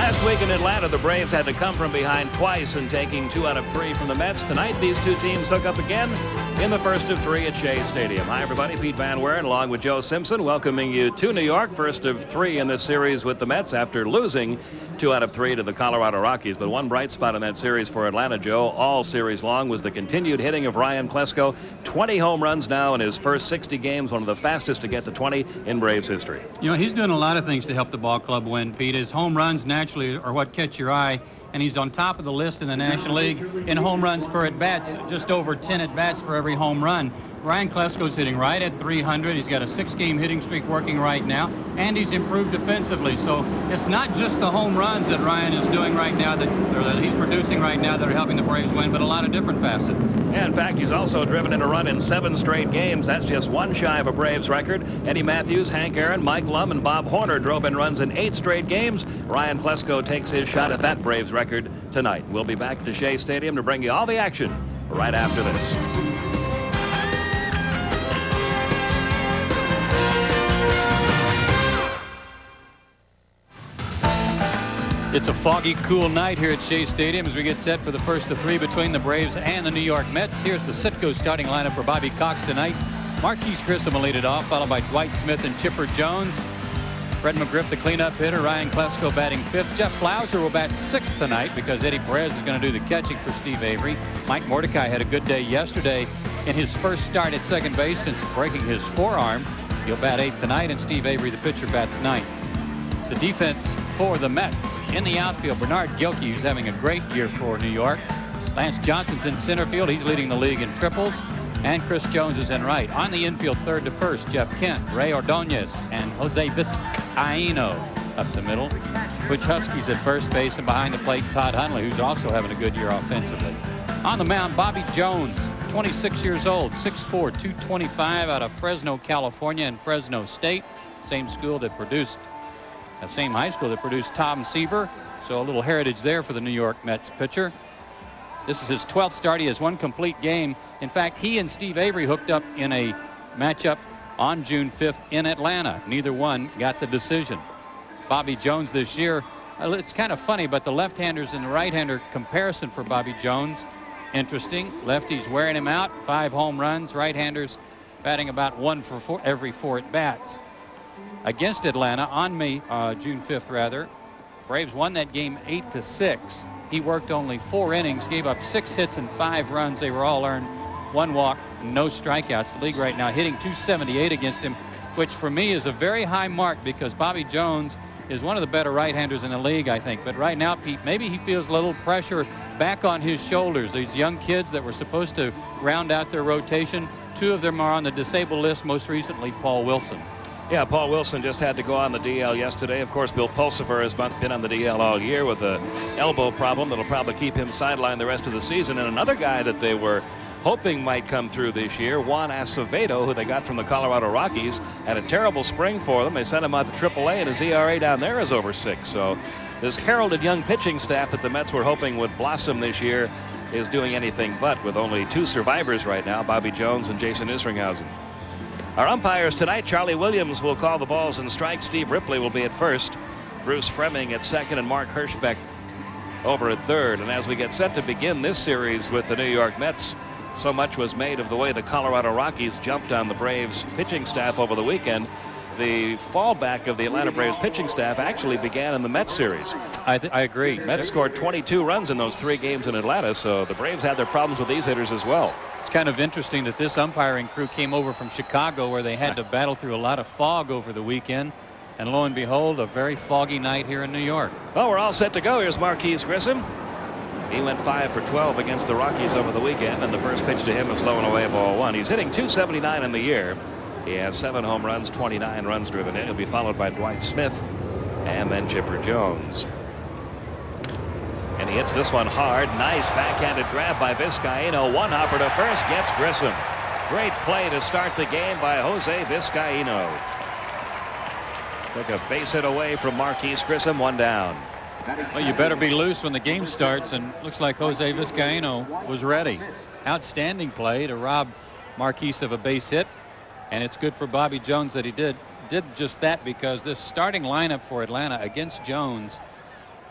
Last week in Atlanta, the Braves had to come from behind twice and taking 2 out of 3 from the Mets. Tonight, these two teams hook up again in the first of 3 at Shea Stadium. Hi, everybody. Pete Van Weren along with Joe Simpson welcoming you to New York. First of 3 in this series with the Mets after losing 2 out of 3 to the Colorado Rockies. But one bright spot in that series for Atlanta, Joe, all series long, was the continued hitting of Ryan Klesko. 20 home runs now in his first 60 games, one of the fastest to get to 20 in Braves history. You know, he's doing a lot of things to help the ball club win, Pete. His home runs naturally are what catch your eye, and he's on top of the list in the National League in home runs per at-bats, just over 10 at-bats for every home run. Ryan Klesko's hitting right at 300. He's got a 6-game hitting streak working right now, and he's improved defensively. So it's not just the home runs that Ryan is doing right now, that he's producing right now, that are helping the Braves win, but a lot of different facets. Yeah, in fact, he's also driven in a run in 7 straight games. That's just one shy of a Braves record. Eddie Matthews, Hank Aaron, Mike Lum, and Bob Horner drove in runs in 8 straight games. Ryan Klesko takes his shot at that Braves record tonight. We'll be back to Shea Stadium to bring you all the action right after this. It's a foggy, cool night here at Shea Stadium as we get set for the first of 3 between the Braves and the New York Mets. Here's the Citgo starting lineup for Bobby Cox tonight. Marquise Grissom will lead it off, followed by Dwight Smith and Chipper Jones. Fred McGriff, the cleanup hitter. Ryan Klesko batting 5th. Jeff Blauser will bat 6th tonight because Eddie Perez is going to do the catching for Steve Avery. Mike Mordecai had a good day yesterday in his first start at second base since breaking his forearm. He'll bat 8th tonight, and Steve Avery, the pitcher, bats 9th. The defense for the Mets. In the outfield, Bernard Gilkey, who's having a great year for New York. Lance Johnson's in center field. He's leading the league in triples. And Chris Jones is in right. On the infield, third to first, Jeff Kent, Ray Ordonez, and Jose Vizcaino up the middle. Butch Huskies at first base, and behind the plate, Todd Hundley, who's also having a good year offensively. On the mound, Bobby Jones, 26 years old, 6'4", 225, out of Fresno, California, and Fresno State. Same school that produced that same high school that produced Tom Seaver, so a little heritage there for the New York Mets pitcher. This is his 12th start. He has 1 complete game. In fact, he and Steve Avery hooked up in a matchup on June 5th in Atlanta. Neither one got the decision. Bobby Jones this year, it's kind of funny, but the left-handers and the right-hander comparison for Bobby Jones, interesting. Lefties wearing him out, 5 home runs. Right-handers batting about 1 for every 4 at-bats. Against Atlanta on June 5th, rather, Braves won that game 8-6. He worked only 4 innings, gave up 6 hits and 5 runs. They were all earned, 1 walk, no strikeouts. The league right now hitting .278 against him, which for me is a very high mark because Bobby Jones is one of the better right-handers in the league, I think. But right now, Pete, maybe he feels a little pressure back on his shoulders. These young kids that were supposed to round out their rotation, 2 of them are on the disabled list, most recently Paul Wilson. Yeah, Paul Wilson just had to go on the DL yesterday. Of course, Bill Pulsifer has been on the DL all year with an elbow problem that'll probably keep him sidelined the rest of the season. And another guy that they were hoping might come through this year, Juan Acevedo, who they got from the Colorado Rockies, had a terrible spring for them. They sent him out to AAA, and his ERA down there is over 6. So this heralded young pitching staff that the Mets were hoping would blossom this year is doing anything but, with only 2 survivors right now, Bobby Jones and Jason Isringhausen. Our umpires tonight, Charlie Williams will call the balls and strikes. Steve Ripley will be at first. Bruce Fremming at second, and Mark Hirschbeck over at third. And as we get set to begin this series with the New York Mets, so much was made of the way the Colorado Rockies jumped on the Braves pitching staff over the weekend. The fallback of the Atlanta Braves pitching staff actually began in the Mets series. I agree. Mets scored 22 runs in those 3 games in Atlanta, so the Braves had their problems with these hitters as well. It's kind of interesting that this umpiring crew came over from Chicago, where they had to battle through a lot of fog over the weekend. And lo and behold, a very foggy night here in New York. Well, we're all set to go. Here's Marquise Grissom. He went 5 for 12 against the Rockies over the weekend, and the first pitch to him is low and away, ball 1. He's hitting .279 in the year. He has 7 home runs, 29 runs driven in. He'll be followed by Dwight Smith and then Chipper Jones. And he hits this one hard. Nice backhanded grab by Vizcaino. One hopper to first, gets Grissom. Great play to start the game by Jose Vizcaino. Took a base hit away from Marquise Grissom, 1 down. Well, you better be loose when the game starts, and looks like Jose Vizcaino was ready. Outstanding play to rob Marquise of a base hit, and it's good for Bobby Jones that he did just that, because this starting lineup for Atlanta against Jones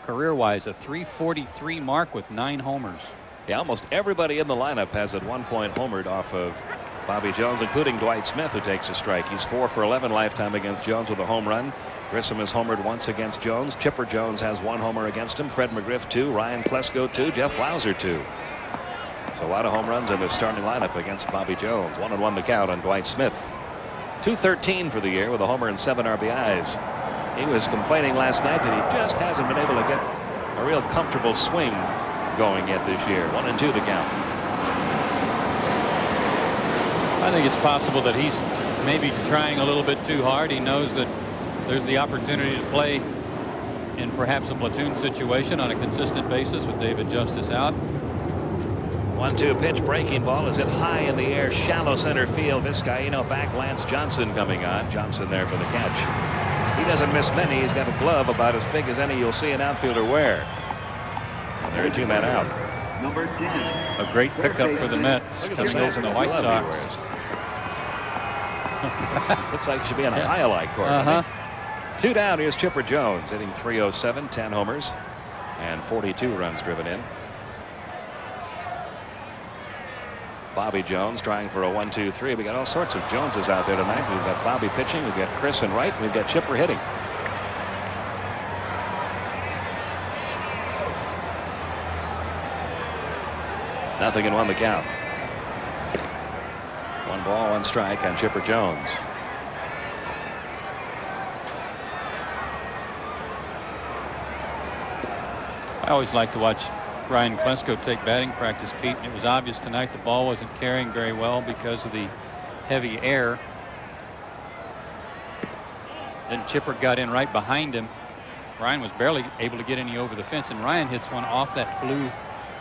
career-wise, a .343 mark with 9 homers. Yeah, almost everybody in the lineup has at one point homered off of Bobby Jones, including Dwight Smith, who takes a strike. He's 4 for 11 lifetime against Jones with a home run. Grissom has homered once against Jones. Chipper Jones has 1 homer against him. Fred McGriff 2. Ryan Klesko 2. Jeff Blauser 2. So a lot of home runs in the starting lineup against Bobby Jones. 1-1 the count on Dwight Smith. 213 for the year with a homer and 7 RBIs. He was complaining last night that he just hasn't been able to get a real comfortable swing going yet this year. 1-2 the count. I think it's possible that he's maybe trying a little bit too hard. He knows that there's the opportunity to play in perhaps a platoon situation on a consistent basis with David Justice out. 1-2 pitch, breaking ball is hit high in the air, shallow center field. Vizcaíno back, Lance Johnson coming on. Johnson there for the catch. He doesn't miss many. He's got a glove about as big as any you'll see an outfielder wear. And there are 2 men out. Number 10. A great pickup for the Mets coming over from the White Sox. Looks like he should be on a highlight court. 2 down. Here's Chipper Jones hitting .307, 10 homers, and 42 runs driven in. Bobby Jones trying for a 1-2-3. We got all sorts of Joneses out there tonight. We've got Bobby pitching. We've got Chris in right. We've got Chipper hitting. Nothing in 1 the count. 1 ball, 1 strike on Chipper Jones. I always like to watch Ryan Klesko take batting practice, Pete. And it was obvious tonight the ball wasn't carrying very well because of the heavy air. Then Chipper got in right behind him. Ryan was barely able to get any over the fence, and Ryan hits one off that blue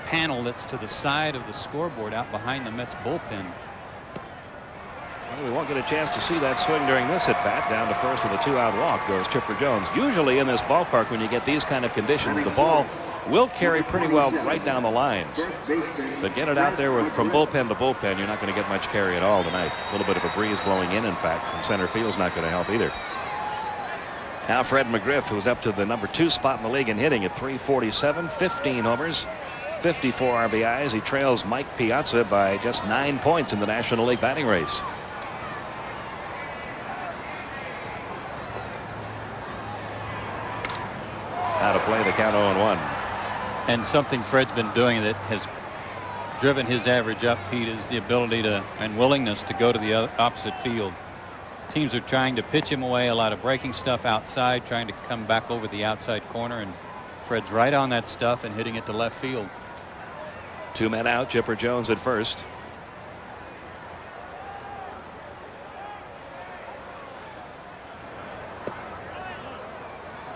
panel that's to the side of the scoreboard out behind the Mets bullpen. Well, we won't get a chance to see that swing during this at bat. Down to first with a 2-out walk goes Chipper Jones. Usually in this ballpark, when you get these kind of conditions, the ball will carry pretty well right down the lines. But get it out there from bullpen to bullpen, you're not going to get much carry at all tonight. A little bit of a breeze blowing in fact, from center field is not going to help either. Now Fred McGriff, who's up to the number 2 spot in the league and hitting at .347, 15 homers, 54 RBIs. He trails Mike Piazza by just 9 points in the National League batting race. Now to play the count 0-1. And something Fred's been doing that has driven his average up, Pete, is the ability to and willingness to go to the opposite field. Teams are trying to pitch him away, a lot of breaking stuff outside, trying to come back over the outside corner, and Fred's right on that stuff and hitting it to left field. 2 men out. Chipper Jones at first.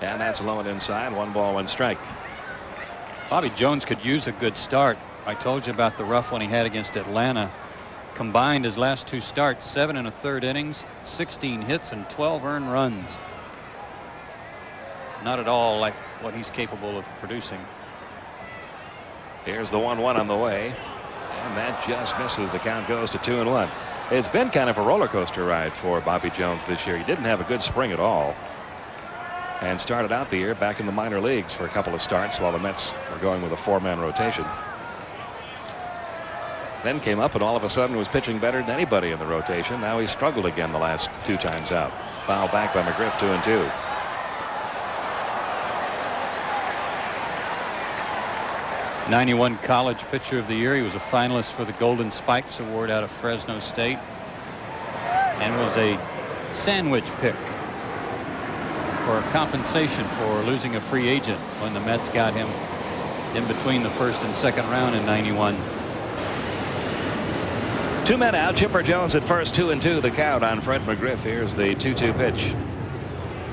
And that's low and inside. 1 ball, 1 strike. Bobby Jones could use a good start. I told you about the rough one he had against Atlanta. Combined his last 2 starts, 7 1/3 innings, 16 hits, and 12 earned runs. Not at all like what he's capable of producing. Here's the 1-1 on the way, and that just misses. The count goes to 2-1. It's been kind of a roller coaster ride for Bobby Jones this year. He didn't have a good spring at all, and started out the year back in the minor leagues for a couple of starts while the Mets were going with a 4-man rotation. Then came up and all of a sudden was pitching better than anybody in the rotation. Now he struggled again the last 2 times out. Foul back by McGriff, 2-2. '91 College Pitcher of the Year. He was a finalist for the Golden Spikes Award out of Fresno State, and was a sandwich pick for compensation for losing a free agent when the Mets got him in between the first and second round in '91. 2 men out. Chipper Jones at first, 2-2 the count on Fred McGriff. Here's the 2-2 pitch.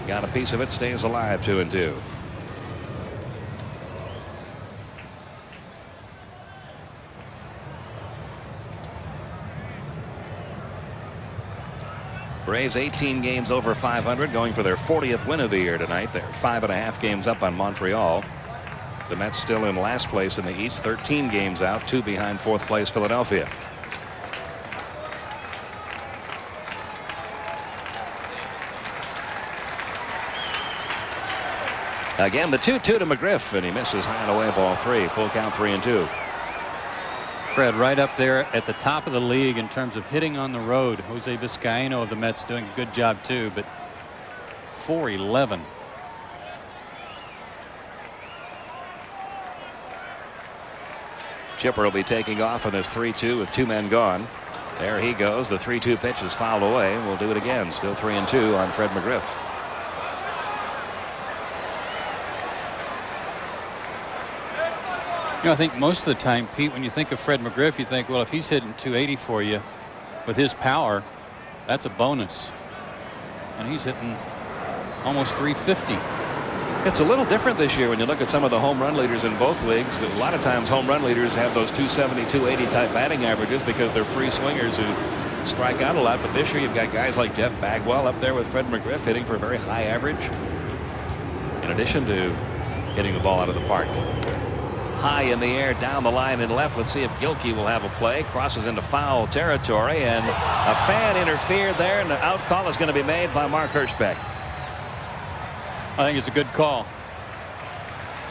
Got a piece of it, stays alive, 2-2. Braves 18 games over 500, going for their 40th win of the year tonight. They're 5.5 games up on Montreal. The Mets still in last place in the East, 13 games out, 2 behind 4th place Philadelphia. Again, the 2-2 to McGriff, and he misses high and away, ball 3. Full count, 3-2. Fred right up there at the top of the league in terms of hitting on the road. Jose Vizcaino of the Mets doing a good job too, but 411. Chipper will be taking off on this 3-2 with 2 men gone. There he goes. The 3-2 pitch is fouled away. We'll do it again. Still 3-2 on Fred McGriff. You know, I think most of the time, Pete, when you think of Fred McGriff, you think, well, if he's hitting 280 for you with his power, that's a bonus. And he's hitting almost 350. It's a little different this year when you look at some of the home run leaders in both leagues. A lot of times home run leaders have those 270, 280 type batting averages because they're free swingers who strike out a lot. But this year you've got guys like Jeff Bagwell up there with Fred McGriff hitting for a very high average, in addition to hitting the ball out of the park. High in the air, down the line and left. Let's see if Gilkey will have a play. Crosses into foul territory, and a fan interfered there, and the out call is going to be made by Mark Hirschbeck. I think it's a good call.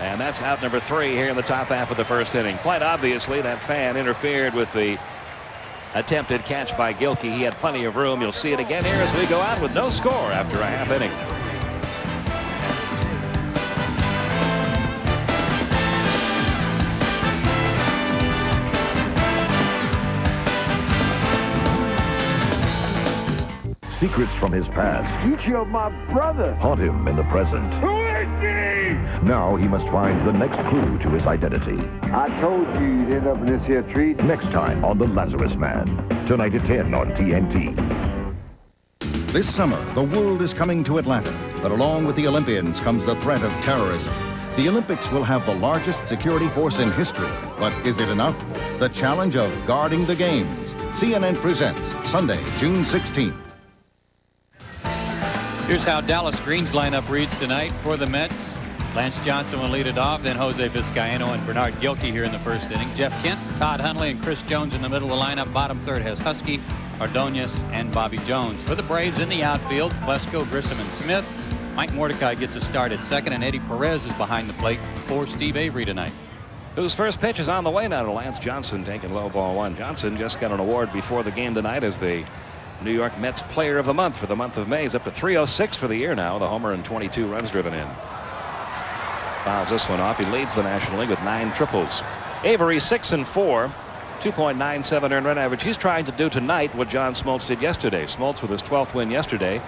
And that's out number 3 here in the top half of the first inning. Quite obviously, that fan interfered with the attempted catch by Gilkey. He had plenty of room. You'll see it again here as we go out with no score after a half inning. Secrets from his past You killed my brother. haunt him in the present. Who is he? Now he must find the next clue to his identity. I told you you'd end up in this here tree. Next time on The Lazarus Man. Tonight at 10 on TNT. This summer, the world is coming to Atlanta, but along with the Olympians comes the threat of terrorism. The Olympics will have the largest security force in history, but is it enough? The challenge of guarding the games. CNN presents Sunday, June 16th. Here's how Dallas Green's lineup reads tonight for the Mets. Lance Johnson will lead it off, then Jose Vizcaino and Bernard Gilkey here in the first inning. Jeff Kent, Todd Hundley, and Chris Jones in the middle of the lineup. Bottom third has Husky, Ordonez, and Bobby Jones. For the Braves in the outfield, Plesko, Grissom, and Smith. Mike Mordecai gets a start at second, and Eddie Perez is behind the plate for Steve Avery tonight. Whose first pitch is on the way now to Lance Johnson, taking low ball 1. Johnson just got an award before the game tonight as the New York Mets Player of the Month for the month of May. He's up to 306 for the year now. The homer and 22 runs driven in. Fouls this one off. He leads the National League with 9 triples. Avery 6-4, 2.97 earned run average. He's trying to do tonight what John Smoltz did yesterday. Smoltz with his 12th win yesterday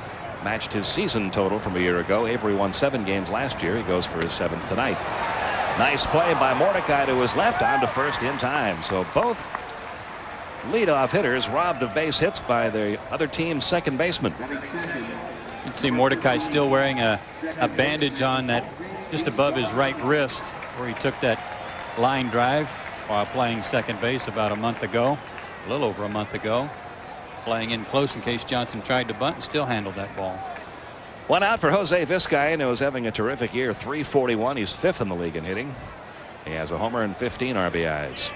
matched his season total from a year ago. Avery won 7 games last year. He goes for his 7th tonight. Nice play by Mordecai to his left, on to first in time. So both leadoff hitters robbed of base hits by the other team's second baseman. You can see Mordecai still wearing a bandage on that just above his right wrist where he took that line drive while playing second base about a month ago, a little over a month ago, playing in close in case Johnson tried to bunt and still handled that ball. 1 out for Jose Vizcaino, who's having a terrific yeyear. 341. He's 5th in the league in hitting. He has a homer and 15 RBIs.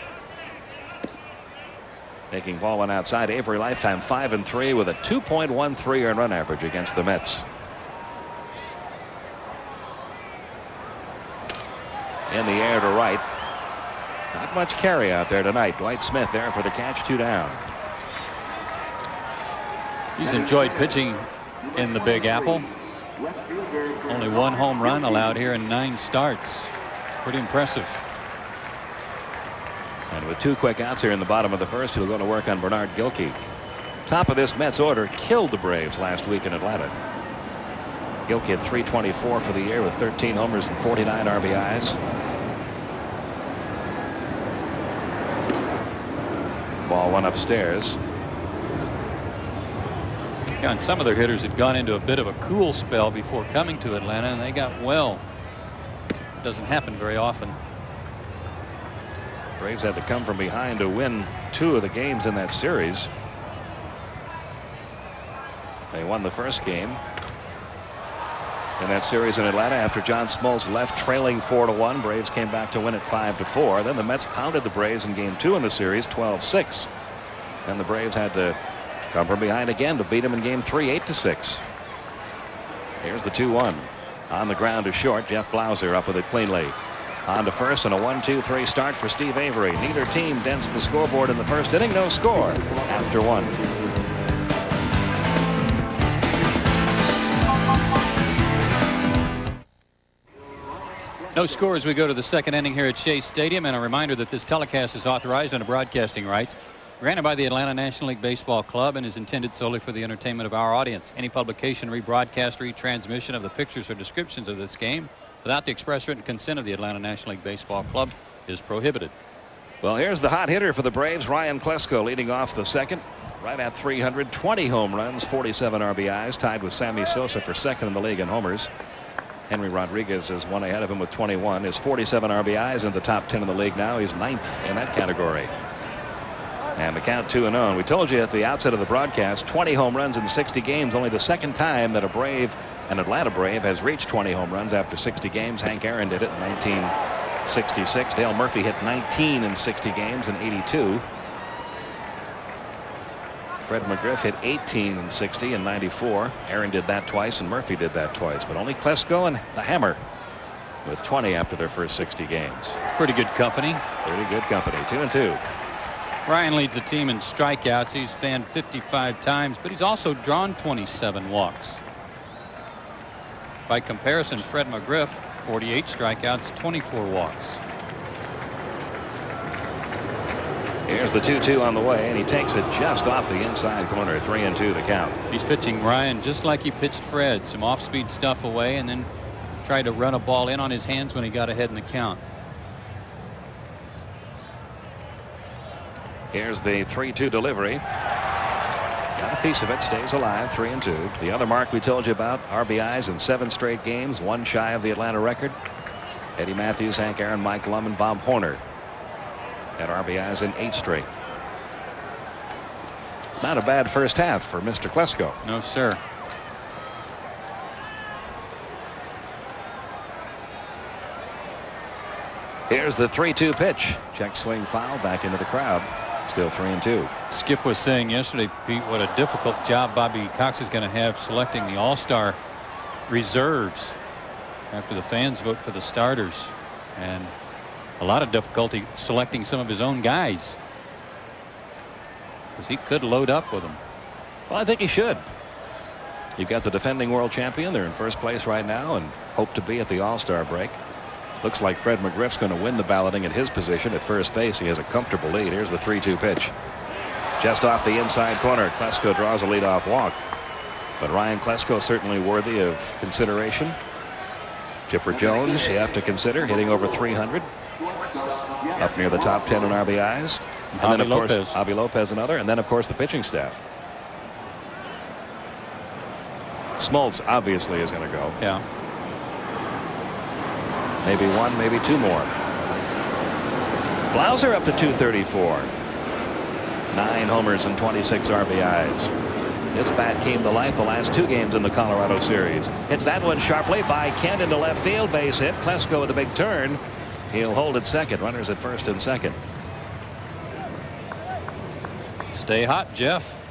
Taking ball 1 outside. Avery lifetime 5-3 with a 2.13 earned run average against the Mets. In the air to right. Not much carry out there tonight. Dwight Smith there for the catch, 2 down. He's enjoyed pitching in the Big Apple. Only 1 home run allowed here in 9 starts. Pretty impressive. And with 2 quick outs here in the bottom of the first, he'll go to work on Bernard Gilkey. Top of this Mets order killed the Braves last week in Atlanta. Gilkey had 324 for the year with 13 homers and 49 RBIs. Ball 1 upstairs. Yeah, and some of their hitters had gone into a bit of a cool spell before coming to Atlanta, and they got well. It doesn't happen very often. Braves had to come from behind to win 2 of the games in that series. They won the first game in that series in Atlanta after John Smoltz left trailing 4-1. Braves came back to win it 5-4. Then the Mets pounded the Braves in game 2 in the series 12-6. And the Braves had to come from behind again to beat them in game 3 8-6. Here's the 2-1. On the ground to short. Jeff Blauser up with it cleanly. On to first and a 1-2-3 start for Steve Avery. Neither team dents the scoreboard in the first inning. No score after one. No score as we go to the second inning here at Shea Stadium. And a reminder that this telecast is authorized under broadcasting rights granted by the Atlanta National League Baseball Club and is intended solely for the entertainment of our audience. Any publication, rebroadcast, retransmission of the pictures or descriptions of this game without the express written consent of the Atlanta National League Baseball Club is prohibited. Well, here's the hot hitter for the Braves, Ryan Klesko, leading off the second. Right at 320 home runs, 47 RBIs, tied with Sammy Sosa for second in the league in homers. Henry Rodriguez is one ahead of him with 21. His 47 RBIs in the top 10 in the league now. He's ninth in that category. And the count 2-0. And we told you at the outset of the broadcast, 20 home runs in 60 games. Only the second time that an Atlanta Brave has reached 20 home runs after 60 games. Hank Aaron did it in 1966. Dale Murphy hit 19 in 60 games in 82. Fred McGriff hit 18 in 60 and 94. Aaron did that twice and Murphy did that twice. But only Klesko and the Hammer with 20 after their first 60 games. Pretty good company. Pretty good company. 2-2. Ryan leads the team in strikeouts. He's fanned 55 times, but he's also drawn 27 walks. By comparison, Fred McGriff, 48 strikeouts, 24 walks. Here's the 2-2 on the way, and he takes it just off the inside corner. 3-2 the count. He's pitching Ryan just like he pitched Fred. Some off-speed stuff away, and then tried to run a ball in on his hands when he got ahead in the count. Here's the 3-2 delivery. Got a piece of it. Stays alive. 3-2. The other mark we told you about, RBIs in 7 straight games, one shy of the Atlanta record. Eddie Matthews, Hank Aaron, Mike Lum, and Bob Horner had RBIs in 8 straight. Not a bad first half for Mr. Klesko. No, sir. Here's the 3-2 pitch. Check swing foul back into the crowd. Still 3-2. Skip was saying yesterday, Pete, what a difficult job Bobby Cox is going to have selecting the all-star reserves after the fans vote for the starters, and a lot of difficulty selecting some of his own guys because he could load up with them. Well, I think he should. You've got the defending world champion. They're in first place right now and hope to be at the all-star break. Looks like Fred McGriff's going to win the balloting at his position at first base. He has a comfortable lead. Here's the 3-2 pitch. Just off the inside corner. Klesko draws a leadoff walk. But Ryan Klesko certainly worthy of consideration. Chipper Jones you have to consider, hitting over 300. Up near the top 10 in RBIs. And then, of course, Javi Lopez another. And then, of course, the pitching staff. Smoltz obviously is going to go. Yeah. Maybe one, maybe two more. Blauser up to 234. 9 homers and 26 RBIs. This bat came to life the last 2 games in the Colorado series. Hits that one sharply by Kent into left field. Base hit. Klesko with a big turn. He'll hold it second. Runners at first and second. Stay hot, Jeff.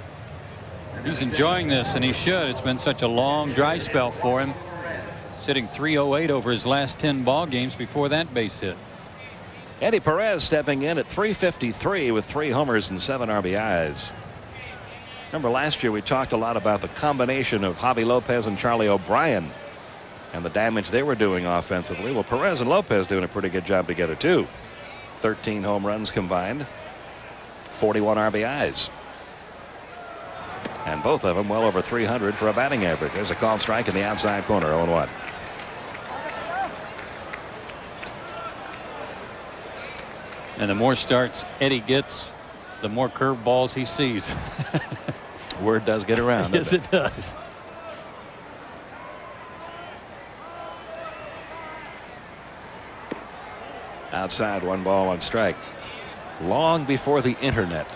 He's enjoying this, and he should. It's been such a long dry spell for him. Sitting 308 over his last 10 ball games before that base hit. Eddie Perez stepping in at 353 with 3 homers and 7 RBIs. Remember last year we talked a lot about the combination of Javi Lopez and Charlie O'Brien and the damage they were doing offensively. Well, Perez and Lopez doing a pretty good job together too. 13 home runs combined, 41 RBIs. And both of them well over 300 for a batting average. There's a called strike in the outside corner. 0-1. And the more starts Eddie gets, the more curveballs he sees. Word does get around. Yes, it does. Outside, 1 ball, 1 strike. Long before the internet.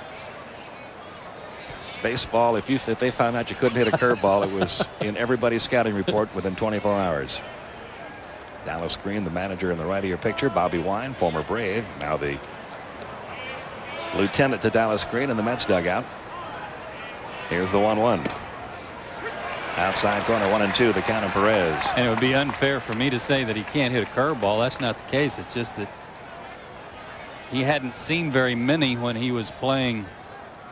Baseball, if they found out you couldn't hit a curveball, it was in everybody's scouting report within 24 hours. Dallas Green, the manager in the right of your picture. Bobby Wine, former Brave, now the lieutenant to Dallas Green in the Mets dugout. Here's the 1-1. Outside corner, 1-2, the count of Perez. And it would be unfair for me to say that he can't hit a curveball. That's not the case. It's just that he hadn't seen very many when he was playing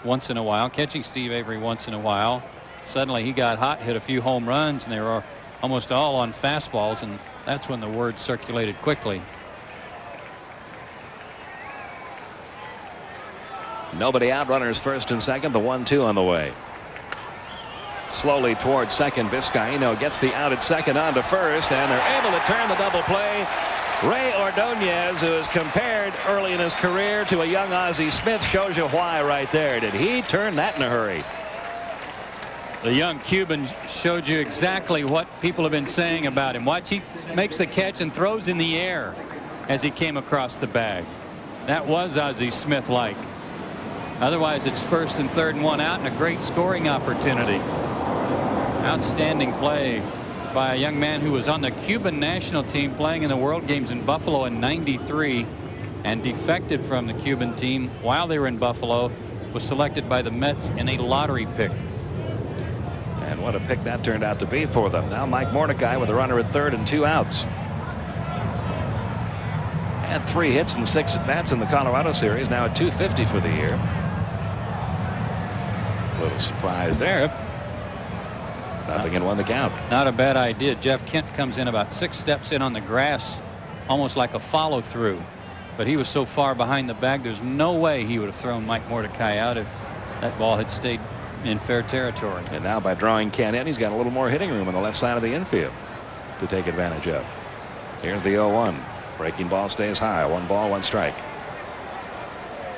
once in a while, catching Steve Avery once in a while. Suddenly he got hot, hit a few home runs, and they were almost all on fastballs, and that's when the word circulated quickly. Nobody out, runners first and second, the 1-2 on the way. Slowly towards second. Vizcaíno gets the out at second on to first, and they're able to turn the double play. Rey Ordóñez, who is compared early in his career to a young Ozzie Smith, shows you why right there. Did he turn that in a hurry? The young Cuban showed you exactly what people have been saying about him. Watch, he makes the catch and throws in the air as he came across the bag. That was Ozzie Smith-like. Otherwise, it's first and third and one out, and a great scoring opportunity. Outstanding play by a young man who was on the Cuban national team playing in the World Games in Buffalo in '93 and defected from the Cuban team while they were in Buffalo, was selected by the Mets in a lottery pick. And what a pick that turned out to be for them. Now Mike Mordecai with a runner at third and 2 outs. Had 3 hits and 6 at-bats in the Colorado series, now at .250 for the year. Little surprise there. Nothing in 1 the count. Not a bad idea. Jeff Kent comes in about 6 steps in on the grass, almost like a follow through, but he was so far behind the bag there's no way he would have thrown Mike Mordecai out if that ball had stayed in fair territory. And now by drawing Kent in, he's got a little more hitting room on the left side of the infield to take advantage of. Here's the 0-1. Breaking ball stays high. 1 ball, 1 strike.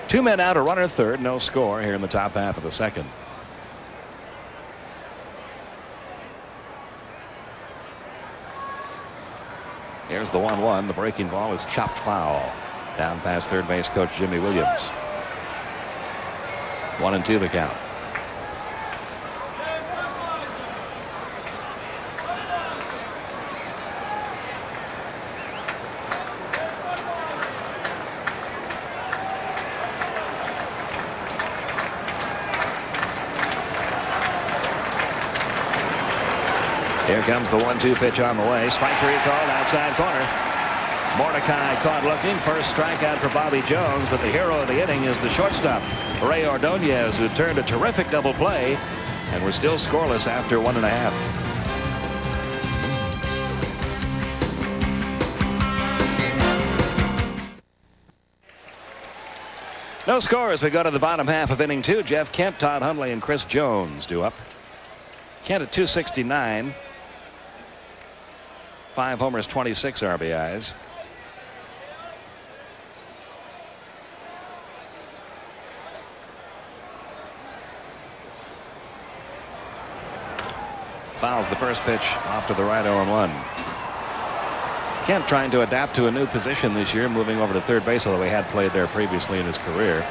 2 men out, a runner third, no score here in the top half of the second. Here's the 1-1. The breaking ball is chopped foul. Down past third base coach Jimmy Williams. 1-2 the count. Here comes the 1-2 pitch on the way. Strike 3 called outside corner. Mordecai caught looking. First strikeout for Bobby Jones, but the hero of the inning is the shortstop, Rey Ordóñez, who turned a terrific double play, and we're still scoreless after 1.5. No score as we go to the bottom half of inning 2. Jeff Kent, Todd Hundley, and Chris Jones due up. Kent at .269. 5 homers, 26 RBIs. Fouls the first pitch off to the right, 0-1. Kent trying to adapt to a new position this year, moving over to third base, although he had played there previously in his career.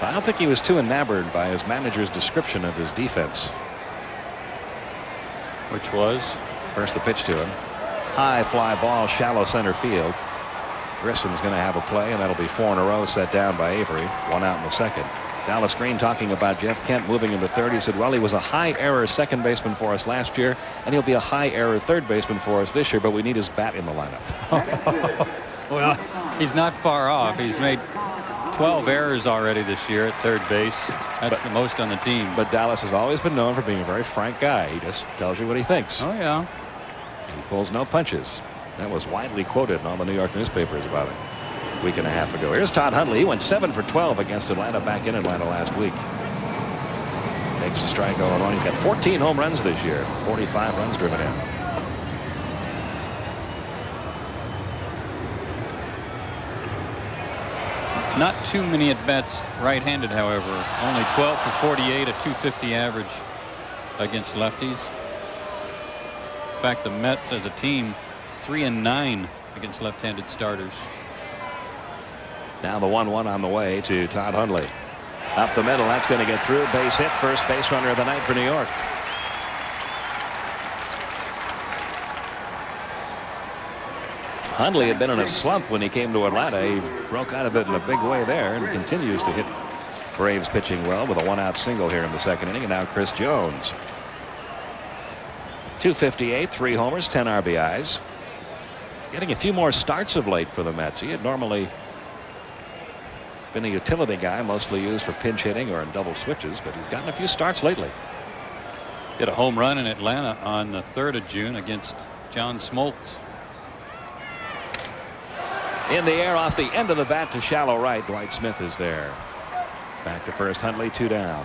But I don't think he was too enamored by his manager's description of his defense. Which was? First the pitch to him. High fly ball, shallow center field. Grissom's going to have a play, and that'll be 4 in a row set down by Avery. 1 out in the second. Dallas Green talking about Jeff Kent moving into third. He said, well, he was a high error second baseman for us last year, and he'll be a high error third baseman for us this year, but we need his bat in the lineup. Well, he's not far off. He's made 12 errors already this year at third base. That's the most on the team. But Dallas has always been known for being a very frank guy. He just tells you what he thinks. Oh, yeah. He pulls no punches. That was widely quoted in all the New York newspapers about it a week and a half ago. Here's Todd Hundley. He went 7 for 12 against Atlanta back in Atlanta last week. Takes a strike 0-1. He's got 14 home runs this year. 45 runs driven in. Not too many at-bats right-handed, however. Only 12 for 48, a .250 average against lefties. In fact, the Mets as a team 3-9 against left-handed starters. Now the 1-1 on the way to Todd Hundley. Up the middle, that's going to get through. Base hit, first base runner of the night for New York. Hundley had been in a slump when he came to Atlanta. He broke out of it in a big way there and continues to hit Braves pitching well with a 1-out single here in the second inning. And now Chris Jones. .258, 3 homers, 10 RBIs. Getting a few more starts of late for the Mets. He had normally been a utility guy, mostly used for pinch hitting or in double switches, but he's gotten a few starts lately. Hit a home run in Atlanta on the 3rd of June against John Smoltz. In the air off the end of the bat to shallow right. Dwight Smith is there. Back to first. Huntley, 2 down.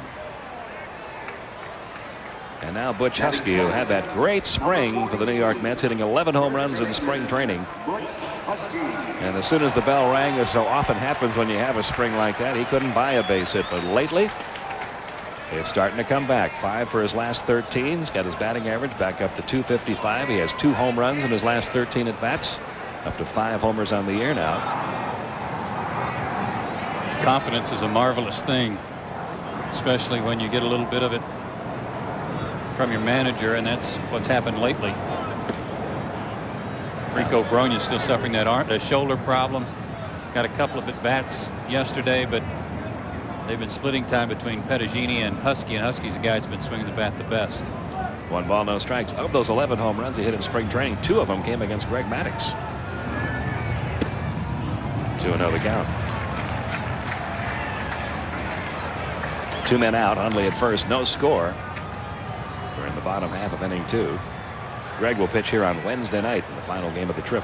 And now Butch Husky, who had that great spring for the New York Mets, hitting 11 home runs in spring training. And as soon as the bell rang, as so often happens when you have a spring like that, he couldn't buy a base hit. But lately, it's starting to come back. 5 for his last 13. He's got his batting average back up to .255. He has 2 home runs in his last 13 at bats. Up to 5 homers on the year now. Confidence is a marvelous thing, especially when you get a little bit of it from your manager, and that's what's happened lately. Rico Brogna's still suffering that shoulder problem. Got a couple of at-bats yesterday, but they've been splitting time between Pettagini and Husky, and Husky's the guy that's been swinging the bat the best. 1 ball, no strikes. Of those 11 home runs he hit in spring training, 2 of them came against Greg Maddux. 2-0 the count. 2 men out. Hundley at first, no score. We're in the bottom half of inning 2. Greg will pitch here on Wednesday night in the final game of the trip.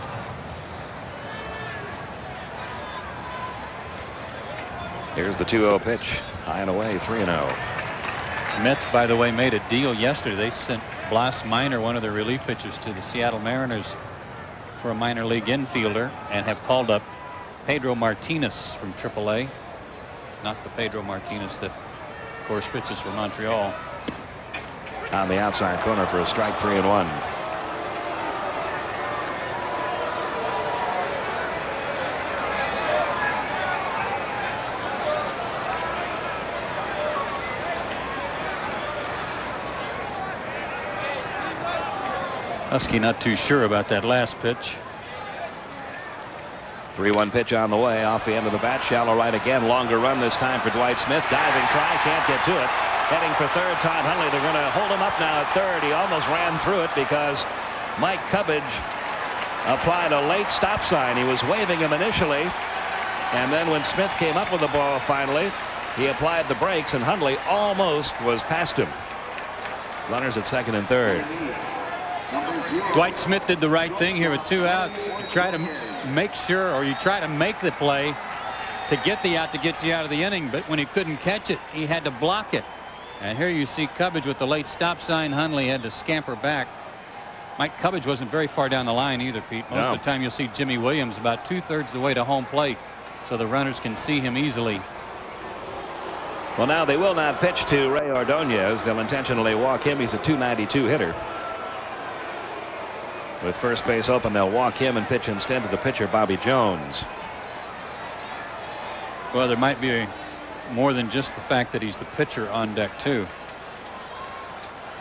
Here's the 2-0 pitch. High and away, 3-0. Mets, by the way, made a deal yesterday. They sent Blas Minor, one of their relief pitchers, to the Seattle Mariners for a minor league infielder, and have called up Pedro Martinez from AAA. Not the Pedro Martinez that, of course, pitches for Montreal. On the outside corner for a strike, 3-1. Husky not too sure about that last pitch. 3-1 pitch on the way off the end of the bat. Shallow right again. Longer run this time for Dwight Smith. Diving try. Can't get to it. Heading for third. Todd Hundley. They're going to hold him up now at third. He almost ran through it because Mike Cubbage applied a late stop sign. He was waving him initially. And then when Smith came up with the ball finally, he applied the brakes, and Hundley almost was past him. Runners at second and third. Dwight Smith did the right thing here with 2 outs. You try to make sure, or you try to make the play to get the out to get you out of the inning, but when he couldn't catch it, he had to block it. And here you see Cubbage with the late stop sign. Hundley had to scamper back. Mike Cubbage wasn't very far down the line either, Pete. Most of the time you'll see Jimmy Williams about 2/3 the way to home plate, so the runners can see him easily. Well, now they will not pitch to Ray Ordonez. They'll intentionally walk him. He's a .292 hitter. With first base open, they'll walk him and pitch instead to the pitcher, Bobby Jones. Well, there might be more than just the fact that he's the pitcher on deck, too.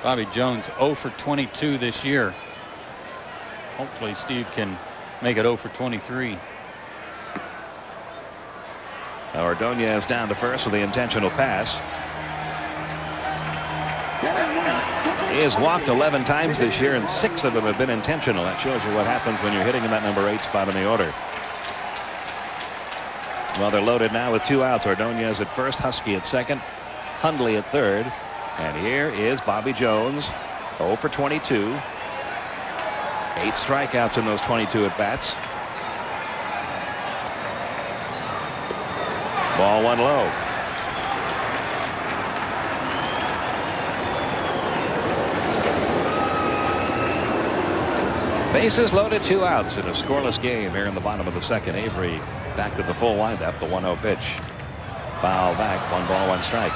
Bobby Jones 0 for 22 this year. Hopefully Steve can make it 0 for 23. Ordonez down to first with the intentional pass. He has walked 11 times this year, and 6 of them have been intentional. That shows you what happens when you're hitting in that number 8 spot in the order. Well, they're loaded now with 2 outs. Ordonez at first, Husky at second, Hundley at third. And here is Bobby Jones, 0 for 22. 8 strikeouts in those 22 at bats. Ball 1 low. Bases loaded, 2 outs in a scoreless game here in the bottom of the second. Avery back to the full windup. The 1-0 pitch. Foul back. 1 ball, 1 strike.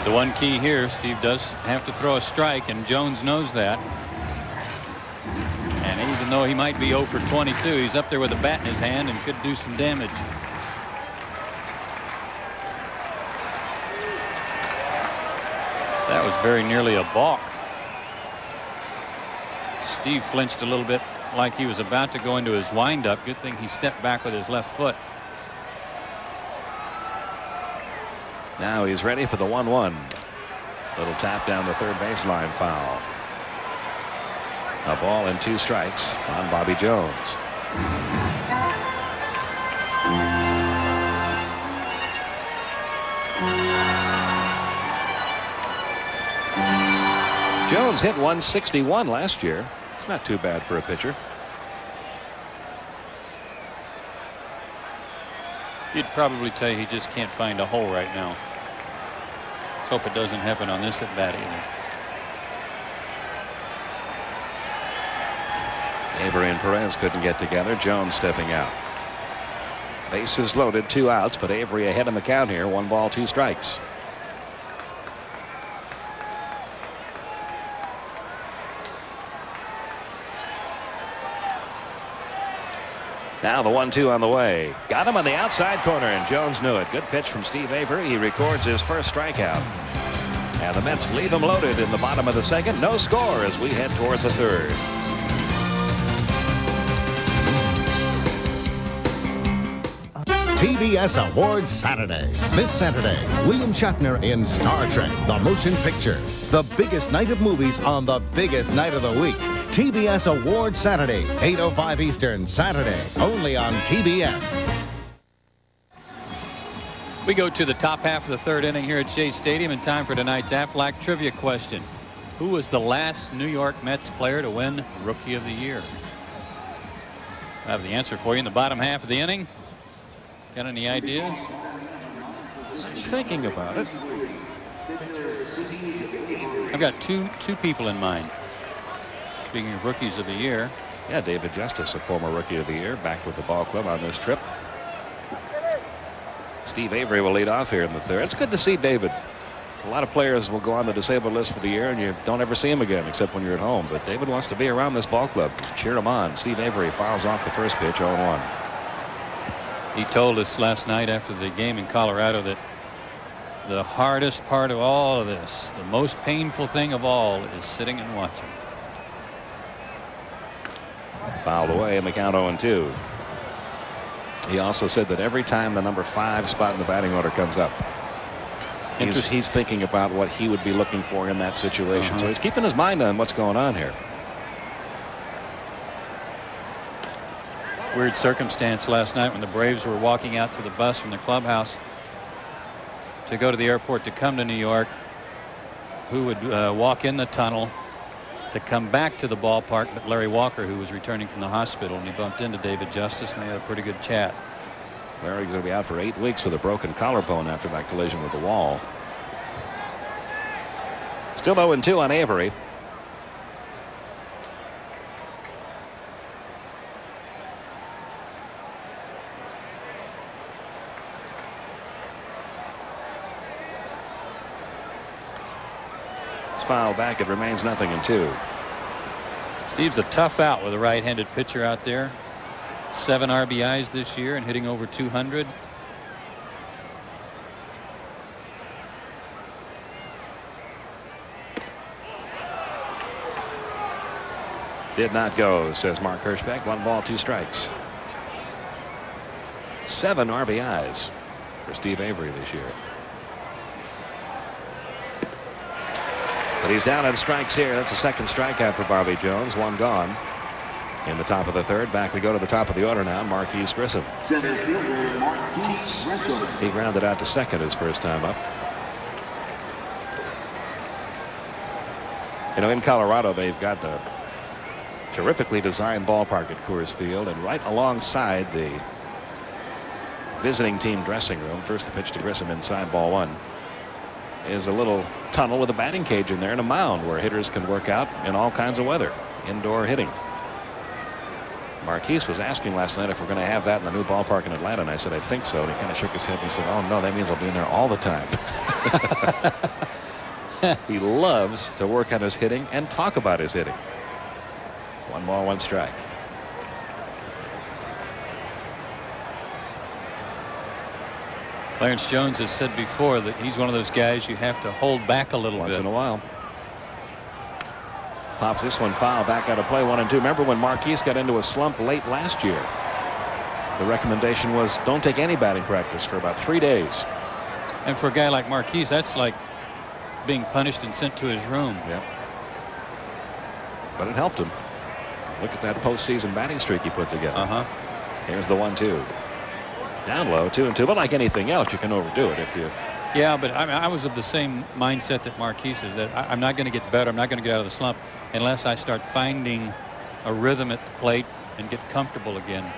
The one key here, Steve does have to throw a strike, and Jones knows that. And even though he might be 0 for 22, he's up there with a bat in his hand and could do some damage. That was very nearly a balk. Steve flinched a little bit like he was about to go into his windup. Good thing he stepped back with his left foot. Now he's ready for the 1-1. Little tap down the third baseline foul. A ball and 2 strikes on Bobby Jones. Jones hit 161 last year. It's not too bad for a pitcher. You'd probably tell you he just can't find a hole right now. Let's hope it doesn't happen on this at bat either. Avery and Perez couldn't get together. Jones stepping out. Bases loaded, 2 outs, but Avery ahead in the count here. 1 ball, 2 strikes. Now the 1-2 on the way. Got him on the outside corner, and Jones knew it. Good pitch from Steve Avery. He records his first strikeout. And the Mets leave him loaded in the bottom of the second. No score as we head toward the third. TBS Awards Saturday. This Saturday, William Shatner in Star Trek, the motion picture. The biggest night of movies on the biggest night of the week. TBS Awards Saturday, 8:05 Eastern, Saturday, only on TBS. We go to the top half of the third inning here at Shea Stadium, in time for tonight's Aflac trivia question. Who was the last New York Mets player to win Rookie of the Year? I have the answer for you in the bottom half of the inning. Got any ideas? Thinking about it. I've got two people in mind. Speaking of Rookies of the Year. Yeah, David Justice, a former Rookie of the Year, back with the ball club on this trip. Steve Avery will lead off here in the third. It's good to see David. A lot of players will go on the disabled list for the year, and you don't ever see him again except when you're at home. But David wants to be around this ball club. Cheer him on. Steve Avery fouls off the first pitch, 0-1. He told us last night after the game in Colorado that the hardest part of all of this, the most painful thing of all, is sitting and watching. Fouled away in the count, 0-2. He also said that every time the number 5 spot in the batting order comes up, he's thinking about what he would be looking for in that situation. So he's keeping his mind on what's going on here. Weird circumstance last night when the Braves were walking out to the bus from the clubhouse to go to the airport to come to New York. Who would walk in the tunnel to come back to the ballpark but Larry Walker, who was returning from the hospital, and he bumped into David Justice and they had a pretty good chat. Larry's going to be out for 8 weeks with a broken collarbone after that collision with the wall. Still 0-2 on Avery. Foul back. It remains 0-2. Steve's a tough out with a right-handed pitcher out there. 7 RBIs this year and hitting over 200. Did not go, says Mark Hirschbeck. 1 ball, 2 strikes. 7 RBIs for Steve Avery this year. But he's down on strikes here. That's a second strikeout for Bobby Jones. 1 gone. In the top of the third. Back we go to the top of the order now. Marquise Grissom. Center fielder Marquise Grissom. He grounded out to second his first time up. You know, in Colorado, they've got a terrifically designed ballpark at Coors Field, and right alongside the visiting team dressing room, first the pitch to Grissom inside, ball 1, is a little tunnel with a batting cage in there and a mound where hitters can work out in all kinds of weather, indoor hitting. Marquise was asking last night if we're going to have that in the new ballpark in Atlanta, and I said I think so, and he kind of shook his head and he said, oh no, that means I'll be in there all the time. He loves to work on his hitting and talk about his hitting. 1 ball, 1 strike. Clarence Jones has said before that he's one of those guys you have to hold back a little Once bit. in a while. Pops this one foul, back out of play, 1-2. Remember when Marquise got into a slump late last year? The recommendation was don't take any batting practice for about 3 days. And for a guy like Marquise, that's like being punished and sent to his room. Yep. But it helped him. Look at that postseason batting streak he put together. Here's the 1-2. Down low, 2-2. But like anything else, you can overdo it if you. Yeah, but I was of the same mindset that Marquise is, that I'm not going to get better. I'm not going to get out of the slump unless I start finding a rhythm at the plate and get comfortable again.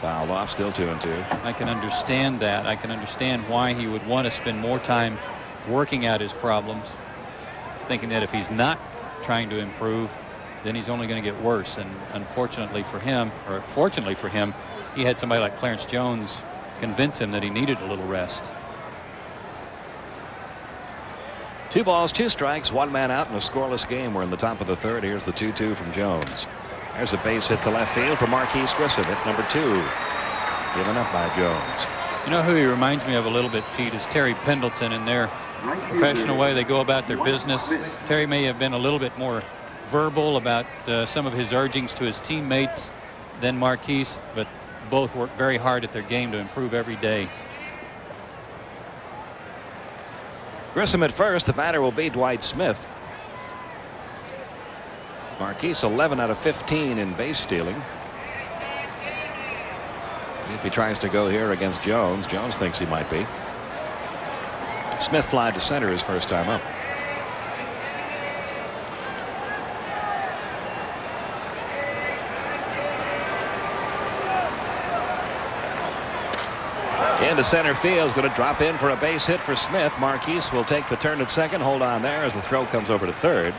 Fouled off, still 2-2. I can understand that. I can understand why he would want to spend more time working out his problems, thinking that if he's not trying to improve, then he's only going to get worse. And unfortunately for him, or fortunately for him, he had somebody like Clarence Jones convince him that he needed a little rest. 2 balls, 2 strikes, 1 man out in a scoreless game. We're in the top of the 3rd. Here's the 2-2 from Jones. There's a base hit to left field for Marquise Grissom. Hit number 2. Given up by Jones. You know who he reminds me of a little bit, Pete, is Terry Pendleton. In their professional way they go about their business. Terry may have been a little bit more verbal about some of his urgings to his teammates than Marquise, but both work very hard at their game to improve every day. Grissom at first. The batter will be Dwight Smith. Marquise 11 out of 15 in base stealing. See if he tries to go here against Jones. Jones thinks he might be. Smith flied to center his first time up. Into center field, is going to drop in for a base hit for Smith. Marquise will take the turn at second. Hold on there as the throw comes over to third.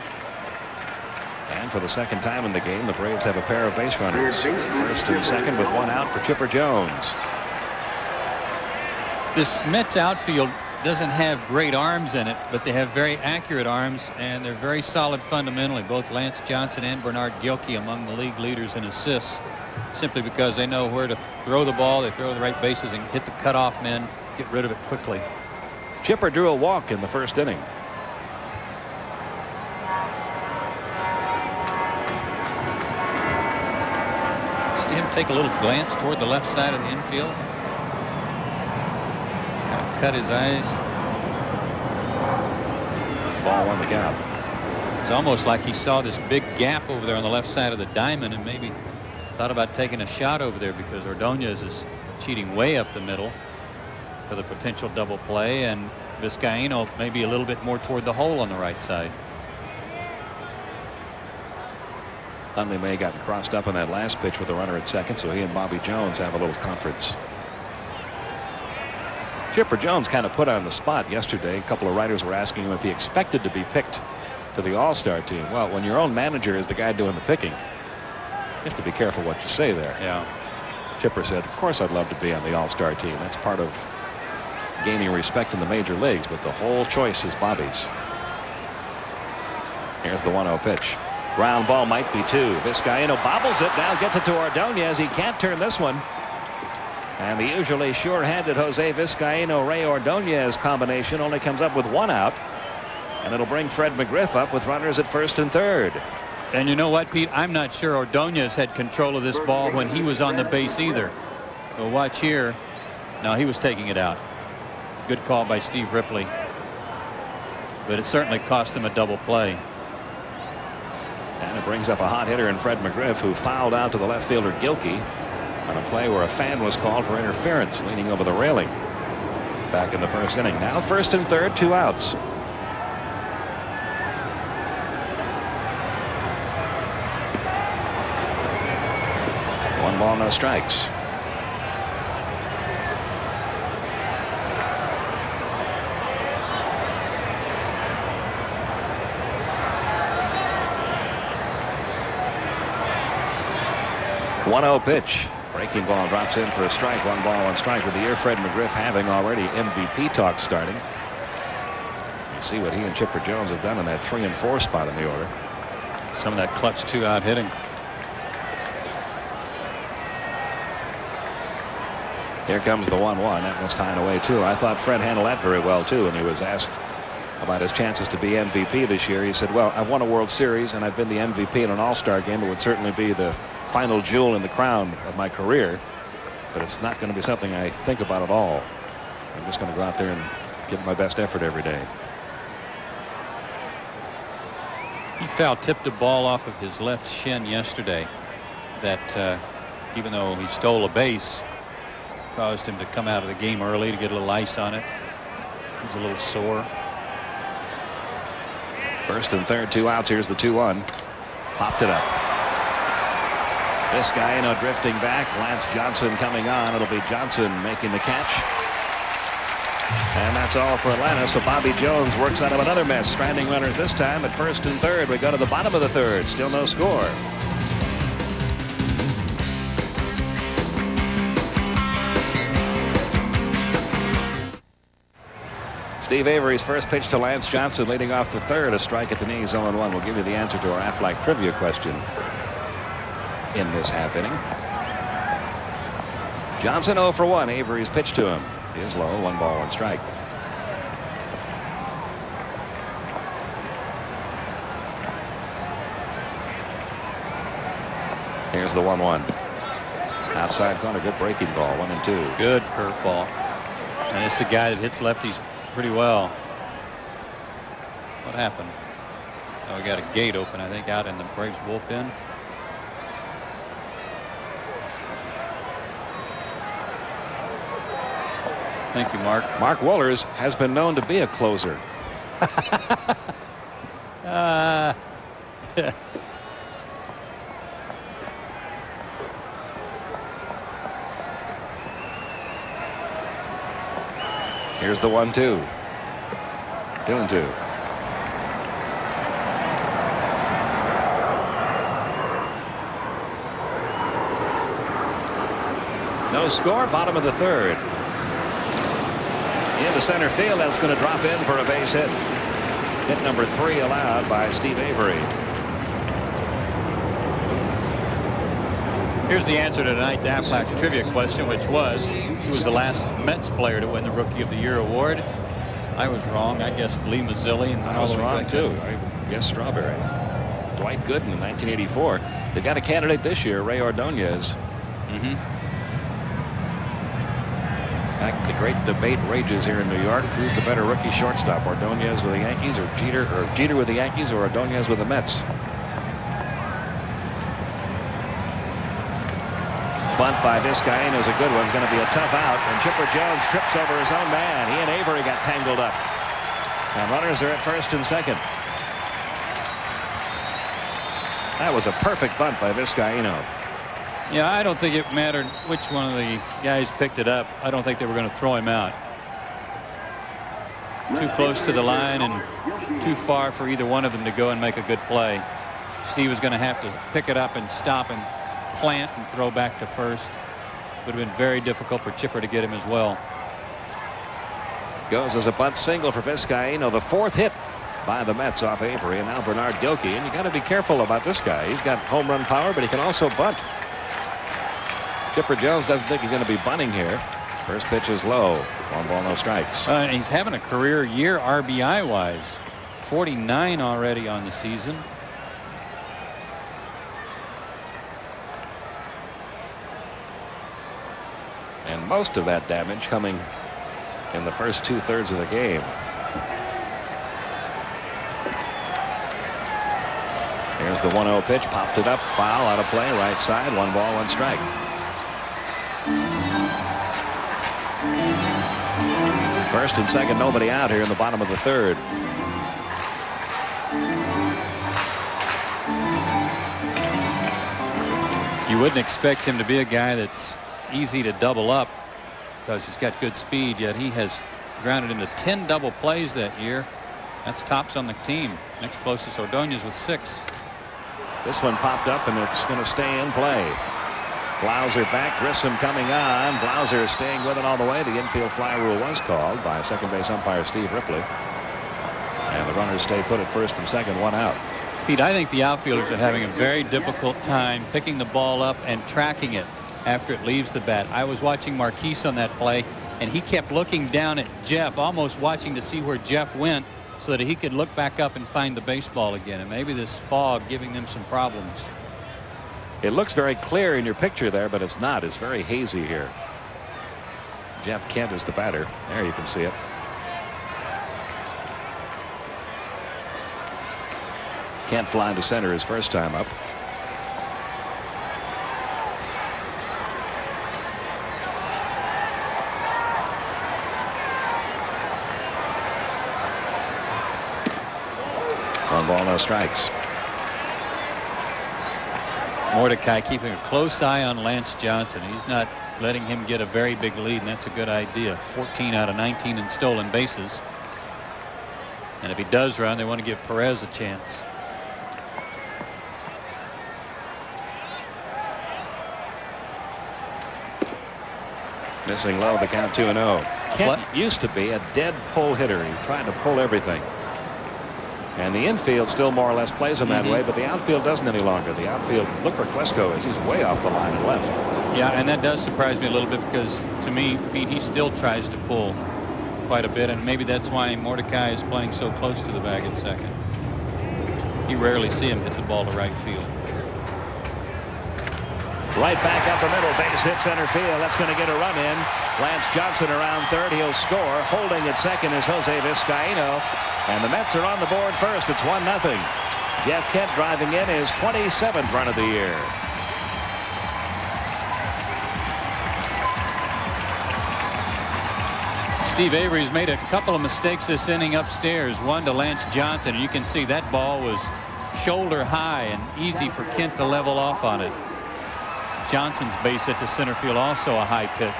And for the second time in the game, the Braves have a pair of base runners. First and second with 1 out for Chipper Jones. This Mets outfield doesn't have great arms in it, but they have very accurate arms, and they're very solid fundamentally. Both Lance Johnson and Bernard Gilkey among the league leaders in assists, simply because they know where to throw the ball. They throw the right bases and hit the cutoff men, get rid of it quickly. Chipper drew a walk in the first inning. See him take a little glance toward the left side of the infield. Kind of cut his eyes. Ball 1 the count. It's almost like he saw this big gap over there on the left side of the diamond and maybe thought about taking a shot over there, because Ordonez is cheating way up the middle for the potential double play, and Vizcaíno maybe a little bit more toward the hole on the right side. Hundley May got crossed up on that last pitch with the runner at second, so he and Bobby Jones have a little conference. Chipper Jones kind of put on the spot yesterday. A couple of writers were asking him if he expected to be picked to the All-Star team. Well, when your own manager is the guy doing the picking, you have to be careful what you say there. Yeah. Chipper said, of course I'd love to be on the All-Star team. That's part of gaining respect in the major leagues, but the whole choice is Bobby's. Here's the 1-0 pitch. Ground ball might be 2. Vizcaíno bobbles it, now gets it to Ordonez. He can't turn this one. And the usually sure-handed Jose Vizcaíno-Ray Ordonez combination only comes up with 1 out. And it'll bring Fred McGriff up with runners at first and third. And you know what, Pete? I'm not sure Ordonez had control of this ball when he was on the base either. But watch here. No, he was taking it out. Good call by Steve Ripley. But it certainly cost them a double play. And it brings up a hot hitter in Fred McGriff, who fouled out to the left fielder Gilkey on a play where a fan was called for interference, leaning over the railing back in the first inning. Now first and third, 2 outs. One ball, no strikes. One-0 pitch. Breaking ball drops in for a strike. 1 ball, 1 strike. With the year Fred McGriff having already MVP talk starting. You see what he and Chipper Jones have done in that 3 and 4 spot in the order. Some of that clutch 2-out hitting. Here comes the 1-1. That was tying away too. I thought Fred handled that very well too. And he was asked about his chances to be MVP this year. He said, well, I've won a World Series and I've been the MVP in an All-Star game. It would certainly be the final jewel in the crown of my career, but it's not going to be something I think about at all. I'm just going to go out there and give my best effort every day. He foul tipped the ball off of his left shin yesterday. That even though he stole a base, caused him to come out of the game early to get a little ice on it. He's a little sore. First and third, 2 outs. Here's the 2-1. Popped it up. Vizcaino drifting back. Lance Johnson coming on. It'll be Johnson making the catch. And that's all for Atlanta. So Bobby Jones works out of another mess. Stranding runners this time at first and third. We go to the bottom of the third. Still no score. Steve Avery's first pitch to Lance Johnson, leading off the third. A strike at the knees, 0-1. We'll give you the answer to our Aflac trivia question in this half inning. Johnson 0 for 1. Avery's pitch to him is low. 1 ball, 1 strike. Here's the 1-1. Outside corner, good breaking ball. 1-2. Good curveball. And it's the guy that hits lefties pretty well. What happened? Oh, we got a gate open, I think, out in the Braves bullpen. Thank you, Mark. Mark Wohlers has been known to be a closer. Here's the 1-2. 2-2. No score. Bottom of the third. Into center field. That's going to drop in for a base hit. Hit number 3 allowed by Steve Avery. Here's the answer to tonight's Aflac trivia question, which was, who was the last Mets player to win the Rookie of the Year award? I was wrong. I guessed Lee Mazzilli. And I was wrong too. I guessed Strawberry. Dwight Gooden in 1984. They've got a candidate this year, Ray Ordonez. Mm-hmm. In fact, the great debate rages here in New York. Who's the better rookie shortstop, Ordonez with the Yankees or Jeter with the Yankees or Ordonez with the Mets? Bunt by Vizcaino is a good one. It's going to be a tough out. And Chipper Jones trips over his own man. He and Avery got tangled up. And runners are at first and second. That was a perfect bunt by Vizcaino. Yeah, I don't think it mattered which one of the guys picked it up. I don't think they were going to throw him out. Too close to the line and too far for either one of them to go and make a good play. Steve was going to have to pick it up and stop and plant and throw back to first. Would have been very difficult for Chipper to get him as well. Goes as a bunt single for Vizcaino, the 4th hit by the Mets off Avery, and now Bernard Gilkey. And you got to be careful about this guy. He's got home run power, but he can also bunt. Chipper Jones doesn't think he's going to be bunting here. First pitch is low. 1 ball, no strikes. He's having a career year RBI wise. 49 already on the season. And most of that damage coming in the first 2/3 of the game. Here's the 1-0 pitch. Popped it up. Foul, out of play. Right side. 1 ball, 1 strike. First and second, nobody out here in the bottom of the third. You wouldn't expect him to be a guy that's easy to double up because he's got good speed, yet he has grounded into 10 double plays that year. That's tops on the team. Next closest Ordonez with 6. This one popped up and it's going to stay in play. Blauser back, Grissom coming on. Blauser is staying with it all the way. The infield fly rule was called by second base umpire Steve Ripley. And the runners stay put at first and second, 1 out. Pete, I think the outfielders are having a very difficult time picking the ball up and tracking it after it leaves the bat. I was watching Marquise on that play, and he kept looking down at Jeff, almost watching to see where Jeff went so that he could look back up and find the baseball again. And maybe this fog giving them some problems. It looks very clear in your picture there, but it's not. It's very hazy here. Jeff Kent is the batter. There you can see it. Can't fly to center his first time up. One ball, no strikes. Mordecai keeping a close eye on Lance Johnson. He's not letting him get a very big lead, and that's a good idea. 14 out of 19 in stolen bases. And if he does run, they want to give Perez a chance. Missing low, the count 2-0. Kent used to be a dead pull hitter. He tried to pull everything. And the infield still more or less plays him that way, but the outfield doesn't any longer. The outfield, look where Klesko is. He's way off the line and left. Yeah, and that does surprise me a little bit because, to me, Pete, he still tries to pull quite a bit, and maybe that's why Mordecai is playing so close to the bag at second. You rarely see him hit the ball to right field. Right back up the middle, base hit center field. That's going to get a run in. Lance Johnson around third. He'll score. Holding at second is Jose Vizcaino. And the Mets are on the board first. It's 1-0. Jeff Kent driving in his 27th run of the year. Steve Avery's made a couple of mistakes this inning upstairs. One to Lance Johnson. You can see that ball was shoulder high and easy for Kent to level off on it. Johnson's base hit to center field, also a high pitch.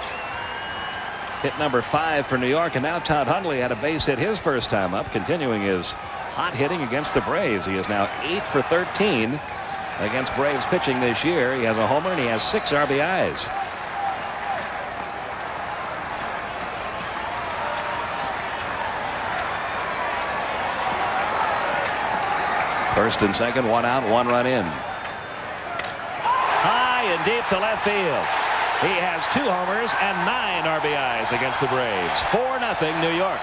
Hit number 5 for New York, and now Todd Hundley had a base hit his first time up, continuing his hot hitting against the Braves. He is now 8 for 13 against Braves pitching this year. He has a homer and he has 6 RBIs. First and second, 1 out, 1 run in. High and deep to left field. He has 2 homers and 9 RBIs against the Braves. 4-0 New York.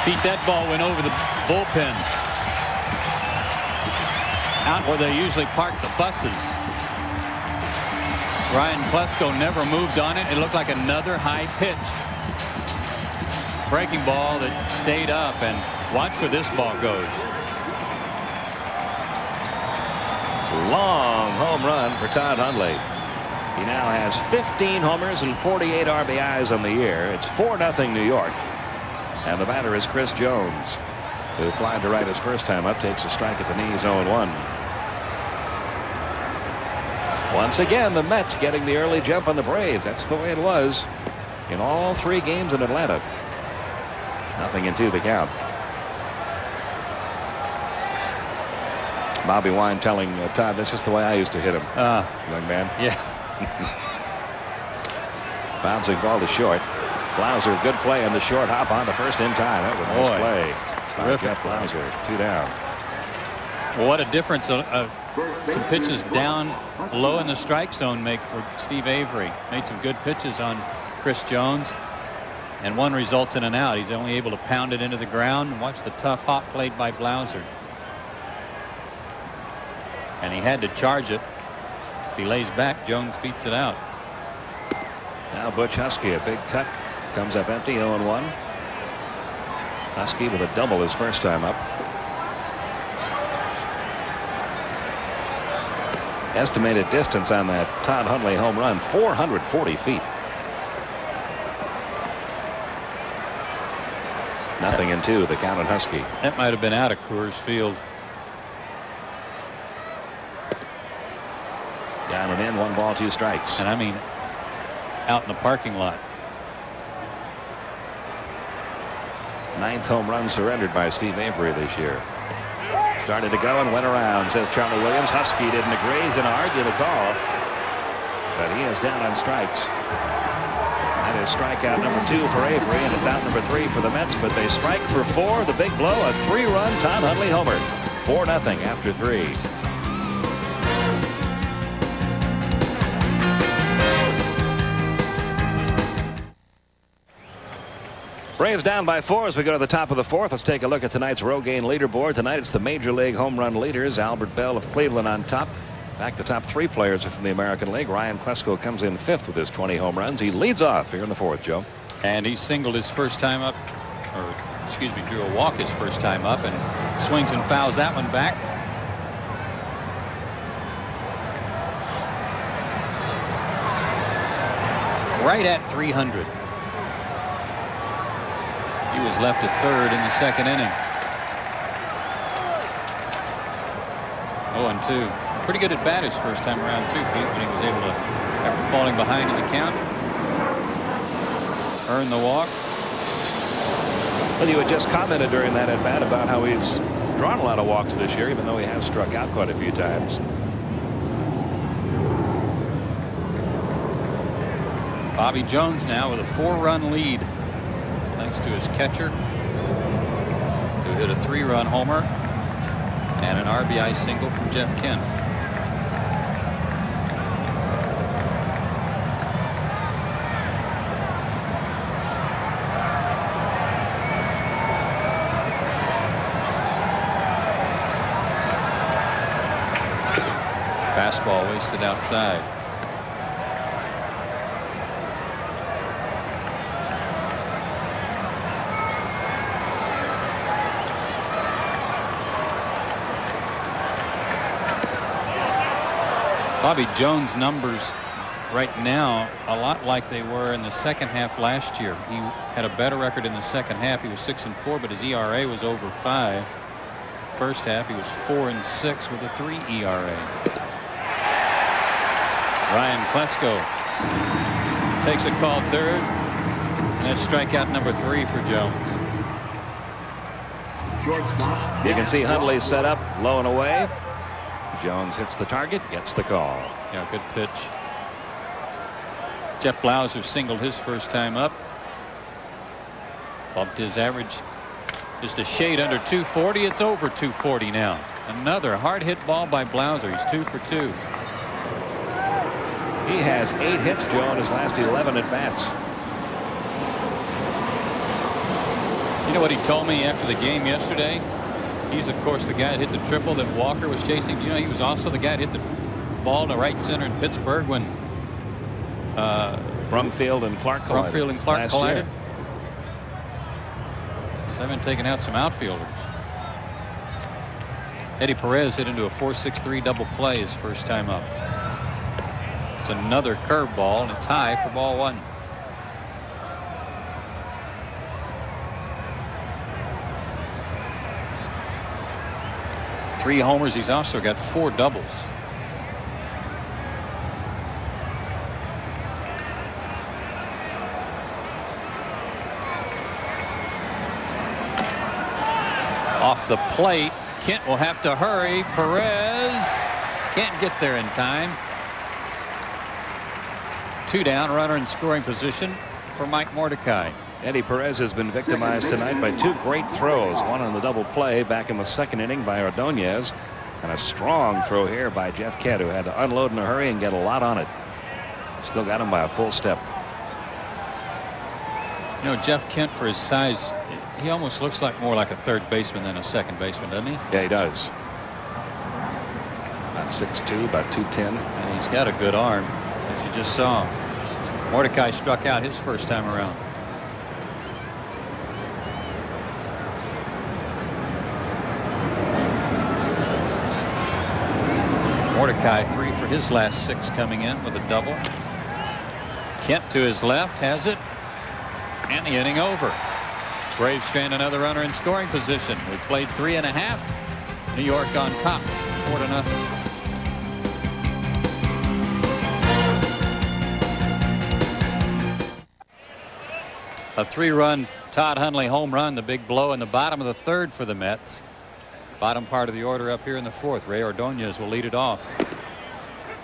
Pete, that ball went over the bullpen. Out where they usually park the buses. Ryan Klesko never moved on it. It looked like another high pitch. Breaking ball that stayed up, and watch where this ball goes. Long home run for Todd Hundley. He now has 15 homers and 48 RBIs on the year. It's 4-0 New York. And the batter is Chris Jones, who flied to right his first time up, takes a strike at the knees, 0-1. Once again, the Mets getting the early jump on the Braves. That's the way it was in all 3 games in Atlanta. 0-2 the count. Bobby Wine telling Todd, that's just the way I used to hit him, young man. Yeah. Bouncing ball to short. Blauser, good play on the short hop on the first in time. That was a nice play. Terrific. Jeff Blauser, 2 down. Well, what a difference some pitches down low in the strike zone make for Steve Avery. Made some good pitches on Chris Jones, and one results in an out. He's only able to pound it into the ground. And watch the tough hop played by Blauser. And he had to charge it. If he lays back, Jones beats it out. Now Butch Husky, a big cut, comes up empty, 0-1. Husky with a double his first time up. Estimated distance on that Todd Hundley home run, 440 feet. 0-2 the count on Husky. That might have been out of Coors Field. Down and in, 1 ball, 2 strikes. And I mean out in the parking lot. 9th home run surrendered by Steve Avery this year. Started to go and went around, says Charlie Williams. Husky didn't agree. He's going to argue the call. But he is down on strikes. That is strikeout number 2 for Avery, and it's out number 3 for the Mets. But they strike for 4. The big blow, a 3-run Todd Hundley homer. 4-0 after 3. Braves down by 4 as we go to the top of the 4th. Let's take a look at tonight's Rogaine leaderboard. Tonight it's the Major League home run leaders. Albert Bell of Cleveland on top. Back, the top 3 players are from the American League. Ryan Klesko comes in 5th with his 20 home runs. He leads off here in the 4th, Joe. And he singled his first time up, or excuse me, drew a walk his first time up, and swings and fouls that one back. Right at 300. He was left at 3rd in the 2nd inning. 0-2. Pretty good at bat his first time around too, Pete, when he was able to, after falling behind in the count, earn the walk. Well, you had just commented during that at bat about how he's drawn a lot of walks this year, even though he has struck out quite a few times. Bobby Jones now with a 4-run lead, thanks to his catcher, who hit a 3-run homer and an RBI single from Jeff Kent. Fastball wasted outside. Bobby Jones' numbers right now a lot like they were in the second half last year. He had a better record in the second half. He was 6-4, but his ERA was over 5. First half he was 4-6 with a 3 ERA. Ryan Klesko takes a called third, and that's strikeout number 3 for Jones. You can see Hundley set up low and away. Jones hits the target, gets the call. Yeah, good pitch. Jeff Blauser singled his first time up. Bumped his average just a shade under 240. It's over 240 now. Another hard hit ball by Blauser. He's 2 for 2. He has 8 hits, Joe, in his last 11 at bats. You know what he told me after the game yesterday? He's, of course, the guy that hit the triple that Walker was chasing. You know, he was also the guy that hit the ball to right center in Pittsburgh when Brumfield and Clark collided. Brumfield and Clark collided. Year. So they've been taking out some outfielders. Eddie Perez hit into a 4-6-3 double play his first time up. It's another curveball, and it's high for ball 1. Three homers. He's also got 4 doubles. Off the plate, Kent will have to hurry. Perez can't get there in time. 2 down, runner in scoring position for Mike Mordecai. Eddie Perez has been victimized tonight by 2 great throws. One on the double play back in the 2nd inning by Ordonez, and a strong throw here by Jeff Kent, who had to unload in a hurry and get a lot on it. Still got him by a full step. You know, Jeff Kent, for his size, he almost looks like more like a third baseman than a second baseman, doesn't he? Yeah, he does. About 6'2", about 210. And he's got a good arm, as you just saw. Mordecai struck out his first time around. Mordecai 3 for his last 6 coming in with a double. Kent to his left has it, and the inning over. Braves strand another runner in scoring position. We've played 3.5. New York on top, 4-0. A 3-run Todd Hundley home run, the big blow in the bottom of the 3rd for the Mets. Bottom part of the order up here in the 4th. Ray Ordonez will lead it off.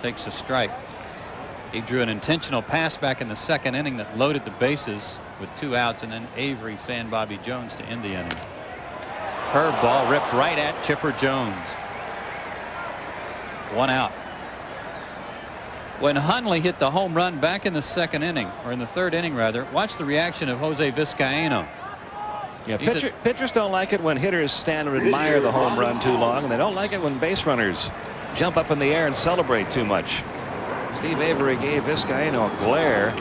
Takes a strike. He drew an intentional pass back in the 2nd inning that loaded the bases with 2 outs, and then Avery fanned Bobby Jones to end the inning. Curveball ripped right at Chipper Jones. 1 out. When Hundley hit the home run back in the 2nd inning, or in the 3rd inning rather, watch the reaction of Jose Vizcaino. Yeah, pitchers don't like it when hitters stand and admire the home run too long, and they don't like it when base runners jump up in the air and celebrate too much. Steve Avery gave Vizcaino a glare.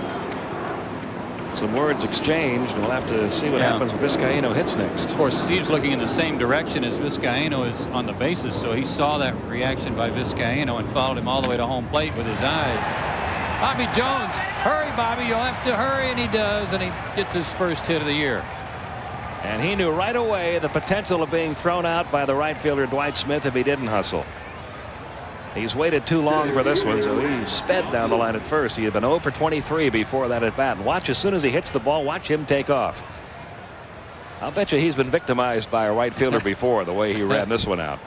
Some words exchanged. We'll have to see what happens when Vizcaino hits next. Of course, Steve's looking in the same direction as Vizcaino is on the bases, so he saw that reaction by Vizcaino and followed him all the way to home plate with his eyes. Bobby Jones, hurry, Bobby, you'll have to hurry, and he does, and he gets his first hit of the year. And he knew right away the potential of being thrown out by the right fielder Dwight Smith if he didn't hustle. He's waited too long for this one, so he sped down the line at first. He had been 0 for 23 before that at bat. Watch, as soon as he hits the ball, watch him take off. I'll bet you he's been victimized by a right fielder before, the way he ran this one out.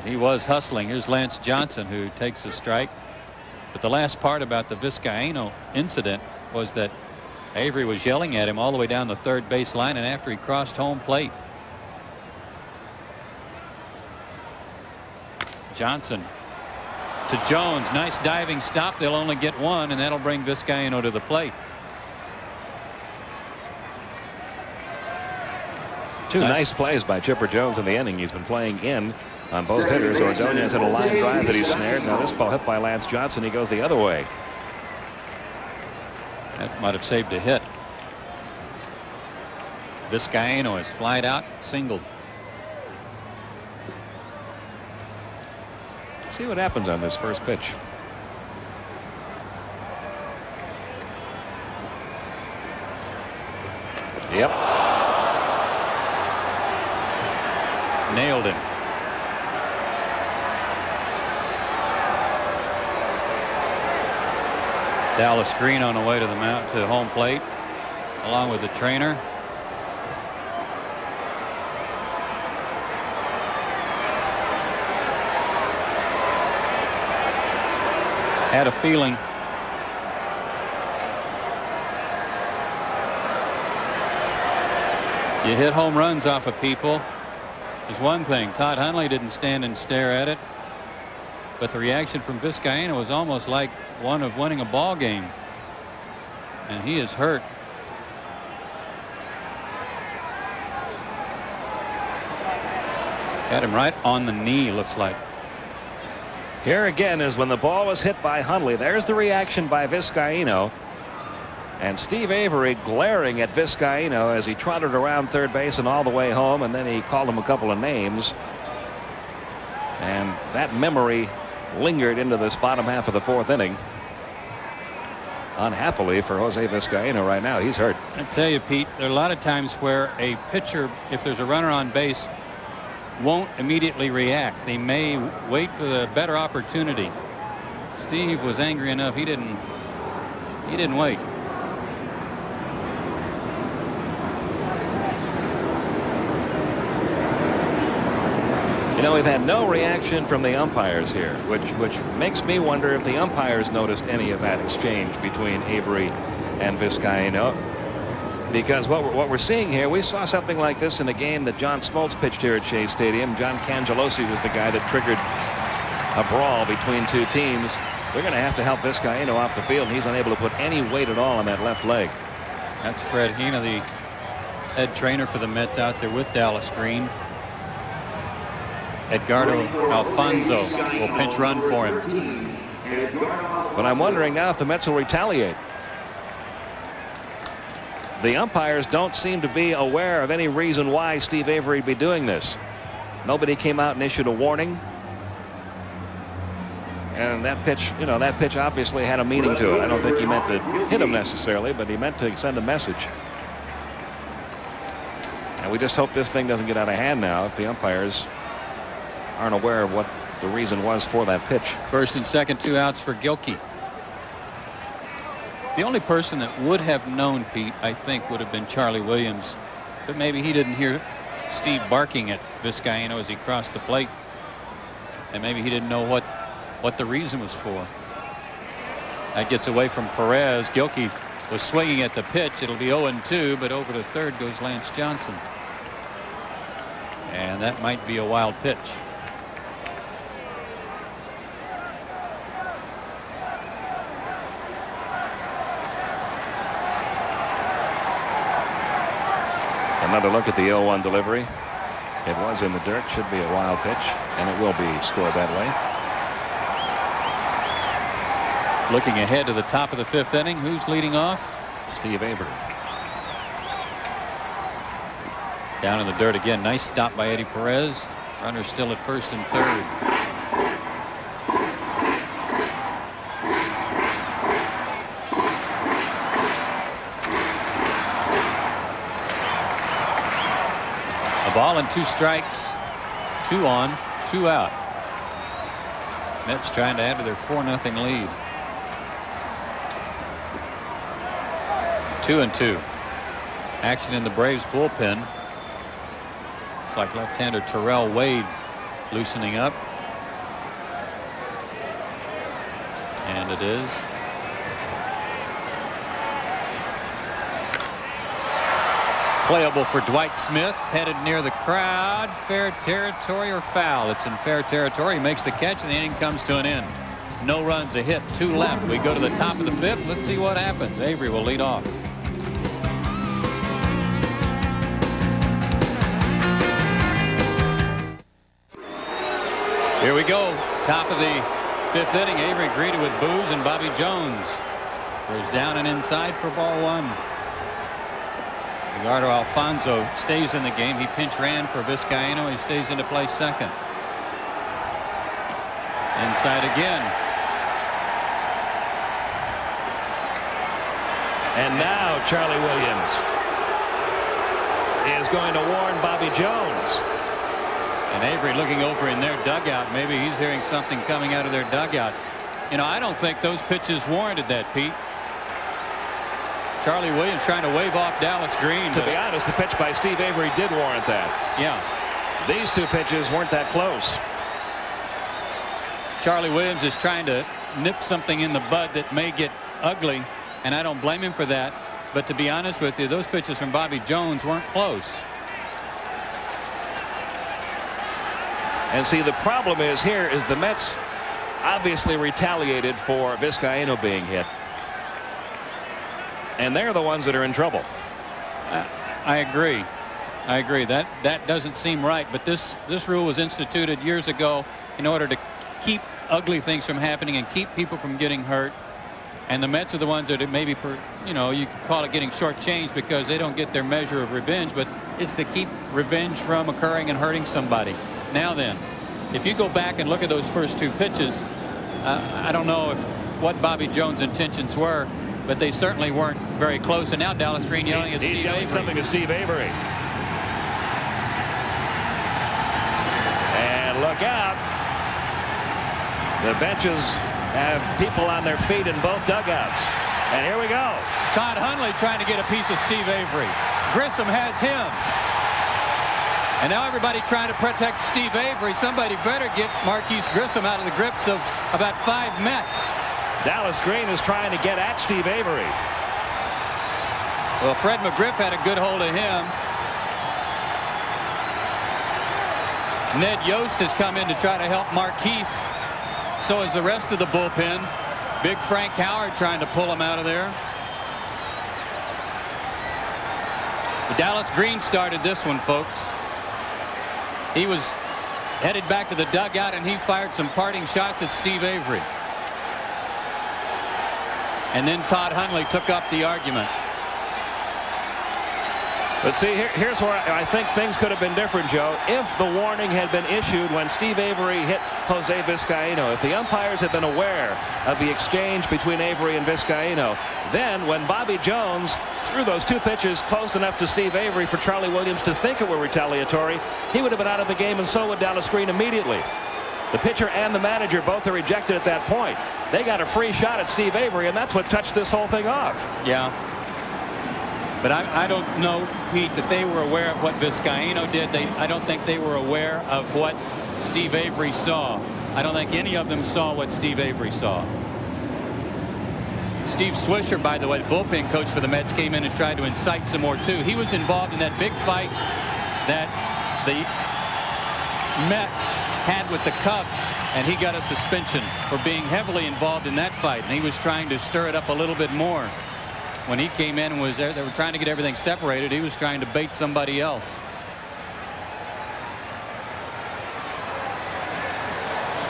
He was hustling. Here's Lance Johnson, who takes a strike. But the last part about the Vizcaino incident was that Avery was yelling at him all the way down the third base line, and after he crossed home plate. Johnson to Jones. Nice diving stop. They'll only get one, and that'll bring Vizcaino to the plate. Two nice plays by Chipper Jones in the inning. He's been playing in on both hitters. Ordonez had a line drive that he snared. Now this ball hit by Lance Johnson. He goes the other way. That might have saved a hit. Vizcaino is flied out, singled. See what happens on this first pitch. Yep. Nailed him. Dallas Green on the way to the mount to home plate along with the trainer. Had a feeling. You hit home runs off of people is one thing. Todd Hundley didn't stand and stare at it, but the reaction from Vizcaino was almost like one of winning a ball game, and he is hurt. Got him right on the knee, looks like. Here again is when the ball was hit by Hundley. There's the reaction by Vizcaino. And Steve Avery glaring at Vizcaino as he trotted around third base and all the way home, and then he called him a couple of names. And that memory lingered into this bottom half of the fourth inning. Unhappily for Jose Vizcaino right now, he's hurt. I tell you, Pete, there are a lot of times where a pitcher, if there's a runner on base, won't immediately react. They may wait for the better opportunity. Steve was angry enough. He didn't wait. You know, we've had no reaction from the umpires here, which makes me wonder if the umpires noticed any of that exchange between Avery and Vizcaino. Because what we're seeing here, we saw something like this in a game that John Smoltz pitched here at Shea Stadium. John Cangelosi was the guy that triggered a brawl between two teams. They're going to have to help Vizcaino off the field, and he's unable to put any weight at all on that left leg. That's Fred Hina, the head trainer for the Mets, out there with Dallas Green. Edgardo Alfonso will pinch run for him. But I'm wondering now if the Mets will retaliate. The umpires don't seem to be aware of any reason why Steve Avery would be doing this. Nobody came out and issued a warning. And that pitch, you know, that pitch obviously had a meaning to it. I don't think he meant to hit him necessarily, but he meant to send a message. And we just hope this thing doesn't get out of hand now if the umpires aren't aware of what the reason was for that pitch. First and second, 2 outs for Gilkey. The only person that would have known, Pete, I think, would have been Charlie Williams. But maybe he didn't hear Steve barking at Vizcaino as he crossed the plate. And maybe he didn't know what the reason was for. That gets away from Perez. Gilkey was swinging at the pitch. It'll be 0-2, but over to third goes Lance Johnson. And that might be a wild pitch. Another look at the 0-1 delivery. It was in the dirt. Should be a wild pitch, and it will be scored that way. Looking ahead to the top of the 5th inning. Who's leading off? Steve Avery. Down in the dirt again. Nice stop by Eddie Perez. Runner still at 1st and 3rd. A ball and 2 strikes. 2 on, 2 out. Mets trying to add to their 4-0 lead. 2-2. Action in the Braves bullpen. It's like left-hander Terrell Wade loosening up. And it is. Playable for Dwight Smith, headed near the crowd. Fair territory or foul? It's in fair territory. He makes the catch and the inning comes to an end. No runs, a hit, 2 left. We go to the top of the 5th. Let's see what happens. Avery will lead off. Here we go. Top of the 5th inning. Avery greeted with boos and Bobby Jones goes down and inside for ball 1. Ricardo Alfonso stays in the game. He pinch ran for Vizcaino. He stays into play second. Inside again. And now Charlie Williams is going to warn Bobby Jones. And Avery looking over in their dugout. Maybe he's hearing something coming out of their dugout. You know, I don't think those pitches warranted that, Pete. Charlie Williams trying to wave off Dallas Green. To be honest, the pitch by Steve Avery did warrant that. Yeah. These 2 pitches weren't that close. Charlie Williams is trying to nip something in the bud that may get ugly, and I don't blame him for that. But to be honest with you, those pitches from Bobby Jones weren't close. And see, the problem is here is the Mets obviously retaliated for Vizcaino being hit. And they're the ones that are in trouble. I agree. I agree. That doesn't seem right. But this rule was instituted years ago in order to keep ugly things from happening and keep people from getting hurt. And the Mets are the ones that maybe, you know, you could call it getting shortchanged because they don't get their measure of revenge. But it's to keep revenge from occurring and hurting somebody. Now then, if you go back and look at those first 2 pitches, I don't know what Bobby Jones' intentions were, but they certainly weren't very close. And now Dallas Green yelling at Steve Avery. He's yelling something to Steve Avery. And look out. The benches have people on their feet in both dugouts. And here we go. Todd Hundley trying to get a piece of Steve Avery. Grissom has him. And now everybody trying to protect Steve Avery. Somebody better get Marquise Grissom out of the grips of about 5 Mets. Dallas Green is trying to get at Steve Avery. Well, Fred McGriff had a good hold of him. Ned Yost has come in to try to help Marquise. So is the rest of the bullpen. Big Frank Howard trying to pull him out of there. But Dallas Green started this one, folks. He was headed back to the dugout and he fired some parting shots at Steve Avery. And then Todd Hundley took up the argument. But see, here's where I think things could have been different, Joe. If the warning had been issued when Steve Avery hit Jose Vizcaino, if the umpires had been aware of the exchange between Avery and Vizcaino, then when Bobby Jones threw those 2 pitches close enough to Steve Avery for Charlie Williams to think it were retaliatory, he would have been out of the game, and so would Dallas Green immediately. The pitcher and the manager both are ejected at that point. They got a free shot at Steve Avery, and that's what touched this whole thing off. Yeah. But I don't know, Pete, that they were aware of what Vizcaino did. I don't think they were aware of what Steve Avery saw. I don't think any of them saw what Steve Avery saw. Steve Swisher, by the way, the bullpen coach for the Mets, came in and tried to incite some more, too. He was involved in that big fight that the Mets had with the Cubs, and he got a suspension for being heavily involved in that fight, and he was trying to stir it up a little bit more. when he came in and was there, they were trying to get everything separated. He was trying to bait somebody else.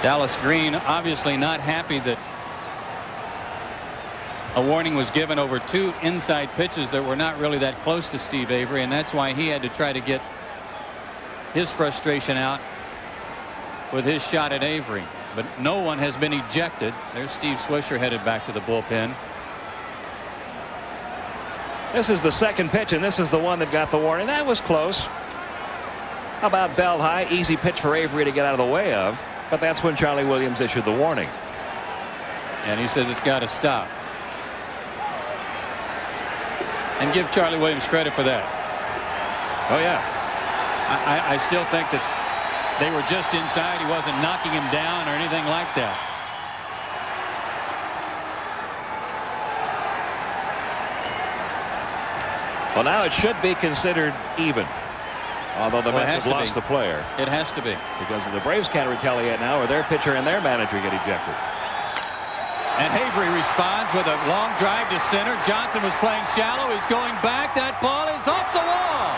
Dallas Green obviously not happy that a warning was given over 2 inside pitches that were not really that close to Steve Avery, and that's why he had to try to get his frustration out with his shot at Avery. But no one has been ejected. There's Steve Swisher headed back to the bullpen. This is the second pitch, and this is the one that got the warning. That was close. How about belt high? Easy pitch for Avery to get out of the way of. But that's when Charlie Williams issued the warning. And he says it's got to stop. And give Charlie Williams credit for that. Oh, yeah. I still think that they were just inside. He wasn't knocking him down or anything like that. Well, now it should be considered even. Although the Mets have lost the player. It has to be. Because the Braves can't retaliate now, or their pitcher and their manager get ejected. And Avery responds with a long drive to center. Johnson was playing shallow. He's going back. That ball is off the wall.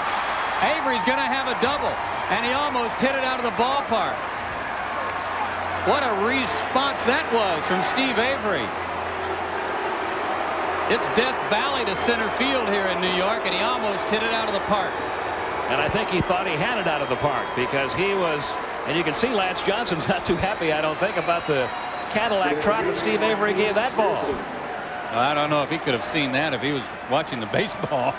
Avery's going to have a double. And he almost hit it out of the ballpark. What a response that was from Steve Avery. It's Death Valley to center field here in New York, and he almost hit it out of the park. And I think he thought he had it out of the park because he was, and you can see Lance Johnson's not too happy, I don't think, about the Cadillac trot that Steve Avery gave that ball. I don't know if he could have seen that if he was watching the baseball.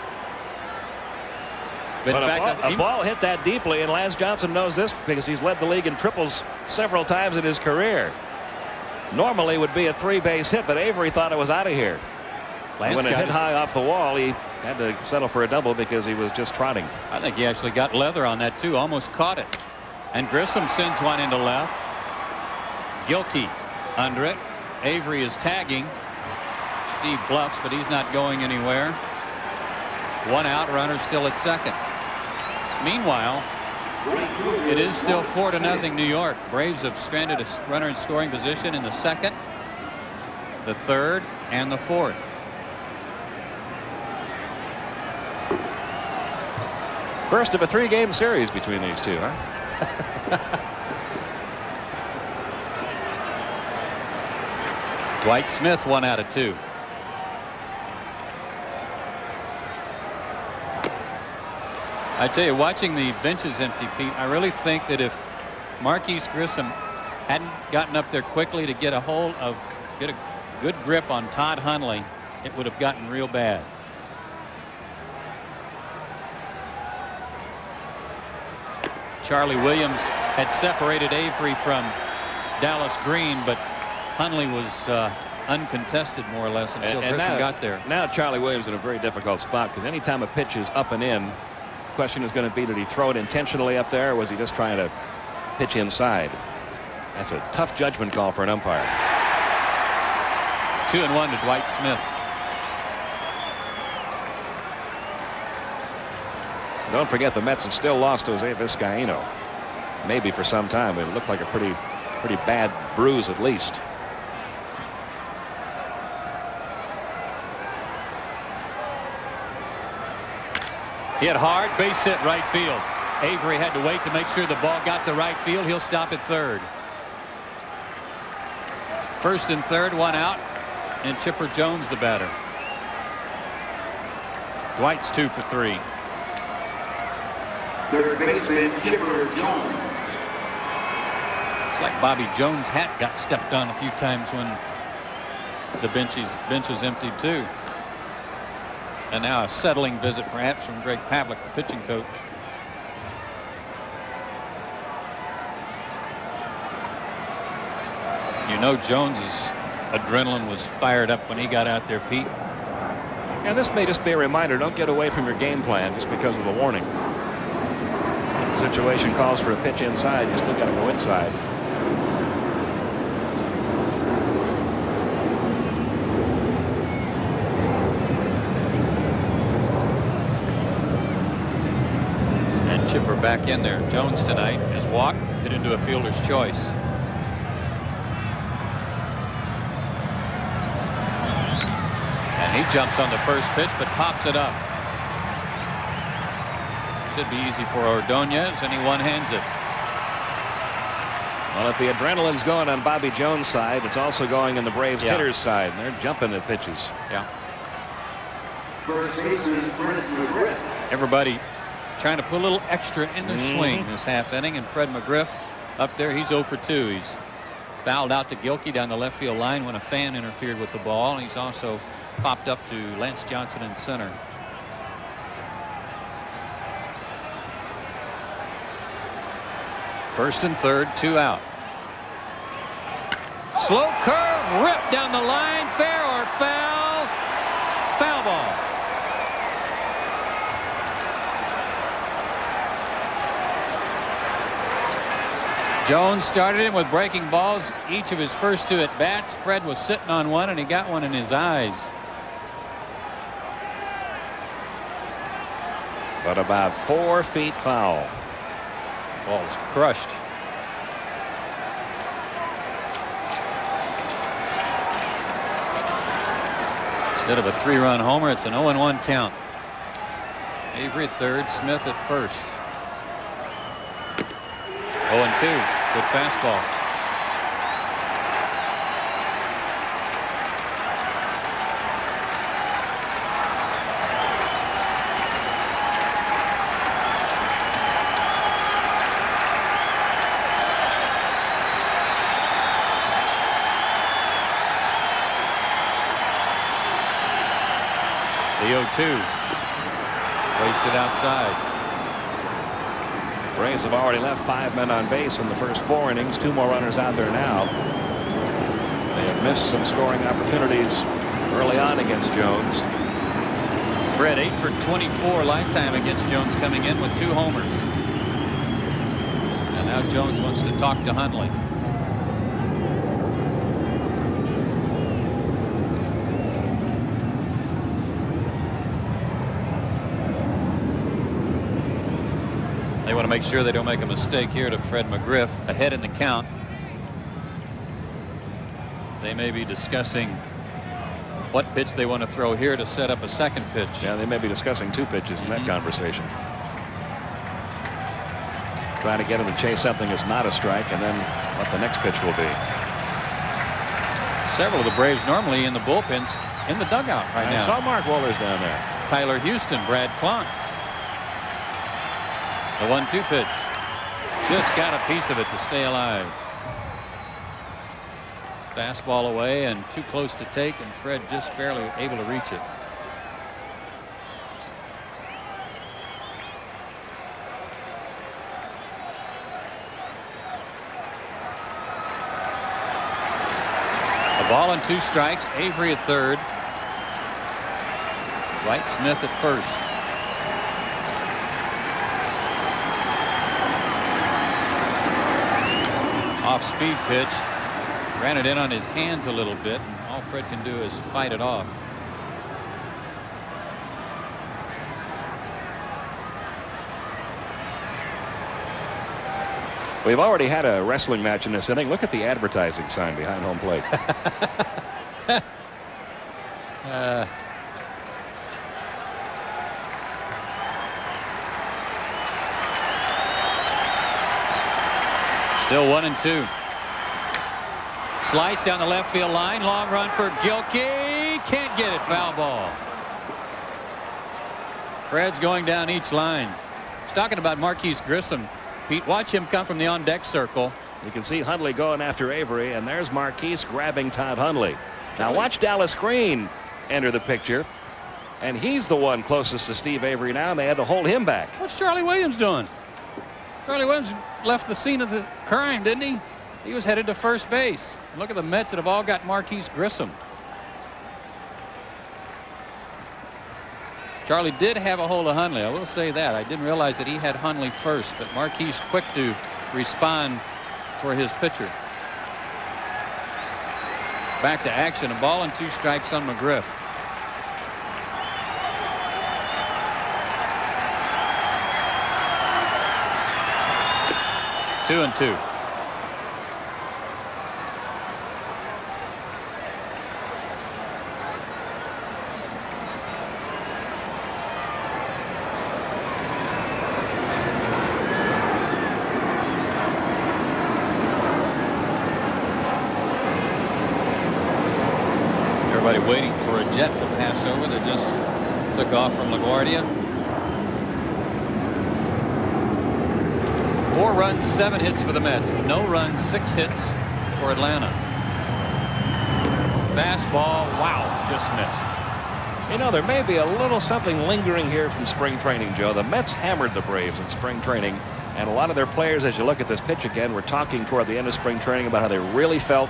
But in fact, a ball hit that deeply, and Lance Johnson knows this because he's led the league in triples several times in his career. Normally would be a 3-base hit, but Avery thought it was out of here. When it hit high off the wall, he had to settle for a double because he was just trotting. I think he actually got leather on that too. Almost caught it. And Grissom sends one into left. Gilkey under it. Avery is tagging. Steve bluffs, but he's not going anywhere. 1 out, runner still at second. Meanwhile, it is still 4-0 New York. Braves have stranded a runner in scoring position in the second, the third, and the fourth. First of a 3-game series between these two, huh? Dwight Smith 1 out of 2. I tell you, watching the benches empty, Pete, I really think that if Marquise Grissom hadn't gotten up there quickly to get a good grip on Todd Hundley, it would have gotten real bad. Charlie Williams had separated Avery from Dallas Green, but Hundley was uncontested more or less until Grissom got there. Now Charlie Williams in a very difficult spot because anytime a pitch is up and in, the question is going to be, did he throw it intentionally up there, or was he just trying to pitch inside? That's a tough judgment call for an umpire. 2-1 to Dwight Smith. Don't forget the Mets have still lost Jose Vizcaíno. Maybe for some time. It looked like a pretty bad bruise at least. Hit hard, base hit right field. Avery had to wait to make sure the ball got to right field. He'll stop at third. First and third, 1 out, and Chipper Jones the batter. Dwight's 2 for 3. Third baseman Chipper Jones. It's like Bobby Jones' hat got stepped on a few times when the bench was emptied too. And now a settling visit perhaps from Greg Pavlik, the pitching coach. You know, Jones's adrenaline was fired up when he got out there, Pete. And this may just be a reminder, don't get away from your game plan just because of the warning. If the situation calls for a pitch inside, you still got to go inside. And Chipper back in there. Jones tonight is walked, hit into a fielder's choice. And He jumps on the first pitch, but pops it up. Should be easy for Ordonez, and he one-hands it. Well, if the adrenaline's going on Bobby Jones' side, it's also going in the Braves hitter's side. And they're jumping at pitches. Yeah. First baseman, Fred McGriff. Everybody trying to put a little extra in their swing this half inning, and Fred McGriff up there, he's 0 for 2. He's fouled out to Gilkey down the left field line when a fan interfered with the ball. He's also popped up to Lance Johnson in center. First and third, 2 out. Slow curve, ripped down the line, fair or foul? Foul ball. Jones started him with breaking balls each of his first 2 at bats. Fred was sitting on one, and he got one in his eyes. But about 4 feet foul. Ball was crushed. Instead of a 3-run homer, it's an 0-1 count. Avery at third, Smith at first. 0-2. Good fastball. The 0-2. Wasted outside. Braves have already left 5 men on base in the first 4 innings. 2 more runners out there now. They have missed some scoring opportunities early on against Jones. Fred 8 for 24 lifetime against Jones, coming in with 2 homers. And now Jones wants to talk to Hundley. They want to make sure they don't make a mistake here to Fred McGriff, ahead in the count. They may be discussing what pitch they want to throw here to set up a second pitch. Yeah, they may be discussing 2 pitches in that conversation. Trying to get him to chase something that's not a strike, and then what the next pitch will be. Several of the Braves normally in the bullpens in the dugout right now. I saw Mark Wohlers down there. Tyler Houston, Brad Klontz. The 1-2 pitch. Just got a piece of it to stay alive. Fastball away and too close to take, and Fred just barely able to reach it. A ball and 2 strikes. Avery at third. Wright Smith at first. Off-speed pitch. Ran it in on his hands a little bit, and all Fred can do is fight it off. We've already had a wrestling match in this inning. Look at the advertising sign behind home plate. Still 1-2. Slice down the left field line. Long run for Gilkey. Can't get it. Foul ball. Fred's going down each line. He's talking about Marquise Grissom. Pete, watch him come from the on-deck circle. You can see Hundley going after Avery, and there's Marquise grabbing Todd Hundley. Now watch Dallas Green enter the picture, and he's the one closest to Steve Avery now, and they had to hold him back. What's Charlie Williams doing? Charlie Williams left the scene of the crime, didn't he? He was headed to first base. And look at the Mets that have all got Marquise Grissom. Charlie did have a hold of Hundley. I will say that. I didn't realize that he had Hundley first, but Marquise quick to respond for his pitcher. Back to action. A ball and 2 strikes on McGriff. Two and 2. a jet to pass over that just took off from LaGuardia. 4 runs, 7 hits for the Mets. No runs, 6 hits for Atlanta. Fastball, wow, just missed. You know, there may be a little something lingering here from spring training, Joe. The Mets hammered the Braves in spring training, and a lot of their players, as you look at this pitch again, were talking toward the end of spring training about how they really felt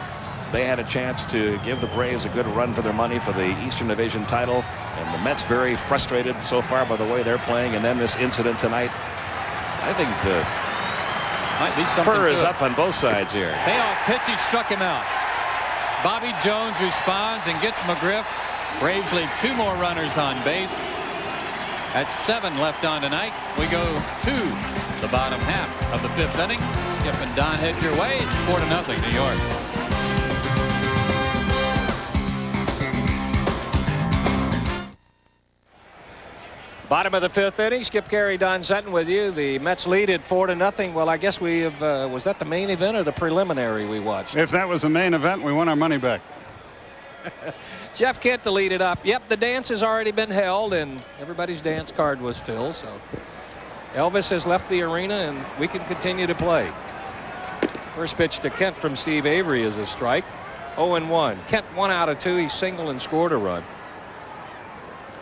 they had a chance to give the Braves a good run for their money for the Eastern Division title. And the Mets very frustrated so far by the way they're playing. And then this incident tonight, I think the might be something fur is to it. up on both sides here. Payoff pitch, he struck him out. Bobby Jones responds and gets McGriff. Braves leave 2 more runners on base. At 7 left on tonight. We go to the bottom half of the 5th inning. Skip and Don head your way. It's 4-0 New York. Bottom of the 5th inning. Skip Carey, Don Sutton with you. The Mets lead at 4-0. Well, I guess we have. Was that the main event or the preliminary we watched? If that was the main event, we won our money back. Jeff Kent to lead it up. Yep, the dance has already been held, and everybody's dance card was filled. So Elvis has left the arena, and we can continue to play. First pitch to Kent from Steve Avery is a strike. 0-1. Kent 1 out of 2. He singled and scored a run.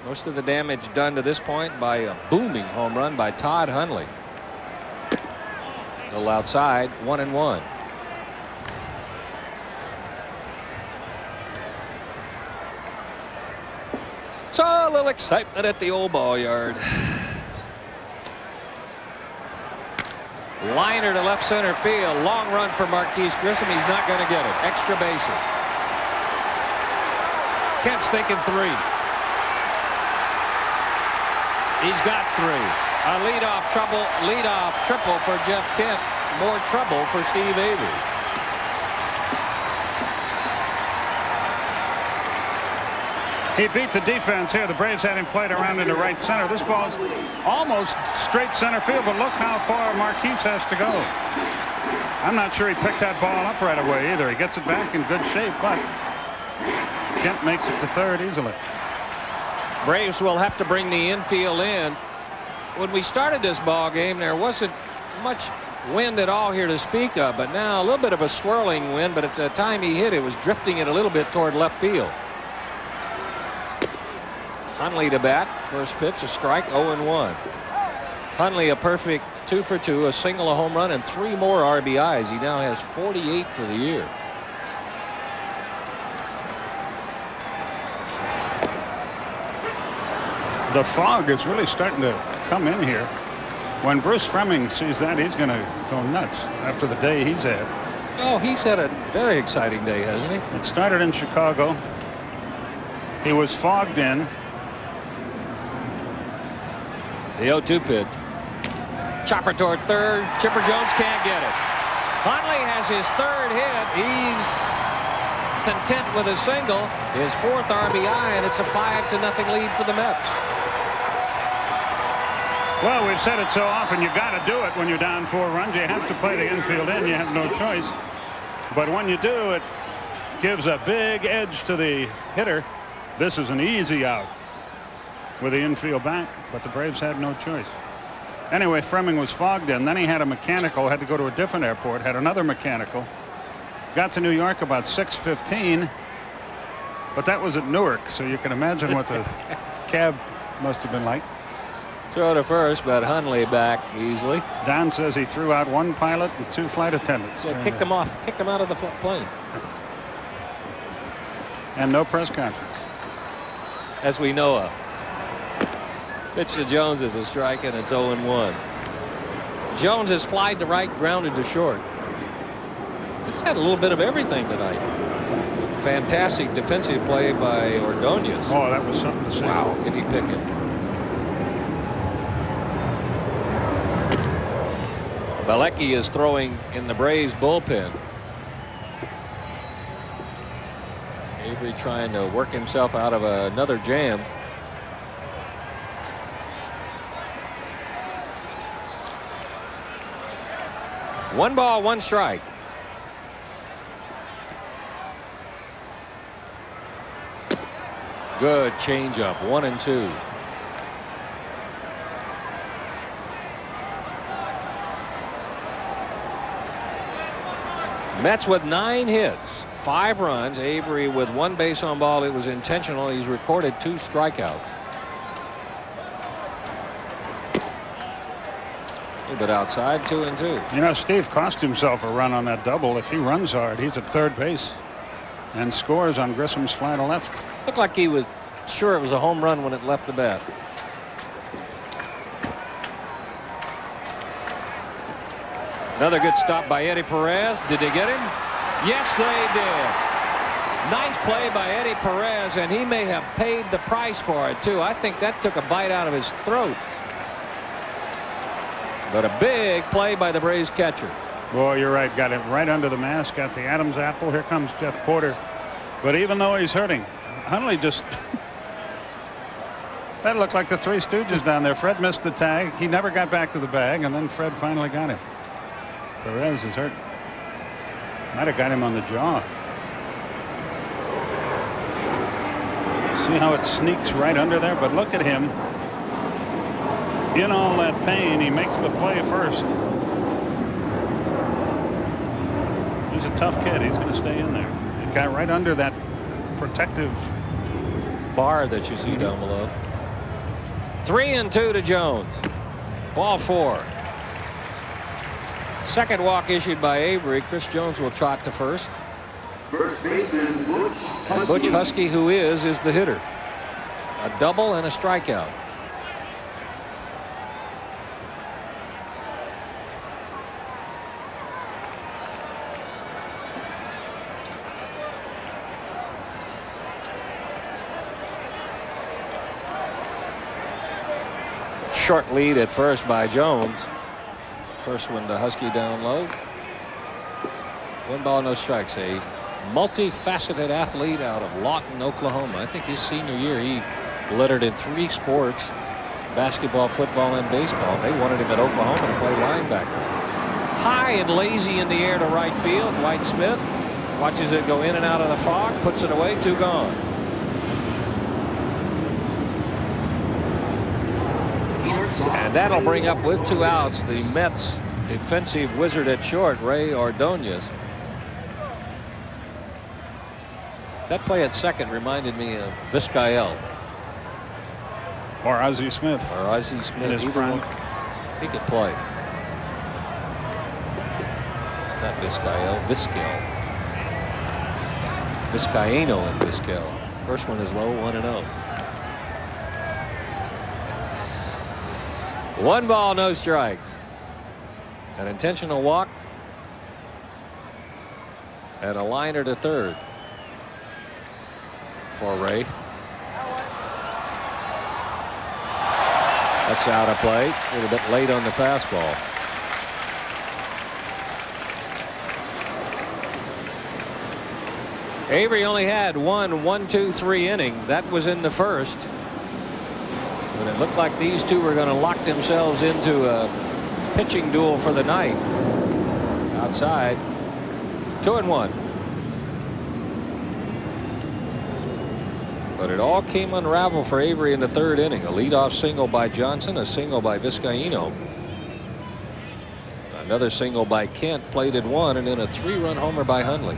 Most of the damage done to this point by a booming home run by Todd Hundley. A little outside. 1-1. So a little excitement at the old ball yard. Liner to left center field. Long run for Marquise Grissom. He's not going to get it. Extra bases. Kent's thinking 3. He's got 3. A leadoff triple for Jeff Kent. More trouble for Steve Avery. He beat the defense here. The Braves had him played around into right center. This ball's almost straight center field, but look how far Marquise has to go. I'm not sure he picked that ball up right away either. He gets it back in good shape, but Kent makes it to third easily. Braves will have to bring the infield in. When we started this ball game, there wasn't much wind at all here to speak of, but now a little bit of a swirling wind, but at the time he hit it was drifting it a little bit toward left field. Hundley to bat. First pitch, a strike. 0-1. Hundley a perfect 2 for 2, a single, a home run, and 3 more RBIs. He now has 48 for the year. The fog is really starting to come in here. When Bruce Fleming sees that, he's going to go nuts after the day he's had. Oh, he's had a very exciting day, hasn't he? It started in Chicago. He was fogged in. The 0-2 pitch. Chopper toward third. Chipper Jones can't get it. Hundley has his 3rd hit. He's content with a single. His 4th RBI, and it's a 5-0 lead for the Mets. Well, we've said it so often, you got to do it when you're down 4 runs. You have to play the infield in. You have no choice. But when you do, it gives a big edge to the hitter. This is an easy out with the infield back, but the Braves had no choice. Anyway, Fleming was fogged in. Then he had a mechanical, had to go to a different airport, had another mechanical. Got to New York about 6:15, but that was at Newark, so you can imagine what the cab must have been like. Throw to first, but Hundley back easily. Don says he threw out 1 pilot and 2 flight attendants. Yeah, kicked him off, kicked him out of the plane. And no press conference. As we know of. Pitch to Jones is a strike, and it's 0-1. Jones has flied to right, grounded to short. This had a little bit of everything tonight. Fantastic defensive play by Ordonez. Oh, that was something to see. Wow, can he pick it? Balecki is throwing in the Braves bullpen. Avery trying to work himself out of another jam. One ball, 1 strike. Good changeup. 1-2. Mets with 9 hits, 5 runs. Avery with 1 base on ball. It was intentional. He's recorded 2 strikeouts. A bit outside, 2-2. You know, Steve cost himself a run on that double. If he runs hard, he's at third base and scores on Grissom's fly to left. Looked like he was sure it was a home run when it left the bat. Another good stop by Eddie Perez. Did they get him? Yes, they did. Nice play by Eddie Perez, and he may have paid the price for it, too. I think that took a bite out of his throat. But a big play by the Braves catcher. Boy, you're right. Got it right under the mask. Got the Adam's apple. Here comes Jeff Porter. But even though he's hurting, Hundley just... that looked like the Three Stooges down there. Fred missed the tag. He never got back to the bag, and then Fred finally got him. Perez is hurt. Might have got him on the jaw. See how it sneaks right under there? But look at him. In all that pain, he makes the play first. He's a tough kid. He's going to stay in there. It got right under that protective bar that you see down below. 3-2 to Jones. Ball 4. Second walk issued by Avery. Chris Jones will trot to first. First baseman Butch Husky. And Butch Husky, who is the hitter. A double and a strikeout. Short lead at first by Jones. First one to Husky down low. 1 ball, no strikes. A multifaceted athlete out of Lawton, Oklahoma. I think his senior year he lettered in 3 sports: basketball, football, and baseball. They wanted him at Oklahoma to play linebacker. High and lazy in the air to right field. White Smith watches it go in and out of the fog, puts it away, 2 gone. And that'll bring up with 2 outs the Mets defensive wizard at short, Ray Ordonez. That play at second reminded me of Vizcael. or Ozzie Smith. Or Ozzie Smith. In his prime. He could play. Not Vizcael, Vizcael. Vizcaino and Vizcael. First one is low, 1-0. 1 ball, no strikes. An intentional walk. And a liner to third for Ray. That's out of play. A little bit late on the fastball. Avery only had 1-2-3 inning. That was in the first. When it looked like these two were going to lock themselves into a pitching duel for the night. Outside. 2-1. But it all came unraveled for Avery in the third inning. A leadoff single by Johnson, a single by Vizcaino. Another single by Kent, plated 1, and then a 3-run homer by Hundley.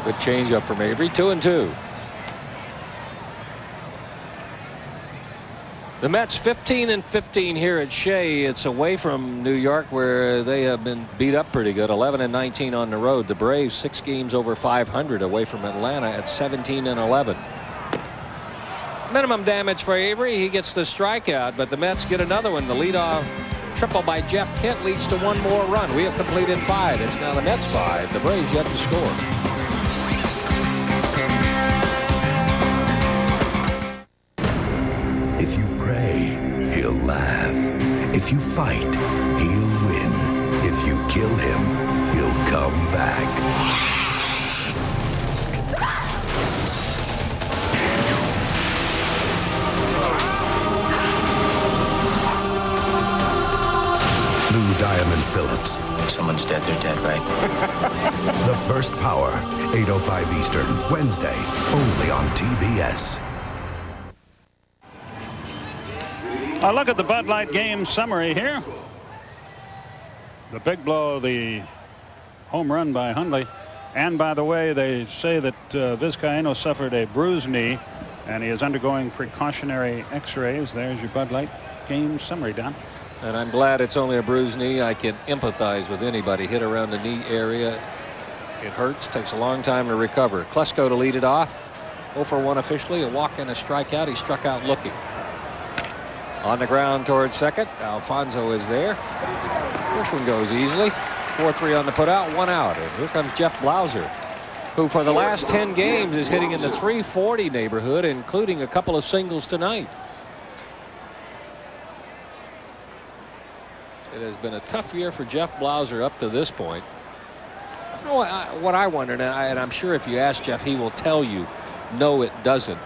Good changeup from Avery. 2-2. The Mets 15-15 here at Shea. It's away from New York, where they have been beat up pretty good. 11-19 on the road. The Braves 6 games over 500 away from Atlanta at 17-11. Minimum damage for Avery. He gets the strikeout, but the Mets get another one. The leadoff triple by Jeff Kent leads to 1 more run. We have completed 5. It's now the Mets 5. The Braves yet to score. If you pray, he'll laugh. If you fight, he'll win. If you kill him, he'll come back. nerves. If someone's dead, they're dead, right? The First Power, 8:05 Eastern, Wednesday, only on TBS. A look at the Bud Light game summary here. The big blow, the home run by Hundley. And by the way, they say that Vizcaíno suffered a bruised knee, and he is undergoing precautionary x-rays. There's your Bud Light game summary, Don. And I'm glad it's only a bruised knee. I can empathize with anybody hit around the knee area. It hurts, takes a long time to recover. Klesko to lead it off. 0 for 1 officially, a walk and a strikeout. He struck out looking. On the ground towards second. Alfonso is there. First one goes easily. 4-3 on the putout, 1 out. And here comes Jeff Blauser, who for the last 10 games is hitting in the 340 neighborhood, including a couple of singles tonight. It has been a tough year for Jeff Blauser up to this point. You know what I wondered, and I'm sure if you ask Jeff, he will tell you, no, it doesn't.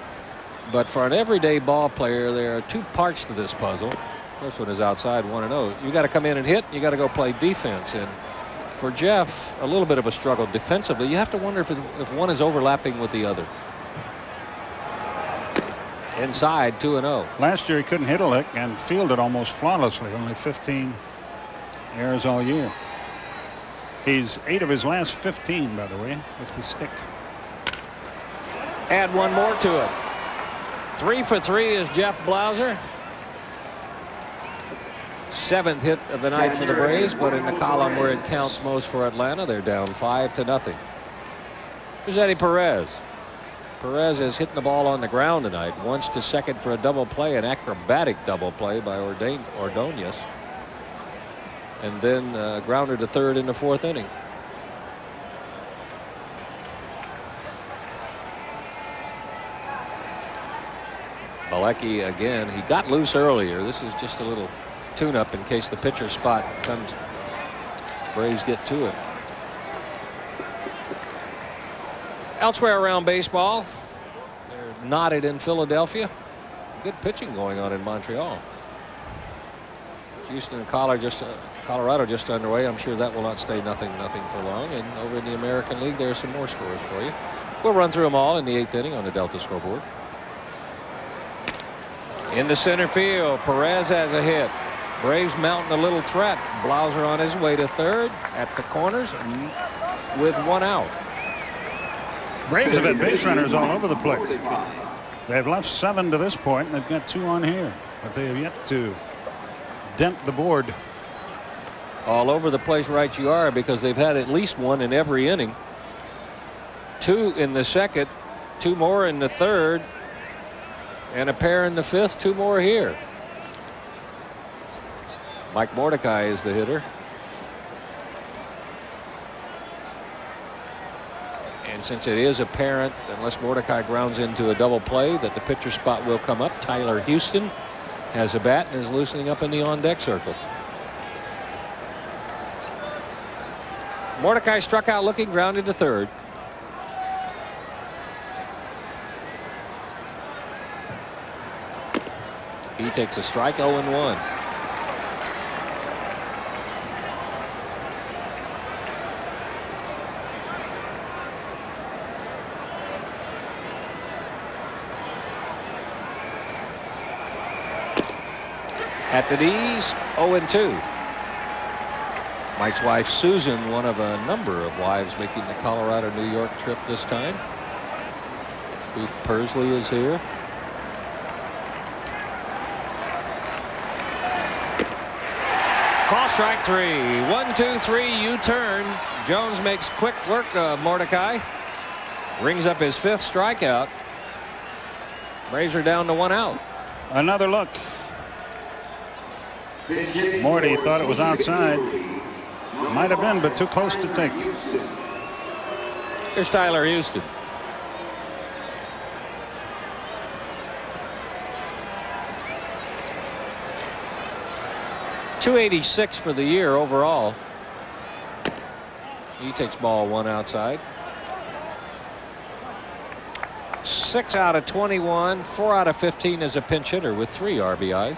But for an everyday ball player, there are 2 parts to this puzzle. First one is outside, 1-0. You got to come in and hit. You got to go play defense. And for Jeff, a little bit of a struggle defensively. You have to wonder if one is overlapping with the other. Inside, 2-0. Last year he couldn't hit a lick and fielded almost flawlessly. Only 15 errors all year. He's 8 of his last 15, by the way, with the stick. Add one more to it. 3 for 3 is Jeff Blauser. 7th hit of the night for the Braves, but in the column where it counts most for Atlanta, they're down 5-0. Here's Eddie Perez. Perez is hitting the ball on the ground tonight. Once to second for a double play, an acrobatic double play by Ordonez. And then grounded to third in the 4th inning. Malecki again. He got loose earlier. This is just a little tune-up in case the pitcher spot comes. Braves get to it. Elsewhere around baseball, they're knotted in Philadelphia. Good pitching going on in Montreal. Houston and Colorado just underway. I'm sure that will not stay nothing for long. And over in the American League, there are some more scores for you. We'll run through them all in the 8th inning on the Delta scoreboard. In the center field, Perez has a hit. Braves mounting a little threat. Blauser on his way to third at the corners with 1 out. Braves have had base runners all over the place. They've left 7 to this point, and they've got 2 on here, but they have yet to dent the board. All over the place, right you are, because they've had at least 1 in every inning. 2 in the 2nd, 2 more in the 3rd, and a pair in the 5th, 2 more here. Mike Mordecai is the hitter. And since it is apparent, unless Mordecai grounds into a double play, that the pitcher spot will come up, Tyler Houston has a bat and is loosening up in the on-deck circle. Mordecai struck out looking, grounded to third. He takes a strike, 0-1. At the knees, 0-2. Mike's wife Susan, one of a number of wives making the Colorado-New York trip this time. Ruth Persley is here. Call strike 3. 1-2-3 U-turn. Jones makes quick work of Mordecai. Rings up his 5th strikeout. Braves are down to 1 out. Another look. Morty thought it was outside. Might have been, but too close to take. Here's Tyler Houston. .286 for the year overall. He takes ball 1 outside. 6 out of 21, 4 out of 15 as a pinch hitter with 3 RBIs.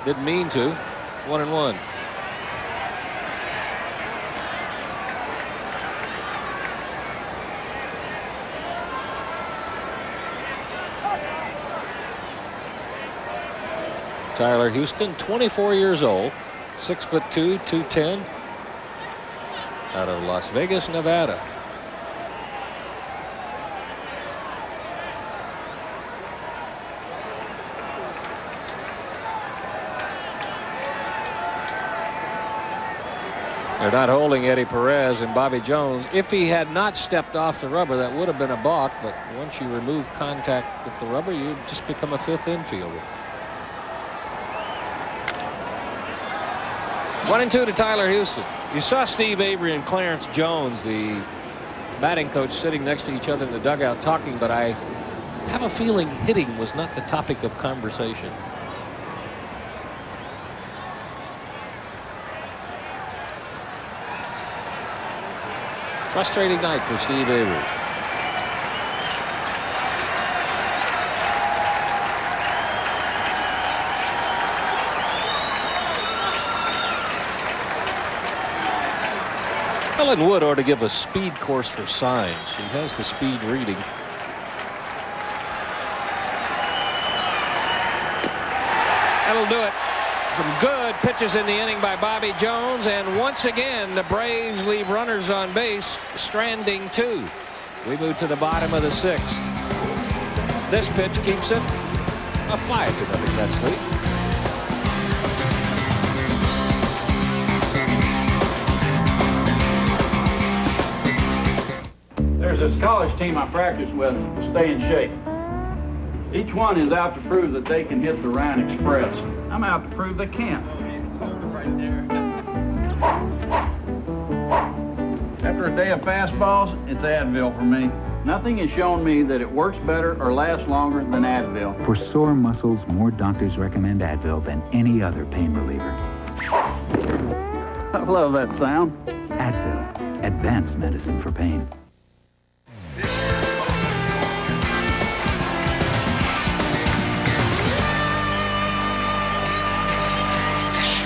Didn't mean to. 1-1. Tyler Houston, 24 years old, 6'2", 210, out of Las Vegas, Nevada. They're not holding Eddie Perez and Bobby Jones. If he had not stepped off the rubber, that would have been a balk, but once you remove contact with the rubber, you just become a fifth infielder. 1-2 to Tyler Houston. You saw Steve Avery and Clarence Jones, the batting coach, sitting next to each other in the dugout talking, but I have a feeling hitting was not the topic of conversation. Frustrating night for Steve Avery. Ellen Wood ought to give a speed course for signs. She has the speed reading. That'll do it. Some good pitches in the inning by Bobby Jones, and once again the Braves leave runners on base, stranding 2. We move to the bottom of the 6th. This pitch keeps it a 5-0 Mets lead. There's this college team I practice with to stay in shape. Each one is out to prove that they can hit the Ryan Express. I'm out to prove they can't. After a day of fastballs, it's Advil for me. Nothing has shown me that it works better or lasts longer than Advil. For sore muscles, more doctors recommend Advil than any other pain reliever. I love that sound. Advil, advanced medicine for pain.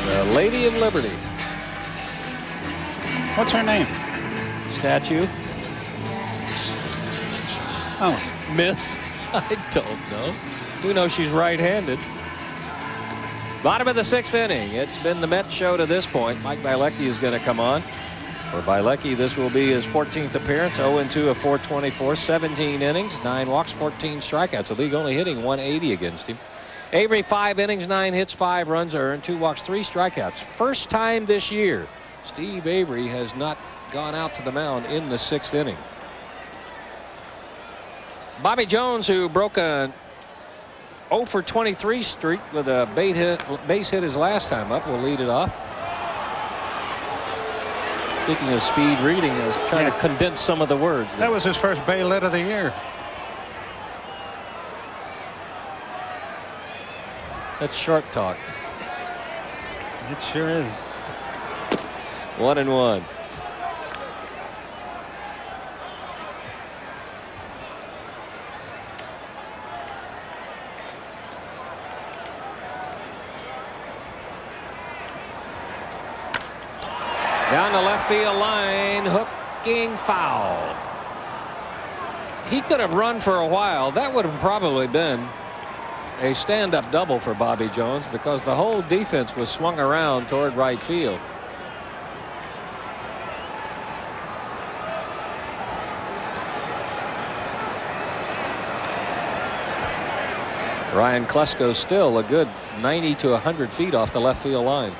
The Lady of Liberty. What's her name? Statue. Oh, Miss. I don't know. Who knows she's right-handed. Bottom of the 6th inning. It's been the Mets show to this point. Mike Bielecki is going to come on. For Bielecki, this will be his 14th appearance. 0-2 of 424, 17 innings, 9 walks, 14 strikeouts. The league only hitting 180 against him. Avery, 5 innings, 9 hits, 5 runs earned, 2 walks, 3 strikeouts. First time this year Steve Avery has not gone out to the mound in the 6th inning. Bobby Jones, who broke a 0 for 23 streak with a base hit his last time up, will lead it off. Speaking of speed reading, I was trying to condense some of the words there. That was his first Bay Lit of the year. That's short talk. It sure is. 1-1. Down the left field line, hooking foul. He could have run for a while. That would have probably been a stand-up double for Bobby Jones because the whole defense was swung around toward right field. Ryan Klesko still a good 90 to 100 feet off the left field line.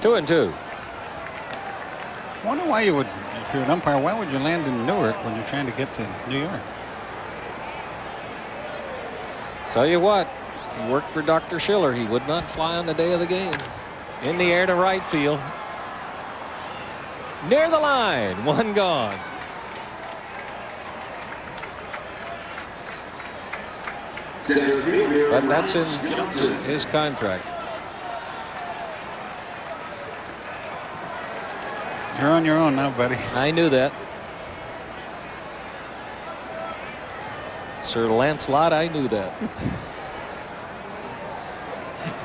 Two and two. I wonder why you would, if you're an umpire, why would you land in Newark when you're trying to get to New York? Tell you what, if he worked for Dr. Schiller, he would not fly on the day of the game. In the air to right field. Near the line, one gone. But that's in his contract. You're on your own now, buddy. I knew that. Sir Lancelot, I knew that.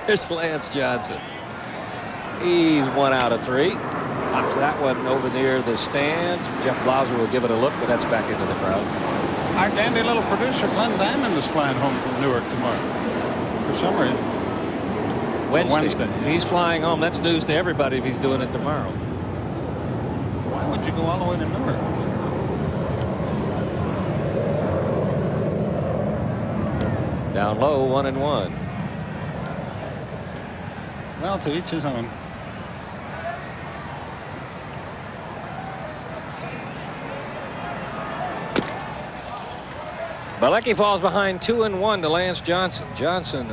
Here's Lance Johnson. He's 1 out of 3. Pops that one over near the stands. Jeff Blauser will give it a look, but that's back into the crowd. Our dandy little producer, Glenn Diamond, is flying home from Newark tomorrow. For some reason. Wednesday. If he's flying home, that's news to everybody if he's doing it tomorrow. Why would you go all the way to Newark? Down low, 1-1. Well, to each his own. Bilecki falls behind 2-1 to Lance Johnson. Johnson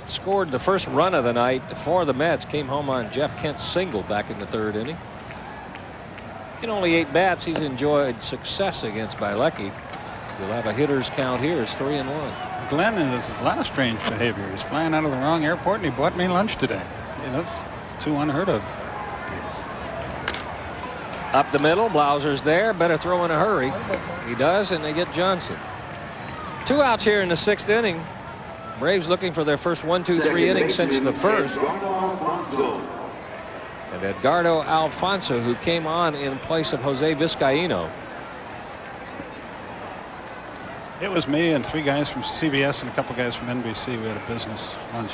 scored the first run of the night for the Mets. Came home on Jeff Kent's single back in the 3rd inning. In only 8 bats, he's enjoyed success against Bilecki. You'll have a hitter's count here. It's 3-1. Glenn has a lot of strange behavior. He's flying out of the wrong airport, and he bought me lunch today. Yeah, that's too unheard of. Up the middle, Blauser's there. Better throw in a hurry. He does, and they get Johnson. 2 outs here in the 6th inning. Braves looking for their first 1-2-3 inning since the 1st. And Edgardo Alfonso, who came on in place of Jose Vizcaíno. It was me and 3 guys from CBS and a couple guys from NBC. We had a business lunch.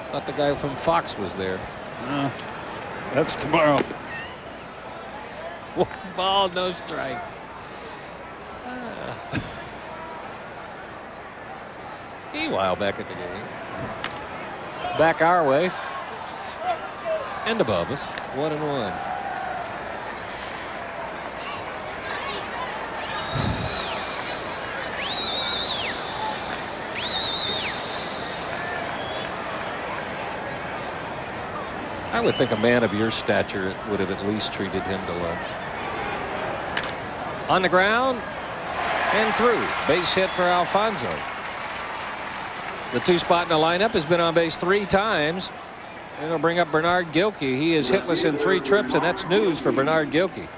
Thought the guy from Fox was there. That's tomorrow. 1 ball, no strikes. Meanwhile, back at the game. Back our way. And above us. 1-1. I would think a man of your stature would have at least treated him to lunch. On the ground and through. Base hit for Alfonso. The 2 spot in the lineup has been on base 3 times. And it'll bring up Bernard Gilkey. He is hitless in 3 trips, and that's news for Bernard Gilkey.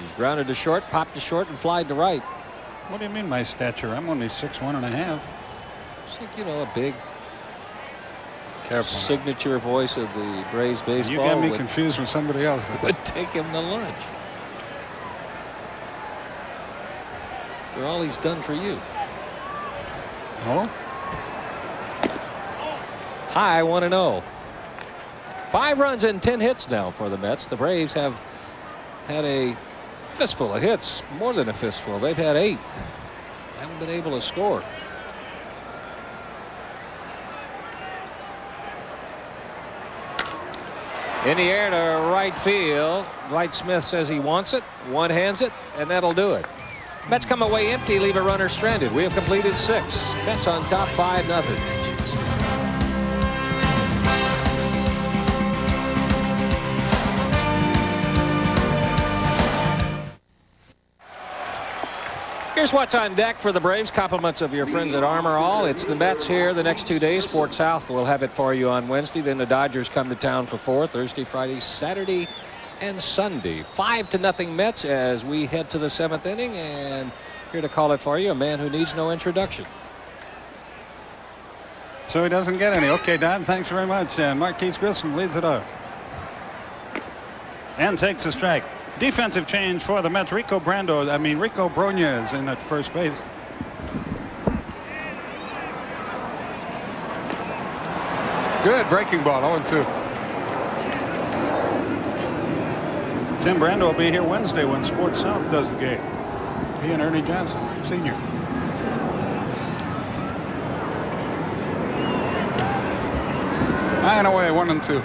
He's grounded to short, popped to short, and flied to right. What do you mean my stature? I'm only 6'1½". It's like, you know, a big Careful. Signature voice of the Braves baseball. You got me confused with somebody else. Would take him to lunch. For all he's done for you. Oh? High 1-0. 5 runs and 10 hits now for the Mets. The Braves have had a fistful of hits, more than a fistful. They've had 8. Haven't been able to score. In the air to right field. Dwight Smith says he wants it, one-hands it, and that'll do it. Mets come away empty, leave a runner stranded. We have completed 6. Mets on top 5-0. Here's what's on deck for the Braves. Compliments of your friends at Armor All. It's the Mets here the next 2 days. Sports South will have it for you on Wednesday. Then the Dodgers come to town for 4. Thursday, Friday, Saturday, and Sunday. 5-0 Mets as we head to the 7th inning. And here to call it for you, a man who needs no introduction. So he doesn't get any. Okay, Don, thanks very much. And Marquise Grissom leads it off. And takes a strike. Defensive change for the Mets. Rico Brogna is in at first base. Good breaking ball, 0-2. Tim Brando will be here Wednesday when Sports South does the game. He and Ernie Johnson, Sr. High and away, 1-2.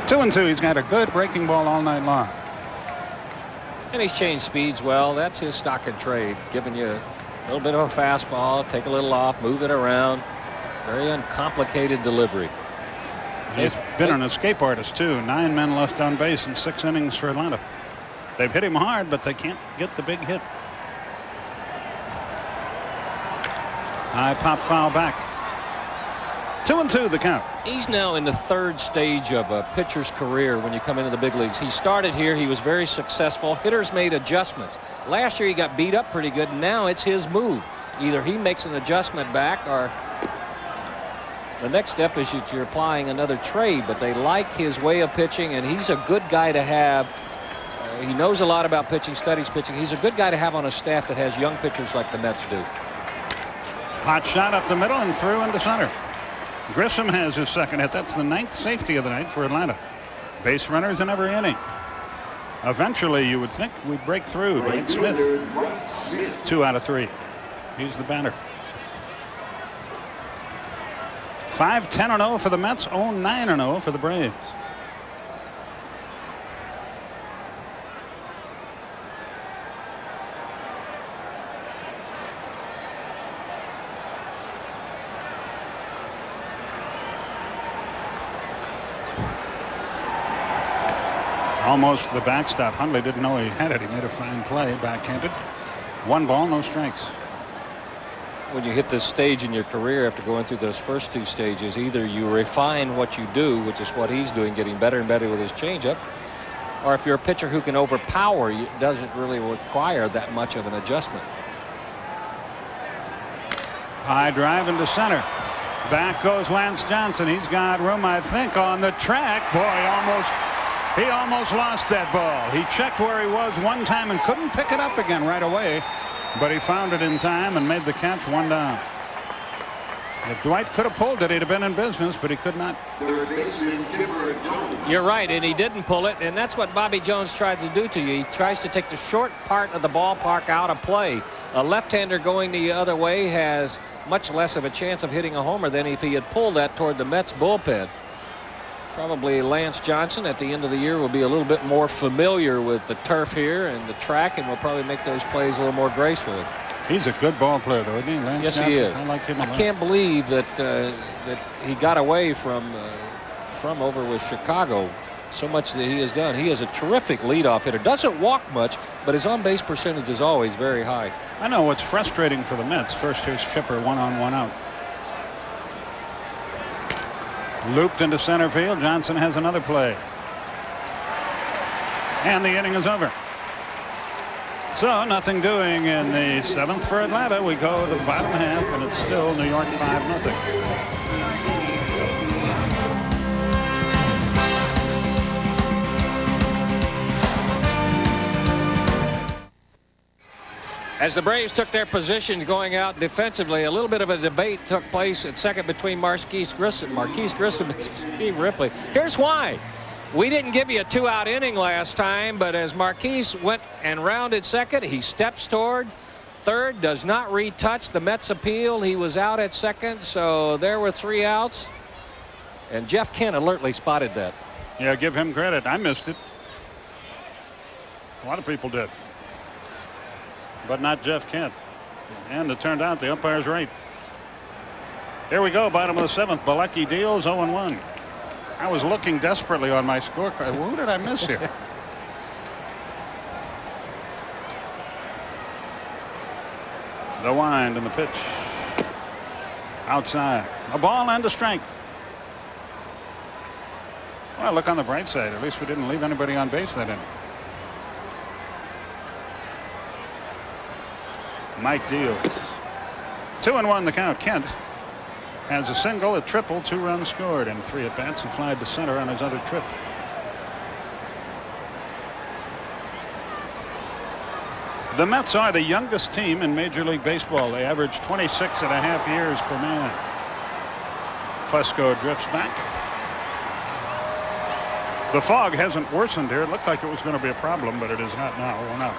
Two and two. He's got a good breaking ball all night long. And he's changed speeds well. That's his stock and trade, giving you a little bit of a fastball, take a little off, move it around. Very uncomplicated delivery. He's been an escape artist too. 9 men left on base in 6 innings for Atlanta. They've hit him hard, but they can't get the big hit. High pop foul back. 2-2 the count. He's now in the third stage of a pitcher's career when you come into the big leagues. He started here. He was very successful. Hitters made adjustments. Last year he got beat up pretty good. Now it's his move. Either he makes an adjustment back or the next step is that you're applying another trade. But they like his way of pitching, and he's a good guy to have. He knows a lot about pitching, studies pitching. He's a good guy to have on a staff that has young pitchers like the Mets do. Hot shot up the middle and through into center. Grissom has his second hit. That's the 9th safety of the night for Atlanta. Base runners in every inning. Eventually, you would think we'd break through. But it's Smith. 2 out of 3. He's the batter. 5-10-0 for the Mets. 0-9-0 for the Braves. Almost the backstop. Hundley didn't know he had it. He made a fine play, backhanded. 1 ball, no strikes. When you hit this stage in your career after going through those first 2 stages, either you refine what you do, which is what he's doing, getting better and better with his changeup, or if you're a pitcher who can overpower, it doesn't really require that much of an adjustment. High drive into center. Back goes Lance Johnson. He's got room, I think, on the track. Boy, he almost lost that ball. He checked where he was one time and couldn't pick it up again right away. But he found it in time and made the catch 1 down. If Dwight could have pulled it, he'd have been in business, but he could not. You're right, and he didn't pull it, and that's what Bobby Jones tried to do to you. He tries to take the short part of the ballpark out of play. A left-hander going the other way has much less of a chance of hitting a homer than if he had pulled that toward the Mets bullpen. Probably Lance Johnson at the end of the year will be a little bit more familiar with the turf here and the track, and will probably make those plays a little more gracefully. He's a good ball player, though, isn't he, Lance Yes, Johnson? he is. I like him a lot. I can't believe that that he got away from over with Chicago. So much that he has done. He is a terrific leadoff hitter. Doesn't walk much, but his on-base percentage is always very high. I know what's frustrating for the Mets. First here's Chipper, 1 on 1 out. Looped into center field. Johnson has another play. And the inning is over. So nothing doing in the 7th for Atlanta. We go to the bottom half, and it's still New York 5-0. As the Braves took their position going out defensively, a little bit of a debate took place at second between Marquise Grissom and Steve Ripley. Here's why. We didn't give you a 2-out inning last time, but as Marquise went and rounded second, he steps toward third, does not retouch. The Mets appealed. He was out at second, so there were 3 outs. And Jeff Kent alertly spotted that. Yeah, give him credit. I missed it. A lot of people did. But not Jeff Kent. And it turned out the umpire's right. Here we go, bottom of the 7th. Bilecki deals 0-1. I was looking desperately on my scorecard. Who did I miss here? The wind and the pitch. Outside. A ball and a strike. Well, look on the bright side. At least we didn't leave anybody on base that inning. Mike deals. 2-1 the count. Kent has a single, a triple, 2 runs scored, and 3 at bats. He flied to center on his other trip. The Mets are the youngest team in Major League Baseball. They average 26.5 years per man. Klesko drifts back. The fog hasn't worsened here. It looked like it was going to be a problem, but it is not now. 1 out.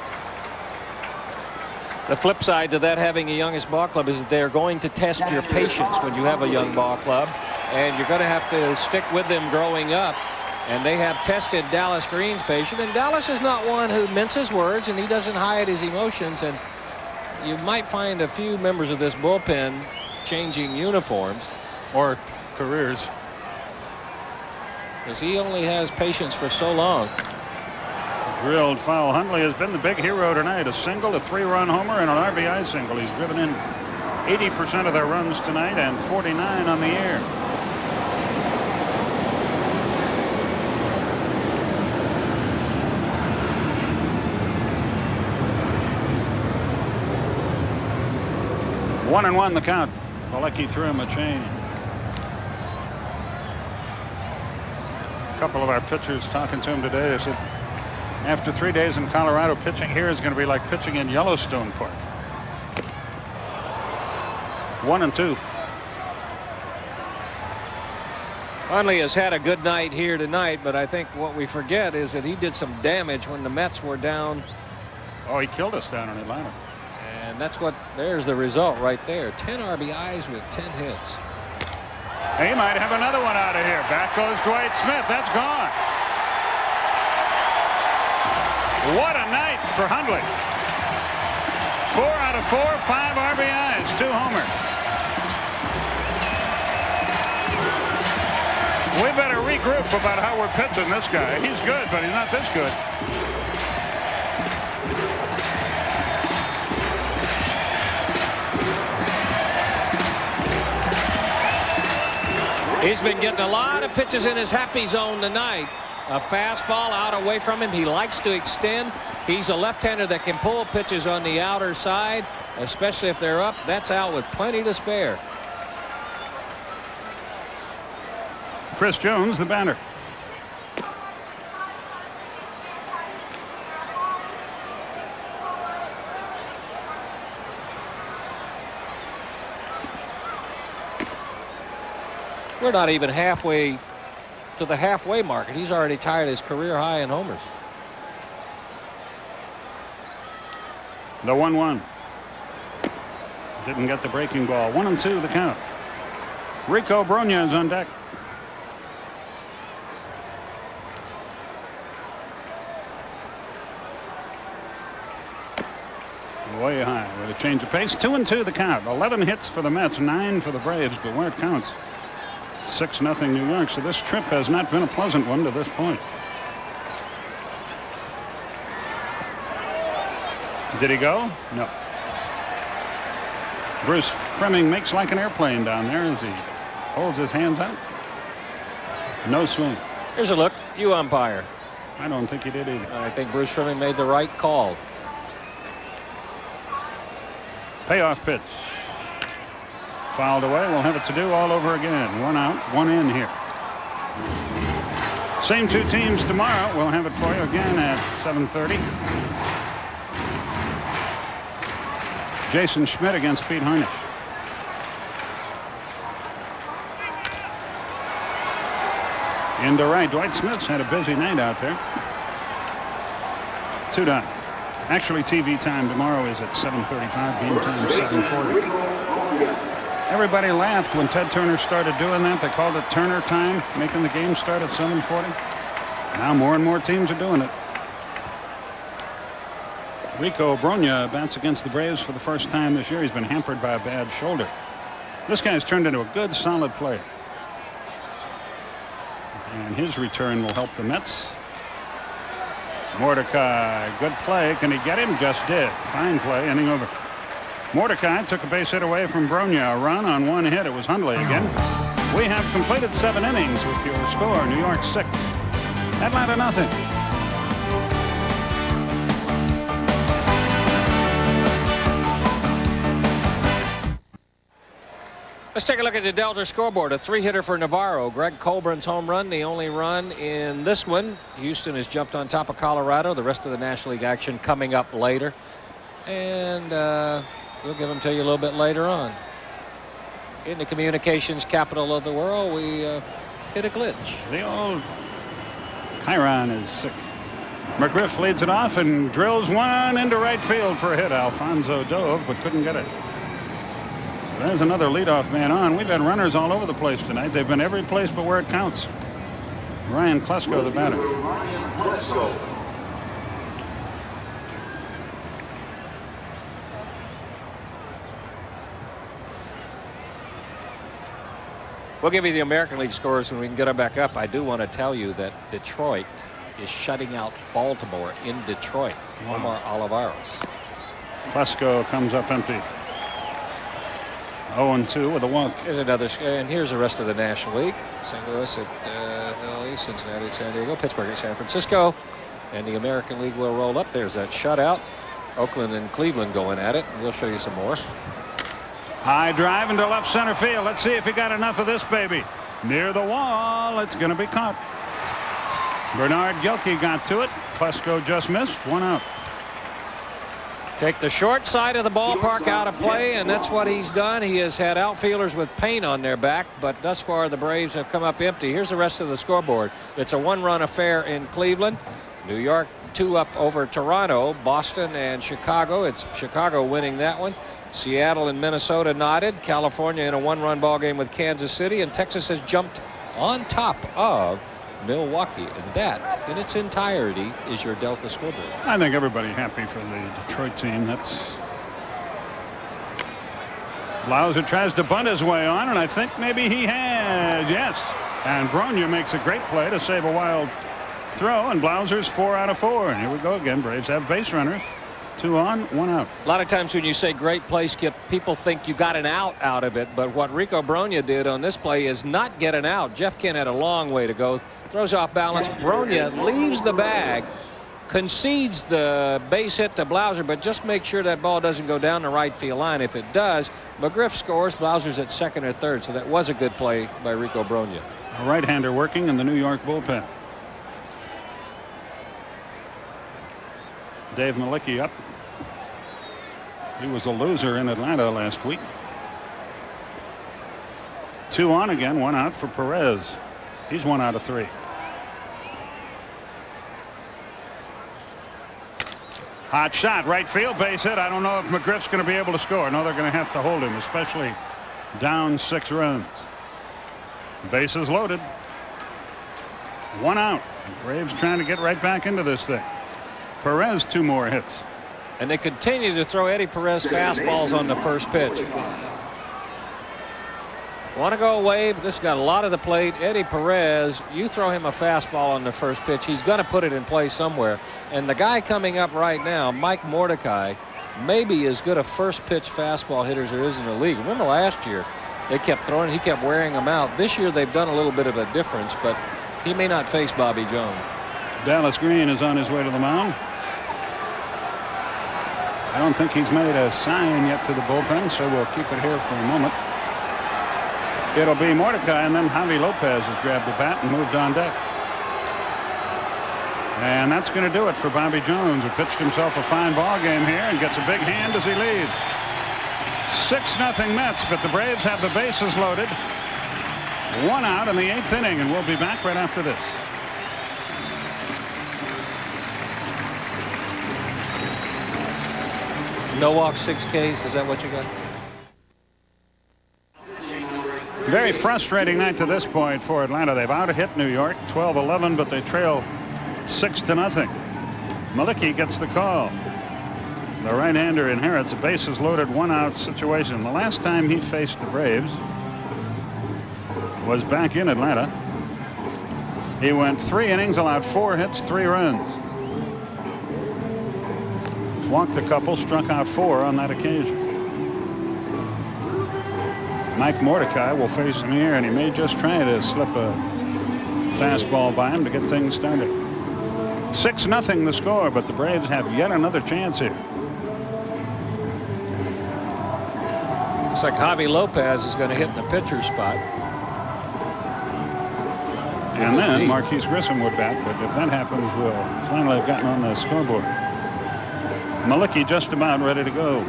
The flip side to that, having a youngest ball club, is that they're going to test your patience when you have a young ball club, and you're going to have to stick with them growing up. And they have tested Dallas Green's patience, and Dallas is not one who minces words, and he doesn't hide his emotions. And you might find a few members of this bullpen changing uniforms or careers, because he only has patience for so long. Drilled foul. Hundley has been the big hero tonight. A single, a 3-run homer, and an RBI single. He's driven in 80% of their runs tonight and 49 on the air. One and one the count. Bilecki threw him a change. A couple of our pitchers talking to him today. They said after 3 days in Colorado, pitching here is going to be like pitching in Yellowstone Park. 1-2. Hundley has had a good night here tonight, but I think what we forget is that he did some damage when the Mets were down. Oh, he killed us down in Atlanta. And that's what, there's the result right there. 10 RBIs with 10 hits. He might have another one out of here. Back goes Dwight Smith. That's gone. What a night for Hundley. 4 out of 4, 5 RBIs, 2 homers. We better regroup about how we're pitching this guy. He's good, but he's not this good. He's been getting a lot of pitches in his happy zone tonight. A fastball out away from him. He likes to extend. He's a left-hander that can pull pitches on the outer side, especially if they're up. That's out with plenty to spare. Chris Jones, the batter. We're not even halfway to the halfway mark, and he's already tied his career high in homers. The 1-1. Didn't get the breaking ball. 1-2 the count. Rico Brogna is on deck. Way high with a change of pace. 2-2 the count. 11 hits for the Mets, 9 for the Braves, but where it counts, 6-0 New York. So this trip has not been a pleasant one to this point. Did he go? No. Bruce Fleming makes like an airplane down there as he holds his hands out. No swing. Here's a look. You umpire. I don't think he did either. I think Bruce Fleming made the right call. Payoff pitch. Fouled away. We'll have it to do all over again. 1 out, 1 in here. Same 2 teams tomorrow. We'll have it for you again at 7:30. Jason Schmidt against Pete Harnisch. Into right. Dwight Smith's had a busy night out there. 2 done. Actually, TV time tomorrow is at 7:35. Game time 7:40. Everybody laughed when Ted Turner started doing that. They called it Turner time, making the game start at 7:40. Now more and more teams are doing it. Rico Brogna bats against the Braves for the first time this year. He's been hampered by a bad shoulder. This guy's turned into a good, solid player. And his return will help the Mets. Mordecai, good play. Can he get him? Just did. Fine play, inning over. Mordecai took a base hit away from Brogna. A run on 1 hit. It was Hundley again. We have completed 7 innings with your score. New York 6, Atlanta nothing. Let's take a look at the Delta scoreboard. A 3-hitter for Navarro. Greg Colburn's home run, the only run in this one. Houston has jumped on top of Colorado. The rest of the National League action coming up later. And we'll give them to you a little bit later on. In the communications capital of the world, we hit a glitch. The old Chiron is sick. McGriff leads it off and drills one into right field for a hit. Alfonso dove, but couldn't get it. There's another leadoff man on. We've had runners all over the place tonight. They've been every place but where it counts. Ryan Klesko, the batter. We'll give you the American League scores when we can get them back up. I do want to tell you that Detroit is shutting out Baltimore in Detroit. Omar Olivares. Klesko comes up empty. 0-2 with a walk. Here's another, and here's the rest of the National League. St. Louis at LA, Cincinnati at San Diego, Pittsburgh at San Francisco, and the American League will roll up. There's that shutout. Oakland and Cleveland going at it. We'll show you some more. High drive into left center field. Let's see if he got enough of this baby. Near the wall. It's going to be caught. Bernard Gilkey got to it. Plesko just missed. 1 out. Take the short side of the ballpark out of play, and that's what he's done. He has had outfielders with paint on their back, but thus far the Braves have come up empty. Here's the rest of the scoreboard. It's a 1-run affair in Cleveland. New York 2 up over Toronto. Boston and Chicago. It's Chicago winning that one. Seattle and Minnesota knotted. California in a 1-run ball game with Kansas City, and Texas has jumped on top of Milwaukee, and that in its entirety is your Delta scoreboard. I think everybody happy for the Detroit team. That's Blauser tries to bunt his way on, and I think maybe he has. Yes, and Bronya makes a great play to save a wild throw, and Blauser's 4 out of 4. And here we go again. Braves have base runners. 2 on, 1 out. A lot of times when you say great play, Skip, people think you got an out of it, but what Rico Bronya did on this play is not get an out. Jeff Kent had a long way to go. Throws off balance. Bronya leaves the bag, concedes the base hit to Blauser, but just make sure that ball doesn't go down the right field line. If it does, McGriff scores. Blauser's at second or third, so that was a good play by Rico Bronya. A right-hander working in the New York bullpen. Dave Malicki up. He was a loser in Atlanta last week. 2 on again, 1 out for Perez. He's 1 out of 3. Hot shot, right field, base hit. I don't know if McGriff's going to be able to score. No, they're going to have to hold him, especially down 6 runs. Bases loaded. 1 out. The Braves trying to get right back into this thing. Perez 2 more hits. And they continue to throw Eddie Perez fastballs on the first pitch. Want to go away, but this got a lot of the plate. Eddie Perez, you throw him a fastball on the first pitch, he's going to put it in play somewhere. And the guy coming up right now, Mike Mordecai, may be as good a first pitch fastball hitter as there is in the league. Remember last year, they kept throwing, he kept wearing them out. This year they've done a little bit of a difference, but he may not face Bobby Jones. Dallas Green is on his way to the mound. I don't think he's made a sign yet to the bullpen, so we'll keep it here for a moment. It'll be Mordecai, and then Javi Lopez has grabbed the bat and moved on deck. And that's going to do it for Bobby Jones, who pitched himself a fine ball game here and gets a big hand as he leads. 6-0 Mets, but the Braves have the bases loaded. 1 out in the 8th inning, and we'll be back right after this. No walks, 6 Ks. Is that what you got? Very frustrating night to this point for Atlanta. They've out-hit New York 12-11, but they trail 6-0. Malicki gets the call. The right-hander inherits a bases loaded 1-out situation. The last time he faced the Braves was back in Atlanta. He went 3 innings, allowed 4 hits, 3 runs. Walked a couple, struck out 4 on that occasion. Mike Mordecai will face him here, and he may just try to slip a fastball by him to get things started. 6-0 the score, but the Braves have yet another chance here. Looks like Javi Lopez is going to hit in the pitcher's spot. And then Marquise Grissom would bat, but if that happens, we'll finally have gotten on the scoreboard. Malicki just about ready to go.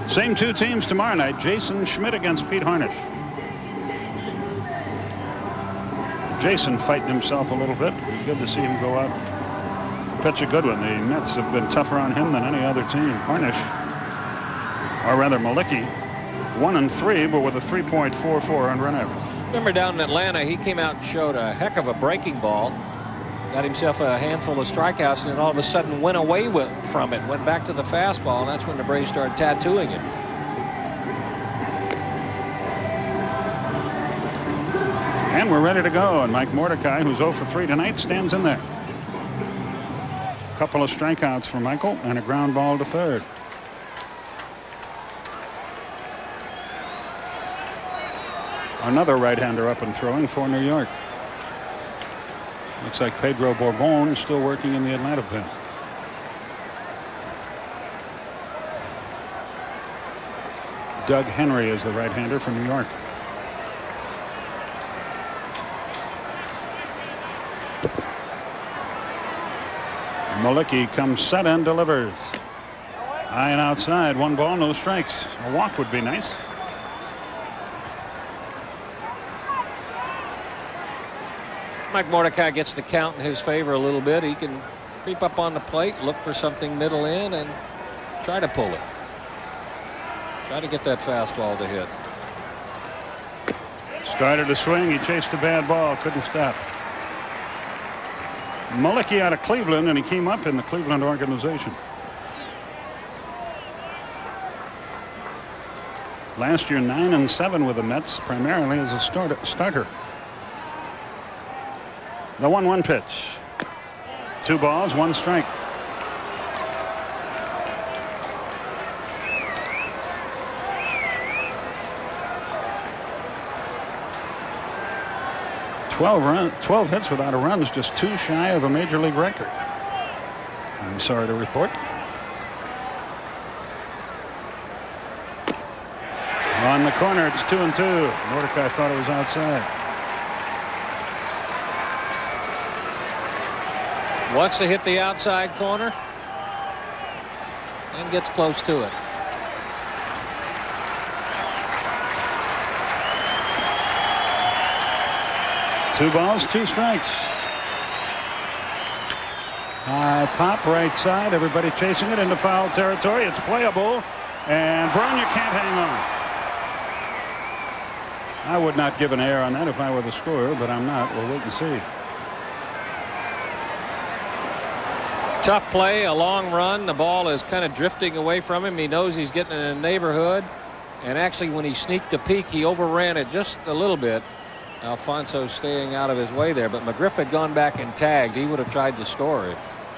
Same 2 teams tomorrow night. Jason Schmidt against Pete Harnisch. Jason fighting himself a little bit. It'd be good to see him go out, pitch a good one. The Mets have been tougher on him than any other team. Harnisch, or rather Malicki, 1-3, but with a 3.44 earned run average. Remember down in Atlanta, he came out and showed a heck of a breaking ball. Got himself a handful of strikeouts, and then all of a sudden went away from it. Went back to the fastball, and that's when the Braves started tattooing him. And we're ready to go. And Mike Mordecai, who's 0 for 3 tonight, stands in there. A couple of strikeouts for Michael and a ground ball to third. Another right-hander up and throwing for New York. Looks like Pedro Bourbon still working in the Atlanta pen. Doug Henry is the right-hander for New York. Malicki comes set and delivers. High and outside. 1 ball, no strikes. A walk would be nice. Mike Mordecai gets the count in his favor a little bit. He can creep up on the plate, look for something middle in, and try to pull it. Try to get that fastball to hit. Started to swing. He chased a bad ball. Couldn't stop. Malicki out of Cleveland, and he came up in the Cleveland organization. Last year 9-7 with the Mets, primarily as a starter. The 1-1 pitch. 2 balls, 1 strike. Twelve hits without a run is just 2 shy of a major league record. I'm sorry to report. On the corner, it's 2-2. Mordecai thought it was outside. Wants to hit the outside corner and gets close to it. Two balls, 2 strikes. High pop right side. Everybody chasing it into foul territory. It's playable, and Bronya can't hang on. I would not give an error on that if I were the scorer, but I'm not. We'll wait and see. Tough play, a long run. The ball is kind of drifting away from him. He knows he's getting in the neighborhood. And actually, when he sneaked a peek, he overran it just a little bit. Alfonso staying out of his way there. But McGriff had gone back and tagged. He would have tried to score it.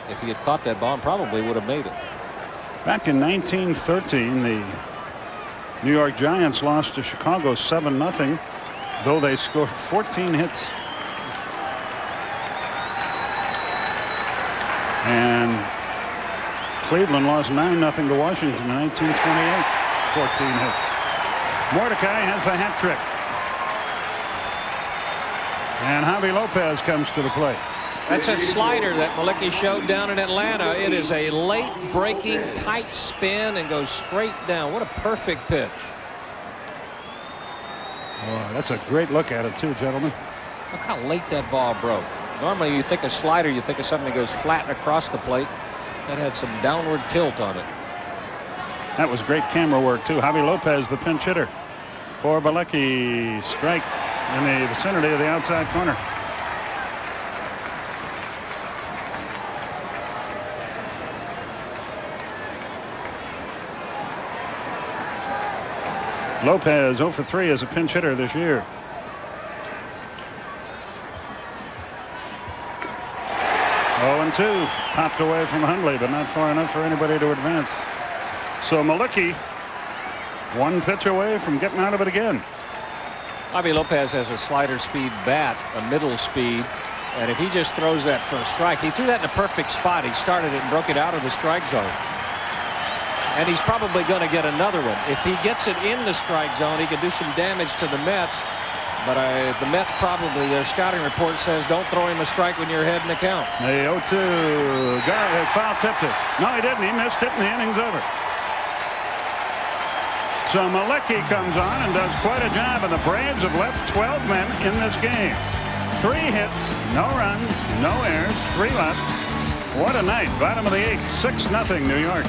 If he had caught that ball, and probably would have made it. Back in 1913, the New York Giants lost to Chicago 7-0, though they scored 14 hits. And Cleveland lost 9-0 to Washington in 1928. 14 hits. Mordecai has the hat trick. And Javi Lopez comes to the plate. That's that slider that Malicki showed down in Atlanta. It is a late breaking tight spin and goes straight down. What a perfect pitch. Oh, that's a great look at it too, gentlemen. Look how late that ball broke. Normally you think a slider, you think of something that goes flat across the plate. That had some downward tilt on it. That was great camera work too. Javi Lopez, the pinch hitter for Malicki. Strike in the vicinity of the outside corner. Lopez 0 for 3 as a pinch hitter this year. And 2 popped away from Hundley, but not far enough for anybody to advance. So Malicki 1 pitch away from getting out of it again. Javi Lopez has a slider speed bat, a middle speed, and if he just throws that for a strike, he threw that in a perfect spot. He started it and broke it out of the strike zone. And he's probably going to get another one. If he gets it in the strike zone, he could do some damage to the Mets. But the Mets probably, their scouting report says, don't throw him a strike when you're ahead in the count. The 0-2 guy foul tipped it. No, he didn't. He missed it, and the inning's over. So Malicki comes on and does quite a job, and the Braves have left 12 men in this game. 3 hits, no runs, no errors, 3 left. What a night. Bottom of the 8th, 6-0 New York.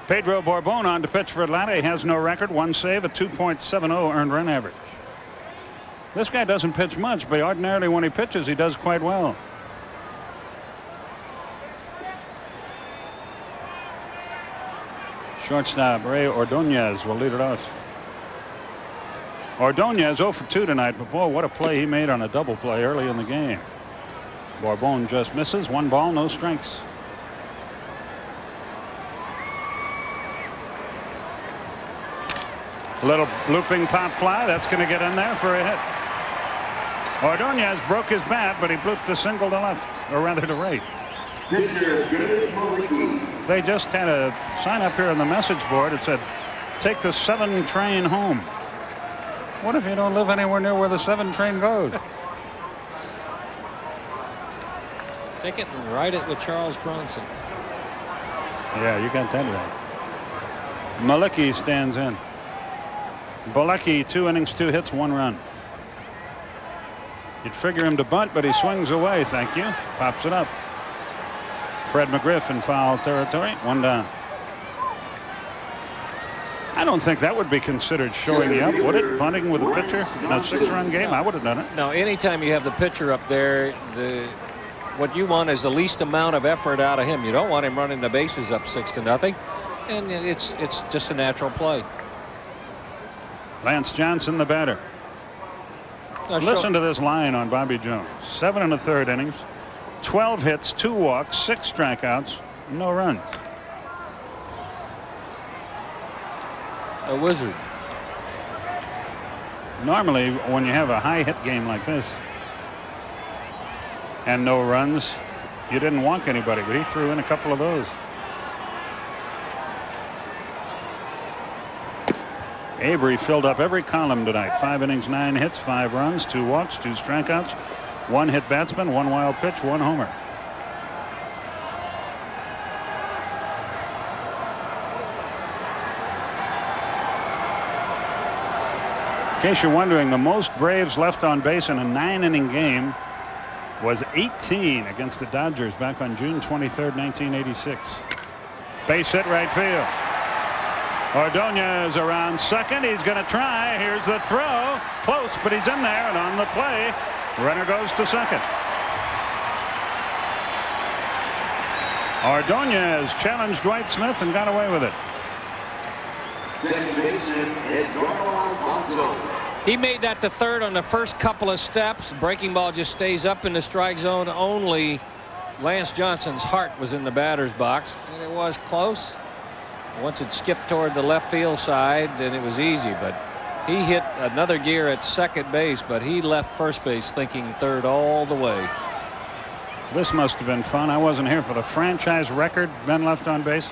Pedro Bourbon on to pitch for Atlanta. He has no record, 1 save, a 2.70 earned run average. This guy doesn't pitch much, but ordinarily when he pitches, he does quite well. Shortstop Ray Ordonez will lead it off. Ordonez 0 for 2 tonight, but boy, what a play he made on a double play early in the game. Bourbon just misses. 1 ball, no strikes. A little looping pop fly. That's going to get in there for a hit. Ordonez broke his bat, but he blooped a single to left, or rather to right. They just had a sign up here on the message board. It said, "Take the 7 train home." What if you don't live anywhere near where the 7 train goes? Take it and ride it with Charles Bronson. Yeah, you got that right. Malicki stands in. Bolecki, 2 innings, 2 hits, 1 run. You'd figure him to bunt, but he swings away. Thank you. Pops it up. Fred McGriff in foul territory. 1 down. I don't think that would be considered showing up, would it? Bunting with a pitcher in a 6-run game? I would have done it. Now, anytime you have the pitcher up there, what you want is the least amount of effort out of him. You don't want him running the bases up 6-0, and it's just a natural play. Lance Johnson, the batter. Listen to this line on Bobby Jones. 7 1/3 innings, 12 hits, 2 walks, 6 strikeouts, no runs. A wizard. Normally, when you have a high hit game like this and no runs, you didn't walk anybody, but he threw in a couple of those. Avery filled up every column tonight. 5 innings, 9 hits, 5 runs, 2 walks, 2 strikeouts, 1 hit batsman, 1 wild pitch, 1 homer. In case you're wondering, the most Braves left on base in a 9-inning game was 18 against the Dodgers back on June 23rd, 1986. Base hit right field. Ordonez around second. He's going to try. Here's the throw. Close, but he's in there, and on the play, runner goes to second. Ordonez challenged Dwight Smith and got away with it. He made that to third on the first couple of steps. Breaking ball just stays up in the strike zone. Only Lance Johnson's heart was in the batter's box, and it was close. Once it skipped toward the left field side, then it was easy, but he hit another gear at second base, but he left first base thinking third all the way. This must have been fun. I wasn't here for the franchise record men left on base.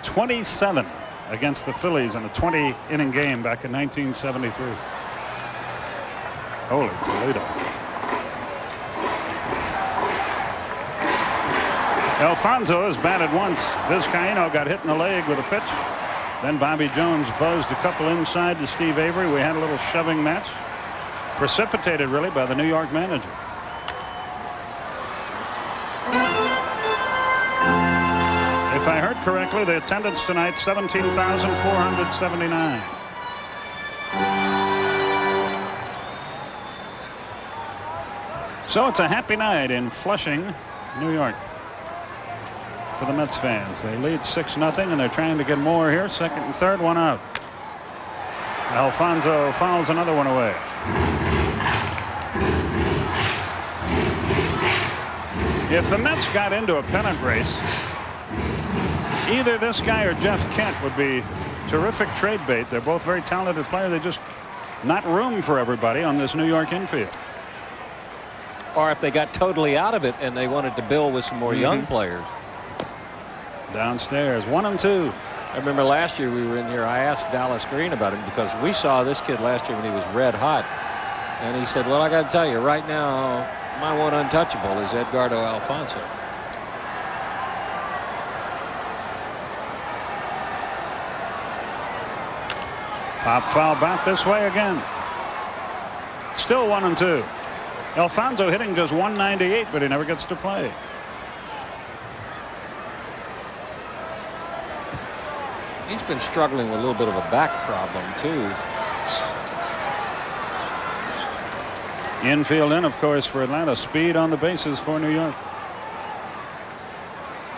27 against the Phillies in a 20-inning game back in 1973. Holy Toledo. Alfonso has batted once. Vizcaíno got hit in the leg with a pitch. Then Bobby Jones buzzed a couple inside to Steve Avery. We had a little shoving match, precipitated really by the New York manager. If I heard correctly, the attendance tonight 17,479. So it's a happy night in Flushing, New York, for the Mets fans. They lead 6-0, and they're trying to get more here. Second and third, 1 out. Alfonso fouls another one away. If the Mets got into a pennant race, either this guy or Jeff Kent would be terrific trade bait. They're both very talented players. They just not room for everybody on this New York infield. Or if they got totally out of it and they wanted to build with some more young players. Downstairs, 1-2. I remember last year we were in here. I asked Dallas Green about him because we saw this kid last year when he was red hot. And he said, well, I got to tell you right now, my one untouchable is Edgardo Alfonso. Pop foul back this way again. Still 1-2. Alfonso hitting just 198, but he never gets to play. He's been struggling with a little bit of a back problem, too. Infield in, of course, for Atlanta. Speed on the bases for New York.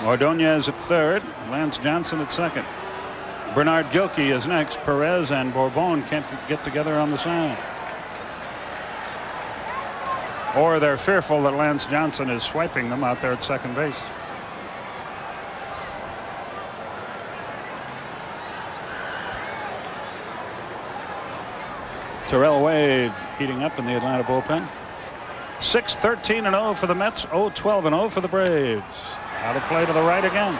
Ordonez at third. Lance Johnson at second. Bernard Gilkey is next. Perez and Bourbon can't get together on the side. or they're fearful that Lance Johnson is swiping them out there at second base. Terrell Wade heating up in the Atlanta bullpen. 6-13-0 for the Mets. 0-12-0 for the Braves. Out of play to the right again.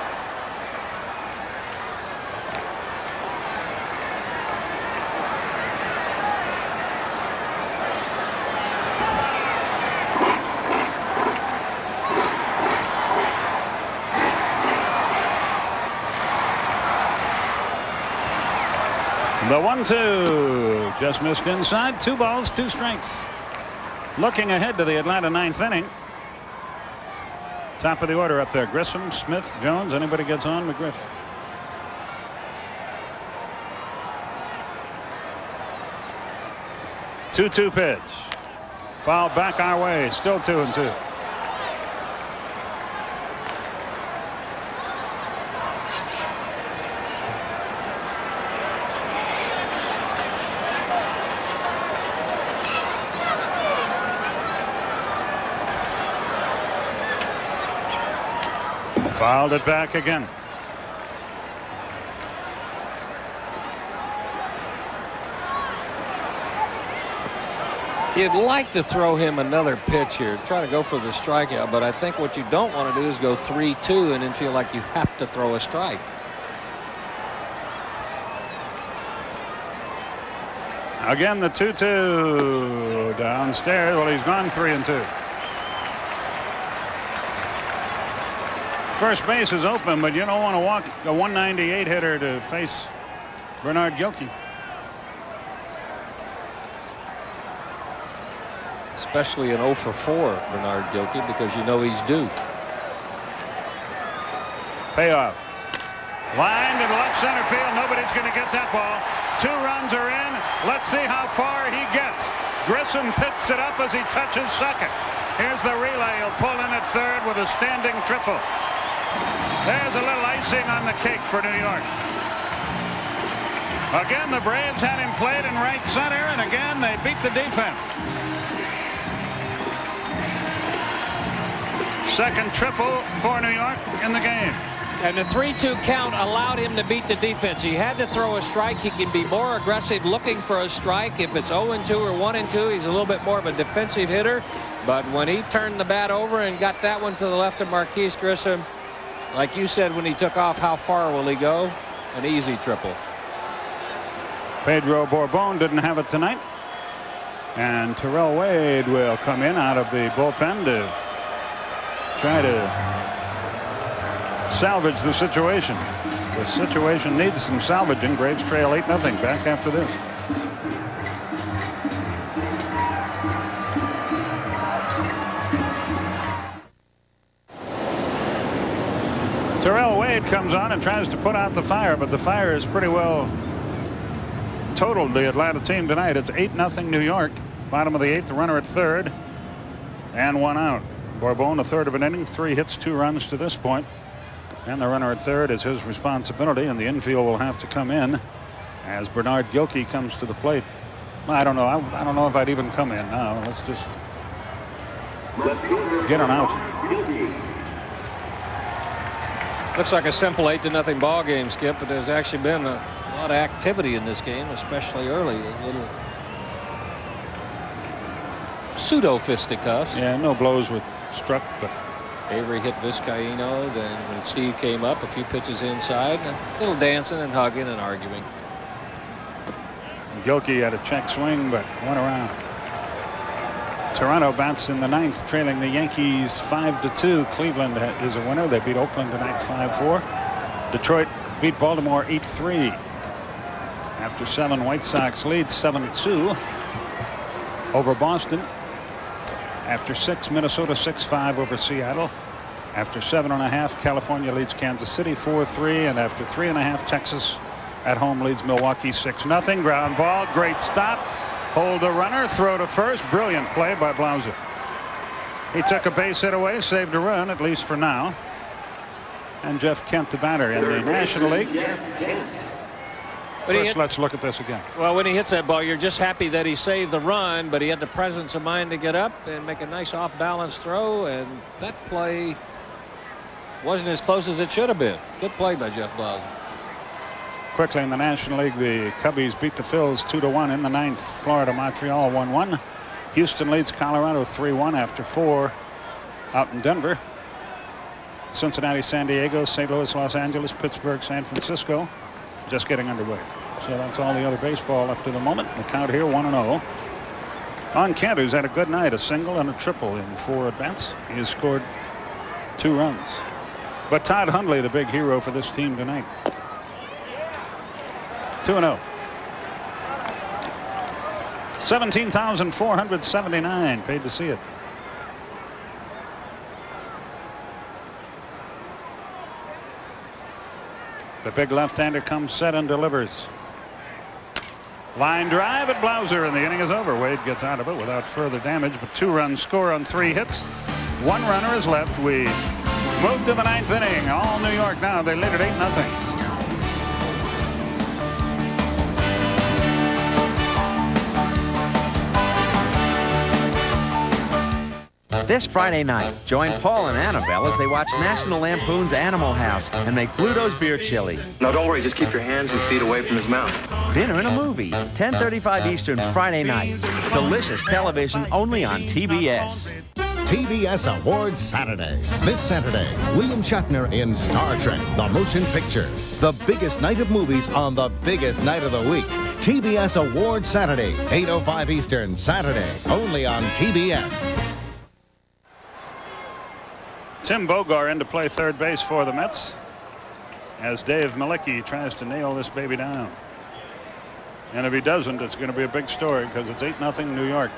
The 1-2 just missed inside. 2 balls, 2 strikes. Looking ahead to the Atlanta 9th inning. Top of the order up there. Grissom, Smith, Jones. Anybody gets on, McGriff. Two pitch. Foul back our way. Still 2-2. Fouled it back again. You'd like to throw him another pitch here, try to go for the strikeout, but I think what you don't want to do is go 3-2 and then feel like you have to throw a strike. Again, the 2-2 downstairs. Well, he's gone 3-2. First base is open, but you don't want to walk a 198 hitter to face Bernard Gilkey. Especially an 0 for 4 Bernard Gilkey, because you know he's due. Payoff. Line to the left center field. Nobody's going to get that ball. 2 runs are in. Let's see how far he gets. Grissom picks it up as he touches second. Here's the relay. He'll pull in at third with a standing triple. There's a little icing on the cake for New York. Again, the Braves had him played in right center, and again they beat the defense. Second triple for New York in the game. And the 3-2 count allowed him to beat the defense. He had to throw a strike. He can be more aggressive looking for a strike. If it's 0-2 or 1-2, he's a little bit more of a defensive hitter. But when he turned the bat over and got that one to the left of Marquise Grissom, like you said when he took off, how far will he go? An easy triple. Pedro Borbon didn't have it tonight. And Terrell Wade will come in out of the bullpen to try to salvage the situation. The situation needs some salvaging. Braves trail 8-0. Back after this. Terrell Wade comes on and tries to put out the fire, but the fire is pretty well totaled the Atlanta team tonight. It's 8-0 New York. Bottom of the 8th, the runner at third, and 1 out. Borbon, a third of an inning, 3 hits, 2 runs to this point, and the runner at third is his responsibility, and the infield will have to come in as Bernard Gilkey comes to the plate. I don't know. I don't know if I'd even come in now. Let's just get him out. Looks like a simple 8-0 ball game, Skip, but there's actually been a lot of activity in this game, especially early. A little pseudo fisticuffs. Yeah, no blows were struck, but Avery hit Vizcaíno. Then when Steve came up, a few pitches inside, a little dancing and hugging and arguing. Gilkey had a check swing, but went around. Toronto bats in the 9th, trailing the Yankees 5-2. Cleveland is a winner. They beat Oakland tonight 5-4. Detroit beat Baltimore 8-3. After 7, White Sox lead 7-2 over Boston. After 6, Minnesota 6-5 over Seattle. After 7.5, California leads Kansas City 4-3, and after 3.5, Texas at home leads Milwaukee 6-0. Ground ball, great stop. Hold the runner, throw to first. Brilliant play by Blauser. He took a base hit away, saved a run, at least for now. And Jeff Kent, the batter in the National League. First, let's look at this again. Well, when he hits that ball, you're just happy that he saved the run, but he had the presence of mind to get up and make a nice off-balance throw, and that play wasn't as close as it should have been. Good play by Jeff Boswell. Quickly in the National League, the Cubbies beat the Phils 2-1 in the ninth. Florida, Montreal 1-1. Houston leads Colorado 3-1 after 4 out in Denver. Cincinnati, San Diego, St. Louis, Los Angeles, Pittsburgh, San Francisco just getting underway. So that's all the other baseball up to the moment. The count here 1-0. On Kent, who's had a good night, a single and a triple in 4 at-bats. He has scored 2 runs. But Todd Hundley, the big hero for this team tonight. 2-0. 17,479 paid to see it. The big left-hander comes set and delivers. Line drive at Blauser, and the inning is over. Wade gets out of it without further damage, but 2 runs score on 3 hits. 1 runner is left. We move to the 9th inning. All New York now. They lead at 8-0. This Friday night, join Paul and Annabelle as they watch National Lampoon's Animal House and make Pluto's beer chili. No, don't worry. Just keep your hands and feet away from his mouth. Dinner and a movie, 10:35 Eastern Friday night. Delicious television only on TBS. TBS Awards Saturday. This Saturday, William Shatner in Star Trek, the motion picture. The biggest night of movies on the biggest night of the week. TBS Awards Saturday, 8:05 Eastern, Saturday, only on TBS. Tim Bogar in to play third base for the Mets as Dave Malicki tries to nail this baby down. And if he doesn't, it's going to be a big story because it's 8-0 New York.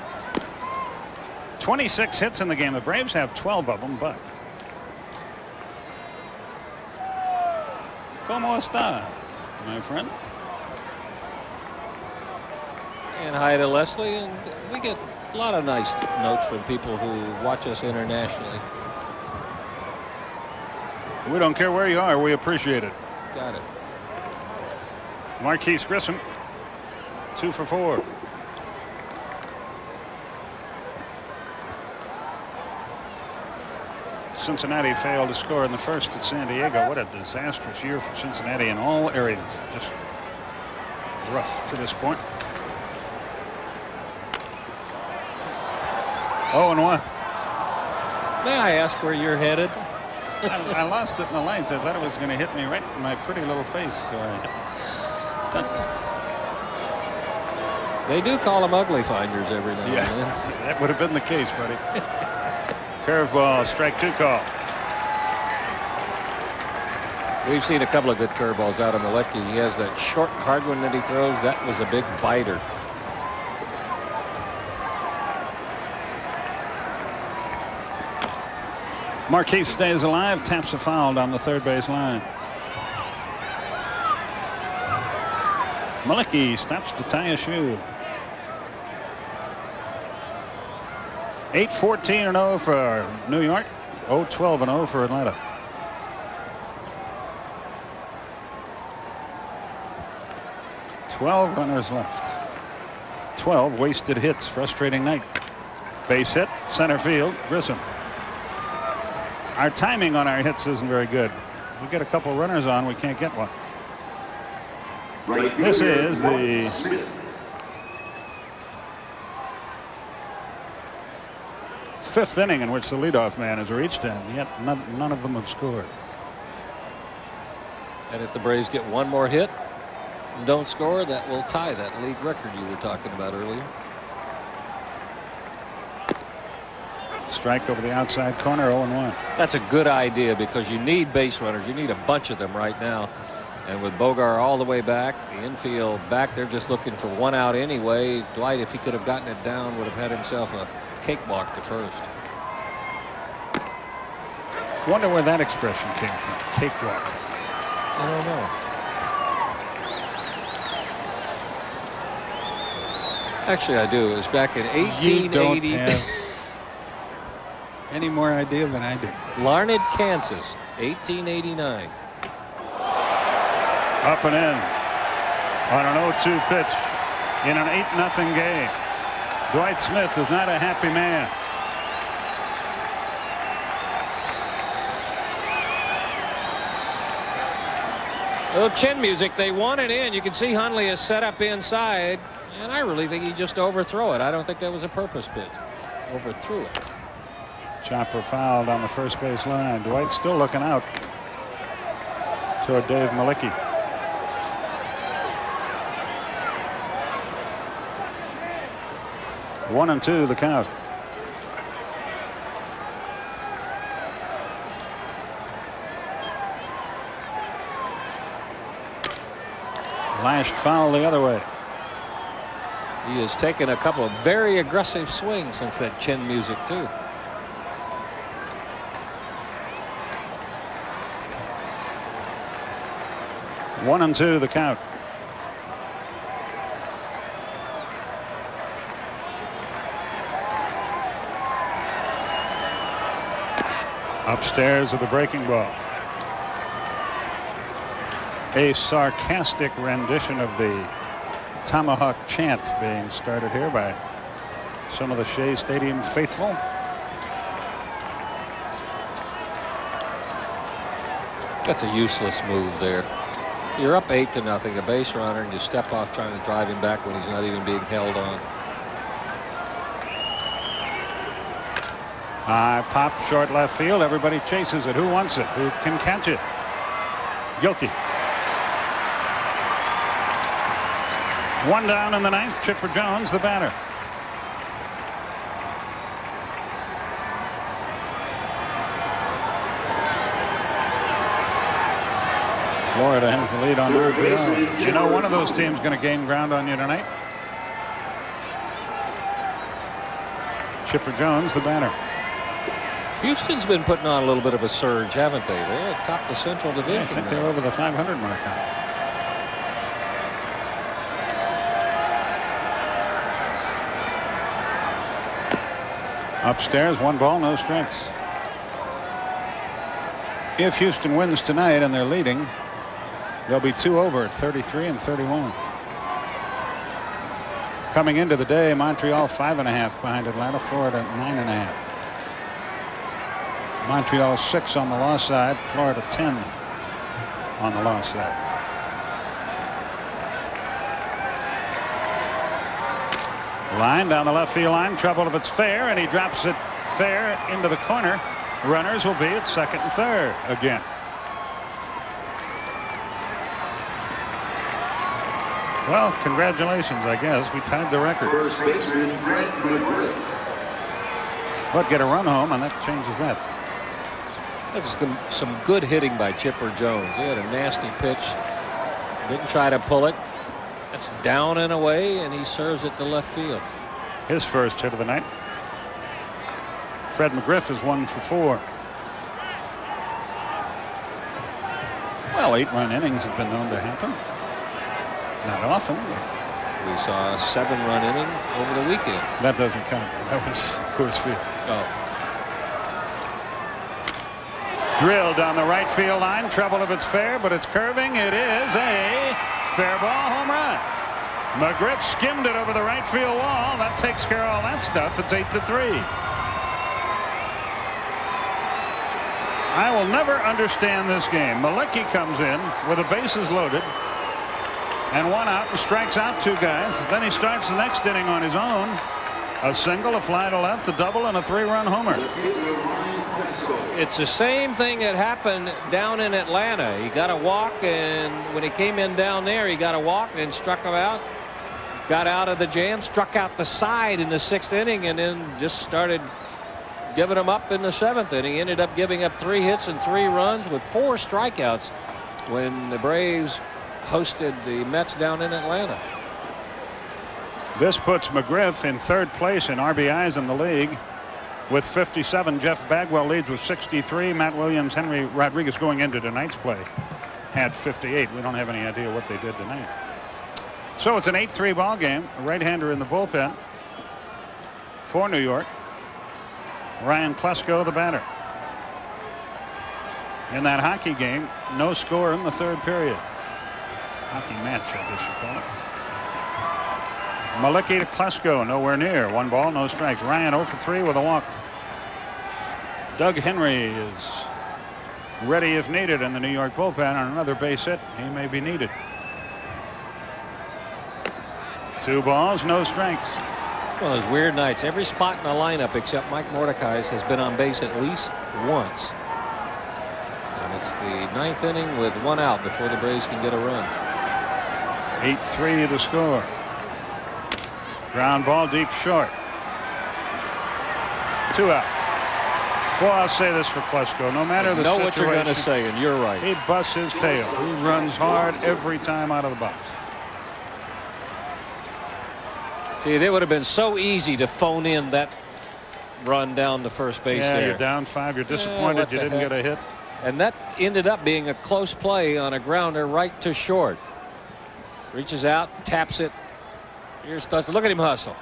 26 hits in the game. The Braves have 12 of them, but ¿Cómo está, my friend? And hi to Leslie, and we get a lot of nice notes from people who watch us internationally. We don't care where you are. We appreciate it. Got it. Marquise Grissom, 2 for 4. Cincinnati failed to score in the first at San Diego. What a disastrous year for Cincinnati in all areas. Just rough to this point. 0-1. May I ask where you're headed? I lost it in the lights. I thought it was going to hit me right in my pretty little face. So I ducked. They do call them ugly finders every now and then. That would have been the case, buddy. Curveball, strike 2 call. We've seen a couple of good curveballs out of Malecki. He has that short, hard one that he throws. That was a big biter. Marquise stays alive, taps a foul down the third base line. Malecki stops to tie a shoe. 8-14-0 for New York. 0-12-0 for Atlanta. $12 runners left. 12 wasted hits. Frustrating night. Base hit, center field, Grissom. Our timing on our hits isn't very good. We get a couple runners on, we can't get one. This is the fifth inning in which the leadoff man has reached, and yet none of them have scored. And if the Braves get one more hit and don't score, that will tie that league record you were talking about earlier. Strike over the outside corner, 0-1. That's a good idea because you need base runners. You need a bunch of them right now. And with Bogar all the way back, the infield back, they're just looking for 1 out anyway. Dwight, if he could have gotten it down, would have had himself a cakewalk to first. Wonder where that expression came from, cakewalk. I don't know. Actually, I do. It was back in 1880. You don't have any more idea than I do. Larned, Kansas, 1889. Up and in. On an 0-2 pitch in an 8-0 game. Dwight Smith is not a happy man. Little chin music. They want it in. You can see Hundley is set up inside, and I really think he just overthrew it. I don't think that was a purpose pitch. Overthrew it. Chopper fouled on the first base line. Dwight still looking out toward Dave Malicki. One and two, the count. Lashed foul the other way. He has taken a couple of very aggressive swings since that chin music, too. One and two, the count. Upstairs with the breaking ball. A sarcastic rendition of the Tomahawk chant being started here by some of the Shea Stadium faithful. That's a useless move there. You're up 8-0, a base runner, and you step off trying to drive him back when he's not even being held on. High pop, short left field. Everybody chases it. Who wants it? Who can catch it? Gilkey. One down in the ninth. Chipper Jones, the batter. Florida has the lead on Montreal. You know one of those teams going to gain ground on you tonight. Chipper Jones, the batter. Houston's been putting on a little bit of a surge, haven't they? They're atop the Central Division. I think they're over the 500 mark now. Upstairs, 1 ball, no strikes. If Houston wins tonight and they're leading, they'll be 2 over at 33 and 31. Coming into the day, Montreal 5.5 behind Atlanta, Florida 9.5. Montreal 6 on the loss side, Florida 10 on the loss side. Line down the left field line, trouble if it's fair, and he drops it fair into the corner. Runners will be at second and third again. Well, congratulations, I guess. We tied the record. First baseman, cred-OP. But get a run home, and that changes that. That's some good hitting by Chipper Jones. He had a nasty pitch. Didn't try to pull it. That's down and away, and he serves it to left field. His first hit of the night. Fred McGriff is 1 for 4. Well, 8-run innings have been known to happen. Not often. We saw a 7-run inning over the weekend. That doesn't count. That was Coors Field. Oh. Drilled down the right field line. Trouble if it's fair, but it's curving. It is a fair ball home run. McGriff skimmed it over the right field wall. That takes care of all that stuff. It's 8-3. I will never understand this game. Malicki comes in with the bases loaded and 1 out and strikes out 2 guys. Then he starts the next inning on his own. A single, a fly to left, a double, and a 3-run homer. It's the same thing that happened down in Atlanta. He got a walk, and when he came in down there, he got a walk and struck him out. Got out of the jam, struck out the side in the 6th inning, and then just started giving him up in the 7th inning. He ended up giving up 3 hits and 3 runs with 4 strikeouts when the Braves hosted the Mets down in Atlanta. This puts McGriff in 3rd place in RBIs in the league with 57. Jeff Bagwell leads with 63. Matt Williams, Henry Rodriguez going into tonight's play had 58. We don't have any idea what they did tonight. So it's an 8-3 ball game. A right-hander in the bullpen for New York. Ryan Klesko, the batter. In that hockey game, no score in the 3rd period. Hockey match, I guess you call it. Malicki to Klesko, nowhere near. 1 ball, no strikes. Ryan 0 for 3 with a walk. Doug Henry is ready if needed in the New York bullpen on another base hit. He may be needed. 2 balls, no strikes. It's one of those weird nights. Every spot in the lineup except Mike Mordecai's has been on base at least once. And it's the 9th inning with 1 out before the Braves can get a run. 8-3 the score. Ground ball deep short. 2 out. Well, I'll say this for Klesko. No matter the situation. Know what you're going to say, and you're right. He busts his tail. He runs hard every time out of the box. See, it would have been so easy to phone in that run down to first base there. You're down 5. You're disappointed you didn't get a hit. And that ended up being a close play on a grounder right to short. Reaches out, taps it. Here's Stutz. Look at him hustle.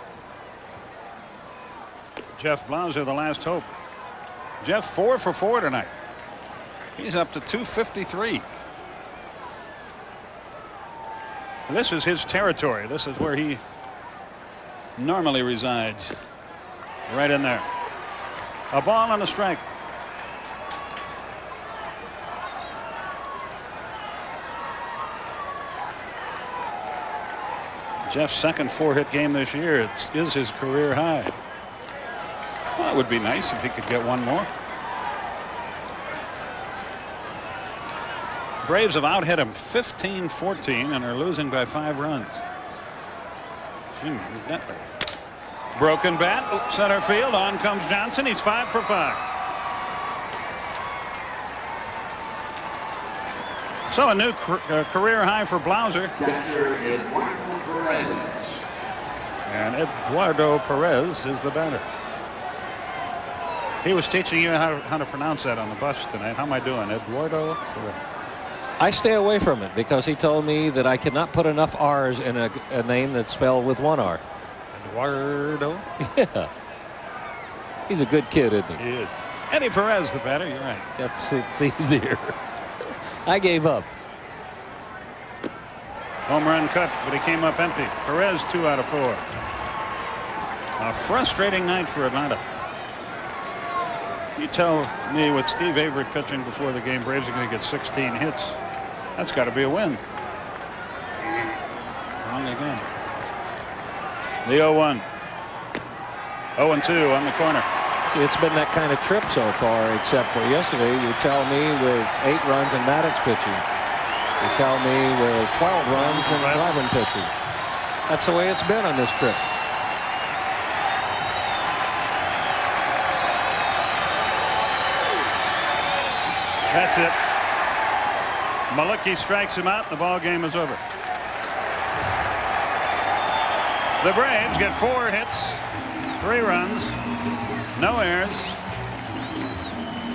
Jeff Blauser, the last hope. Jeff 4 for 4 tonight. He's up to 253. And this is his territory. This is where he normally resides. Right in there. A ball and a strike. Jeff's second 4-hit game this year. It is his career high. Well, it would be nice if he could get one more. Braves have out-hit him 15-14 and are losing by 5 runs. Broken bat, center field. On comes Johnson. He's 5 for 5. So a new career high for Blauser. And Eduardo Perez is the batter. He was teaching you how to pronounce that on the bus tonight. How am I doing, Eduardo Perez? I stay away from it because he told me that I cannot put enough R's in a name that's spelled with 1 R. Eduardo? Yeah. He's a good kid, isn't he? He is. Eddie Perez, the batter. You're right. It's easier. I gave up. Home run cut, but he came up empty. Perez 2 out of 4. A frustrating night for Atlanta. You tell me with Steve Avery pitching before the game, Braves are going to get 16 hits. That's got to be a win. Wrong again. The 0-1. 0-2 on the corner. See, it's been that kind of trip so far, except for yesterday. You tell me with 8 runs and Maddox pitching. You tell me with 12 runs and Glavine pitching. That's the way it's been on this trip. That's it. Malicki strikes him out. The ball game is over. The Braves get 4 hits, 3 runs, no errors,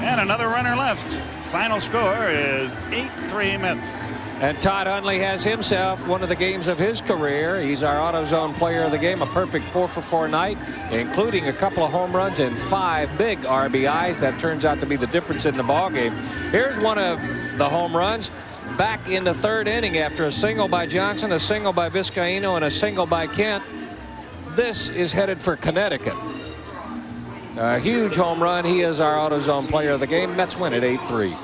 and another runner left. Final score is 8-3 Mets. And Todd Hundley has himself one of the games of his career. He's our AutoZone player of the game. A perfect 4 for 4 night, including a couple of home runs and 5 big RBIs. That turns out to be the difference in the ball game. Here's one of the home runs. Back in the 3rd inning after a single by Johnson, a single by Vizcaíno, and a single by Kent. This is headed for Connecticut. A huge home run. He is our AutoZone player of the game. Mets win at 8-3.